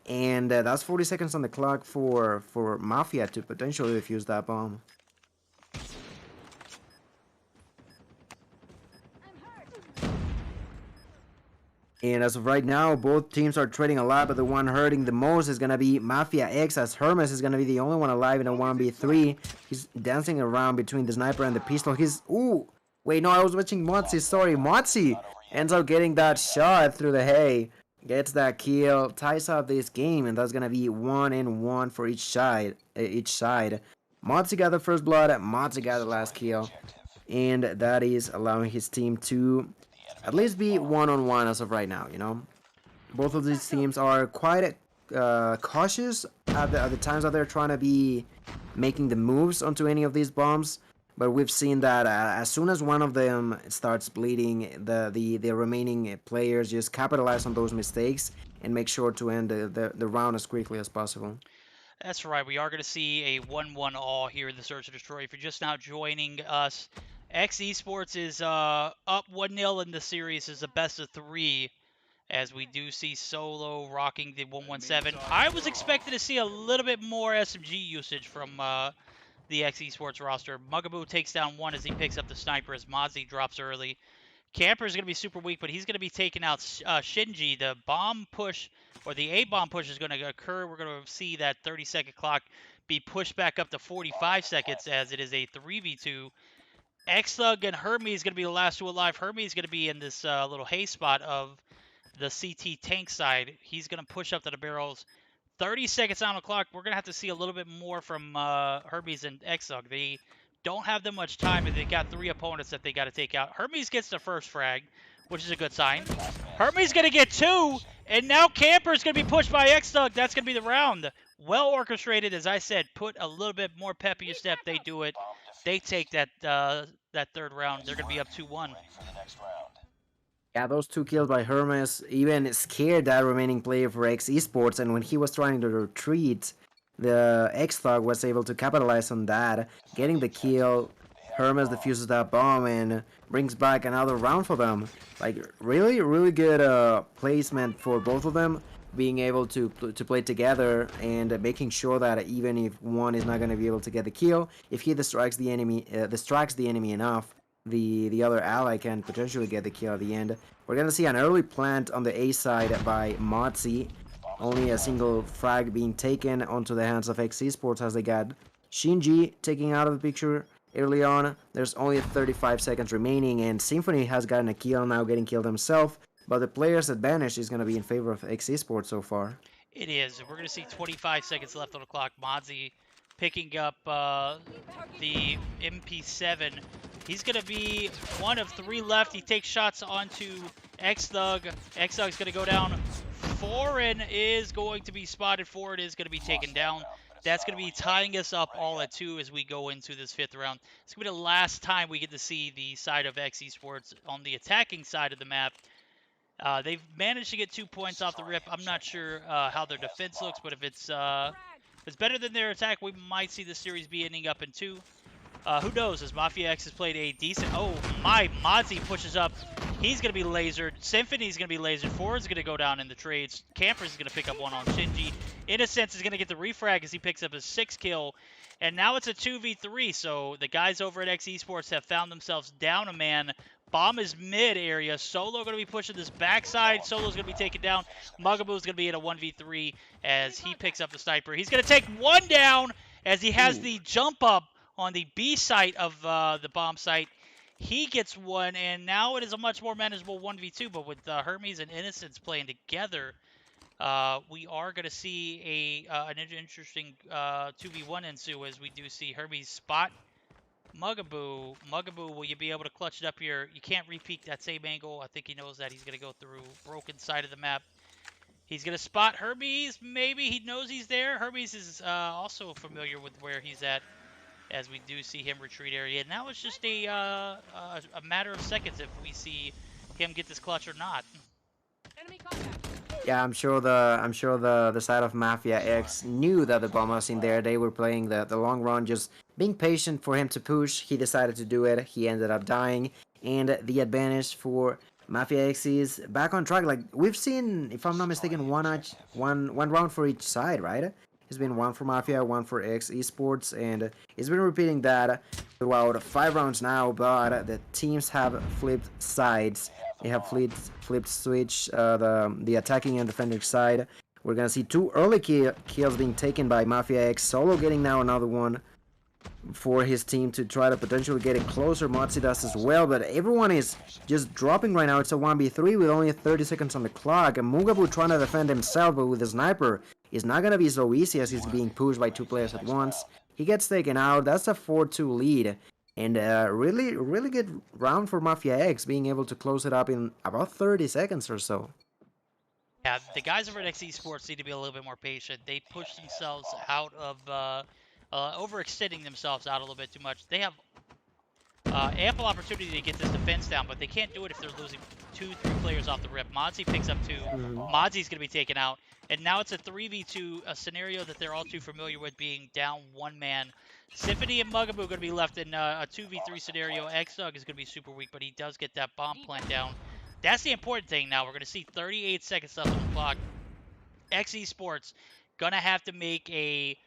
C: And that's 40 seconds on the clock for Mafia to potentially defuse that bomb. And as of right now, both teams are trading a lot, but the one hurting the most is going to be Mafia X, as Hermes is going to be the only one alive in a 1v3. He's dancing around between the sniper and the pistol. Ooh! Wait, no, I was watching Motzi, sorry. Motzi ends up getting that shot through the hay. Gets that kill, ties up this game, and that's going to be 1-1 for each side. Motzi got the first blood, Motzi got the last kill. And that is allowing his team to at least be 1-on-1 as of right now, you know. Both of these teams are quite cautious at the times that they're trying to be making the moves onto any of these bombs. But we've seen that as soon as one of them starts bleeding, the remaining players just capitalize on those mistakes and make sure to end the round as quickly as possible.
B: That's right. We are going to see a 1-1 all here in the Search and Destroy. If you're just now joining us, eSports is up 1-0 in the series. Is a best of 3, as we do see Solo rocking the 117. I was expecting to see a little bit more SMG usage from the eSports roster. Mugaboo takes down one as he picks up the sniper as Mozzie drops early. Camper is going to be super weak, but he's going to be taking out Shinji. The bomb push, or the A-bomb push, is going to occur. We're going to see that 30-second clock be pushed back up to 45 seconds as it is a 3v2. XrK and Hermes is going to be the last 2 alive. Hermes is going to be in this little hay spot of the CT tank side. He's going to push up to the barrels. 30 seconds on the clock. We're going to have to see a little bit more from Hermes and XrK. They don't have that much time, and they got 3 opponents that they got to take out. Hermes gets the first frag, which is a good sign. Hermes going to get 2, and now Camper's going to be pushed by XrK. That's going to be the round. Well orchestrated, as I said. Put a little bit more pep in your step. They do it. They take that third round. They're going to be up 2-1.
C: Yeah, those 2 kills by Hermes even scared that remaining player for eSports, and when he was trying to retreat, the XrK was able to capitalize on that, getting the kill. Hermes defuses that bomb and brings back another round for them. Like, really good placement for both of them, being able to play together and making sure that even if one is not going to be able to get the kill, if he distracts the enemy enough, the other ally can potentially get the kill at the end. We're going to see an early plant on the A side by Motzi. Only a single frag being taken onto the hands of eSports as they got Shinji taken out of the picture early on. There's only 35 seconds remaining, and Symphony has gotten a kill, now getting killed himself. But the player's advantage is going to be in favor of eSports so far.
B: It is. We're going to see 25 seconds left on the clock. Mozzie picking up the MP7. He's going to be 1 of 3 left. He takes shots onto XrK. XrK's going to go down. Foreign is going to be spotted. Foreign is going to be taken down. That's going to be tying us up all at 2 as we go into this 5th round. It's going to be the last time we get to see the side of eSports on the attacking side of the map. They've managed to get 2 points off the rip. I'm not sure how their defense looks, but if it's better than their attack, we might see the series be ending up in 2. Who knows, as Mafia X has played a decent... Oh, my, Mozzie pushes up. He's going to be lasered. Symphony's going to be lasered. Ford's going to go down in the trades. Camper's going to pick up one on Shinji. Innocence is going to get the refrag as he picks up his 6th kill. And now it's a 2v3, so the guys over at eSports have found themselves down a man, Bomb is mid area. Solo going to be pushing this backside. Solo's going to be taken down. Mugaboo's going to be in a 1v3 as he picks up the sniper. He's going to take one down as he has the jump up on the B site of the bomb site. He gets one, and now it is a much more manageable 1v2, but with Hermes and Innocence playing together, we are going to see an interesting 2v1 ensue as we do see Hermes spot Mugaboo. Mugaboo, will you be able to clutch it up here? You can't repeat that same angle. I think he knows that. He's going to go through broken side of the map. He's going to spot Hermes. Maybe he knows he's there. Hermes is also familiar with where he's at, as we do see him retreat area. And now it's just a matter of seconds if we see him get this clutch or not.
C: Yeah, I'm sure the side of Mafia X knew that the bomb was in there. They were playing the long run, just being patient for him to push. He decided to do it. He ended up dying, and the advantage for Mafia X is back on track. Like we've seen, if I'm not mistaken, one round for each side, right? It's been one for Mafia, one for X eSports, and it's been repeating that throughout 5 rounds now. But the teams have flipped sides. They have flipped switch the attacking and defending side. We're gonna see 2 early kills being taken by Mafia X. Solo getting now another one for his team to try to potentially get it closer. Motzi does as well, but everyone is just dropping right now. It's a 1v3 with only 30 seconds on the clock. And Mugaboo trying to defend himself, but with the sniper, it's not gonna be so easy as he's being pushed by 2 players at once. He gets taken out. That's a 4-2 lead. And really good round for Mafia X, being able to close it up in about 30 seconds or so.
B: Yeah, the guys over at X eSports need to be a little bit more patient. They push themselves out of, overextending themselves out a little bit too much. They have ample opportunity to get this defense down, but they can't do it if they're losing 2-3 players off the rip. Mozzie picks up 2. Mozzie's going to be taken out. And now it's a 3v2, a scenario that they're all too familiar with, being down 1 man. Symphony and Mugaboo going to be left in a 2v3 scenario. XrK is going to be super weak, but he does get that bomb plant down. That's the important thing now. We're going to see 38 seconds left on the clock. X eSports going to have to make a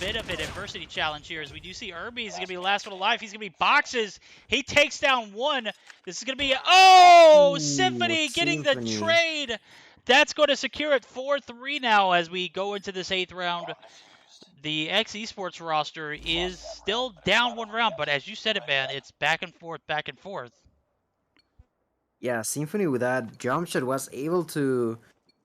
B: bit of an adversity challenge here, as we do see Hermes is going to be the last one alive. He's going to be boxes. He takes down 1. This is going to be, Symphony getting the trade. That's going to secure it 4-3 now as we go into this 8th round. The X eSports roster is still down 1 round, but as you said it, man, it's back and forth, back and forth.
C: Yeah, Symphony with that jump shot was able to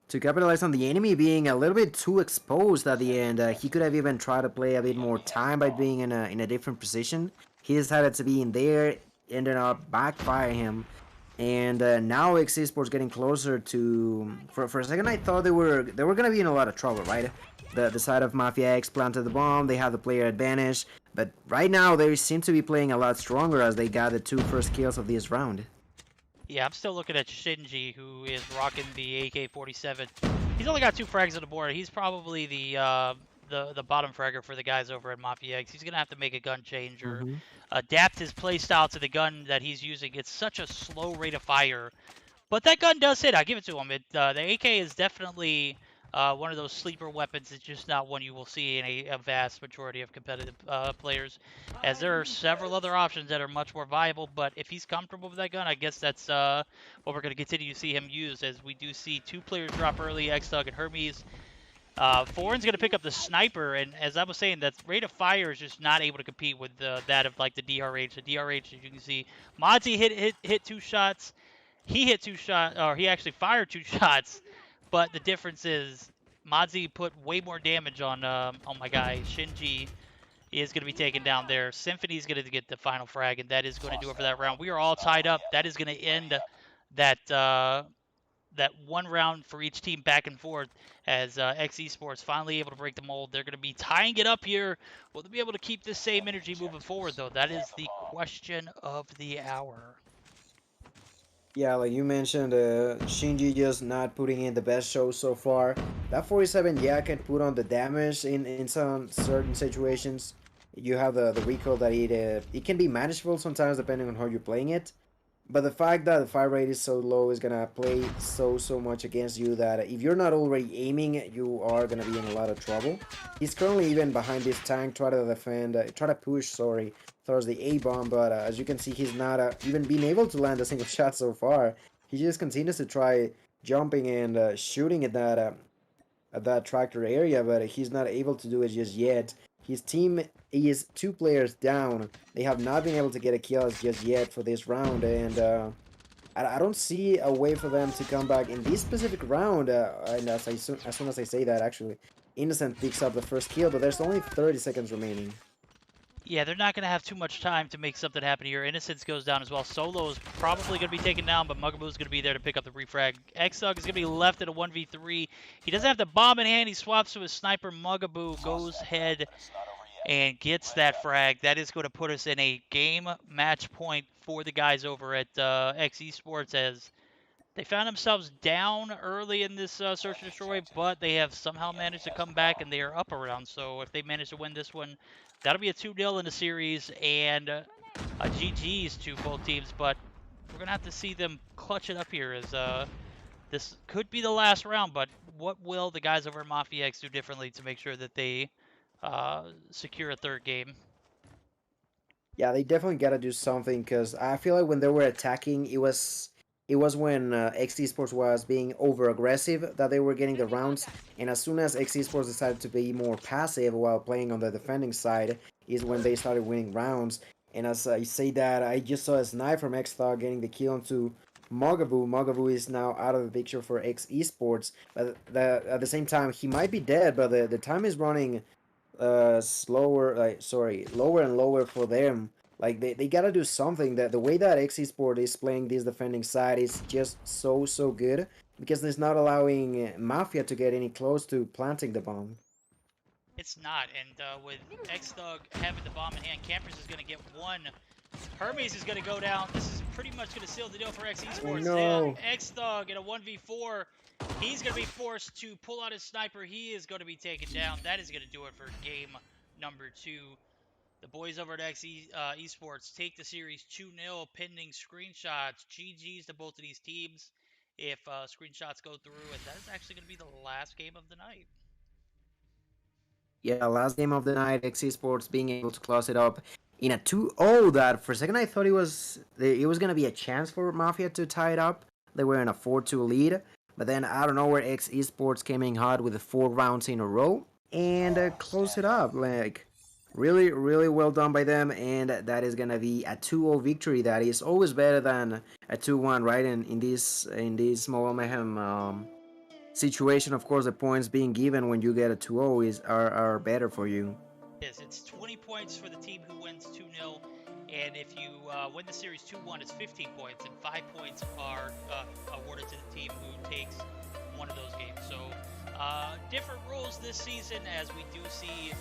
C: capitalize on the enemy being a little bit too exposed at the end. He could have even tried to play a bit more time by being in a different position. He decided to be in there, ended up backfiring him. And now X eSports getting closer to... For a second, I thought they were gonna be in a lot of trouble, right? The side of Mafia X planted the bomb. They have the player advantage, but right now they seem to be playing a lot stronger as they got the 2 first kills of this round.
B: Yeah, I'm still looking at Shinji, who is rocking the AK-47. He's only got 2 frags on the board. He's probably the bottom fragger for the guys over at Mafia X. He's gonna have to make a gun change or adapt his playstyle to the gun that he's using. It's such a slow rate of fire, but that gun does hit. I give it to him. The AK is definitely one of those sleeper weapons. It's just not one you will see in a vast majority of competitive players, as there are several other options that are much more viable. But if he's comfortable with that gun, I guess that's what we're going to continue to see him use, as we do see 2 players drop early, XrK and Hermes. Foreign's going to pick up the sniper, and as I was saying, that rate of fire is just not able to compete with that of like the DRH. The DRH, as you can see, Mozzie hit 2 shots. He hit 2 shots, or he actually fired 2 shots. But the difference is Mozzie put way more damage on my guy. Shinji is going to be taken down there. Symphony's going to get the final frag, and that is going to do it for that round. We are all tied up. That is going to end that 1 round for each team back and forth, as X eSports finally able to break the mold. They're going to be tying it up here. Will they be able to keep this same energy moving forward, though? That is the question of the hour.
C: Yeah, like you mentioned, Shinji just not putting in the best show so far. That 47, yeah, can put on the damage in some certain situations. You have the recoil that it can be manageable sometimes depending on how you're playing it.
D: But the fact that the fire rate is so low is gonna play so much against you that if you're not already aiming, you are gonna be in a lot of trouble. He's currently even behind this tank, try to defend, try to push, sorry, towards the A bomb. But as you can see, he's not even been able to land a single shot so far. He just continues to try jumping and shooting at that tractor area, but he's not able to do it just yet. His team is 2 players down. They have not been able to get a kill just yet for this round, and I don't see a way for them to come back in this specific round. And as soon as I say that, actually, Innocent picks up the first kill, but there's only 30 seconds remaining.
B: Yeah, they're not going to have too much time to make something happen here. Innocence goes down as well. Solo is probably going to be taken down, but Mugaboo is going to be there to pick up the refrag. XrK is going to be left at a 1v3. He doesn't have the bomb in hand. He swaps to his sniper. Mugaboo goes head and gets that frag. That is going to put us in a game match point for the guys over at eSports, as they found themselves down early in this search and destroy, but they have somehow managed to come back and they are up around. So if they manage to win this one, that'll be a 2-0 in the series and a GG's to both teams. But we're gonna have to see them clutch it up here, as this could be the last round. But what will the guys over at Mafia X do differently to make sure that they secure a third game?
D: Yeah, they definitely gotta do something because I feel like when they were attacking, it was when X Esports was being over aggressive that they were getting the rounds, and as soon as X Esports decided to be more passive while playing on the defending side, is when they started winning rounds. And as I say that, I just saw a snipe from XrK getting the kill onto Mugaboo. Mugaboo is now out of the picture for X Esports, but at the same time he might be dead, but the time is running slower, like, sorry, lower and lower for them. Like they gotta do something. That the way that XeSport is playing this defending side is just so good because it's not allowing Mafia to get any close to planting the bomb.
B: It's not, and with XthugG having the bomb in hand, Campers is going to get one. Hermes is going to go down. This is pretty much going to seal the deal for X
D: Oh
B: Esports.
D: no!
B: XthugG in a 1v4. He's going to be forced to pull out his sniper. He is going to be taken down. That is going to do it for game number 2. The boys over at Esports take the series 2-0 pending screenshots. GG's to both of these teams if screenshots go through, and that is actually going to be the last game of the night.
D: Yeah, last game of the night, X Esports being able to close it up in a 2-0. That for a second I thought it was gonna be a chance for Mafia to tie it up. They were in a 4-2 lead, but then out of nowhere, X Esports came in hot with 4 rounds in a row and closed it up. Like really well done by them, and that is gonna be a 2-0 victory. That is always better than a 2-1, right? In this Mobile Mayhem situation, of course, the points being given when you get a 2-0 are better for you.
B: Yes, it's 20 points for the team who wins 2-0, and if you win the series 2-1, it's 15 points, and 5 points are awarded to the team who takes one of those games. So different rules this season, as we do see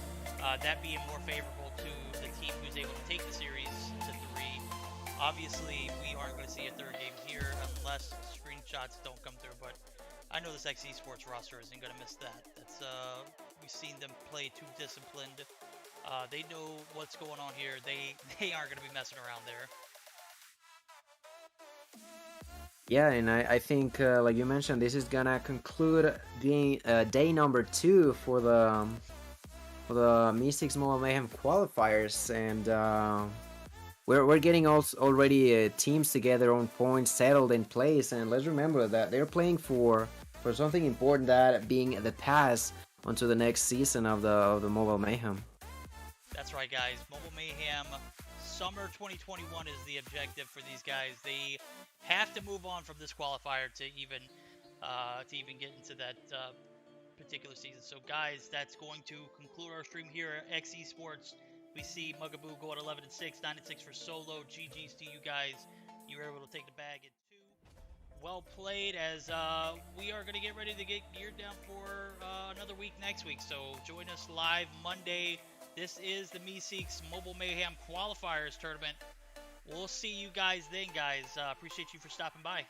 B: that being more favorable to the team who's able to take the series to 3. Obviously, we aren't going to see a third game here unless screenshots don't come through, but I know this X Esports roster isn't going to miss that. That's we've seen them play too disciplined. They know what's going on here. They aren't going to be messing around there.
D: Yeah, and I think, like you mentioned, this is gonna conclude day number 2 for the Meseeks Mobile Mayhem qualifiers, and we're getting already teams together on points settled in place, and let's remember that they're playing for something important, that being the pass onto the next season of the Mobile Mayhem.
B: That's right, guys. Mobile Mayhem Summer 2021 is the objective for these guys. They have to move on from this qualifier to even get into that particular season. So, guys, that's going to conclude our stream here at X Esports. We see Mugaboo go at 11-6, 9-6 for solo. GG's to you guys. You were able to take the bag at 2. Well played, as we are going to get ready to get geared down for another week next week. So join us live Monday. This is the Meseeks Mobile Mayhem Qualifiers Tournament. We'll see you guys then, guys. Appreciate you for stopping by.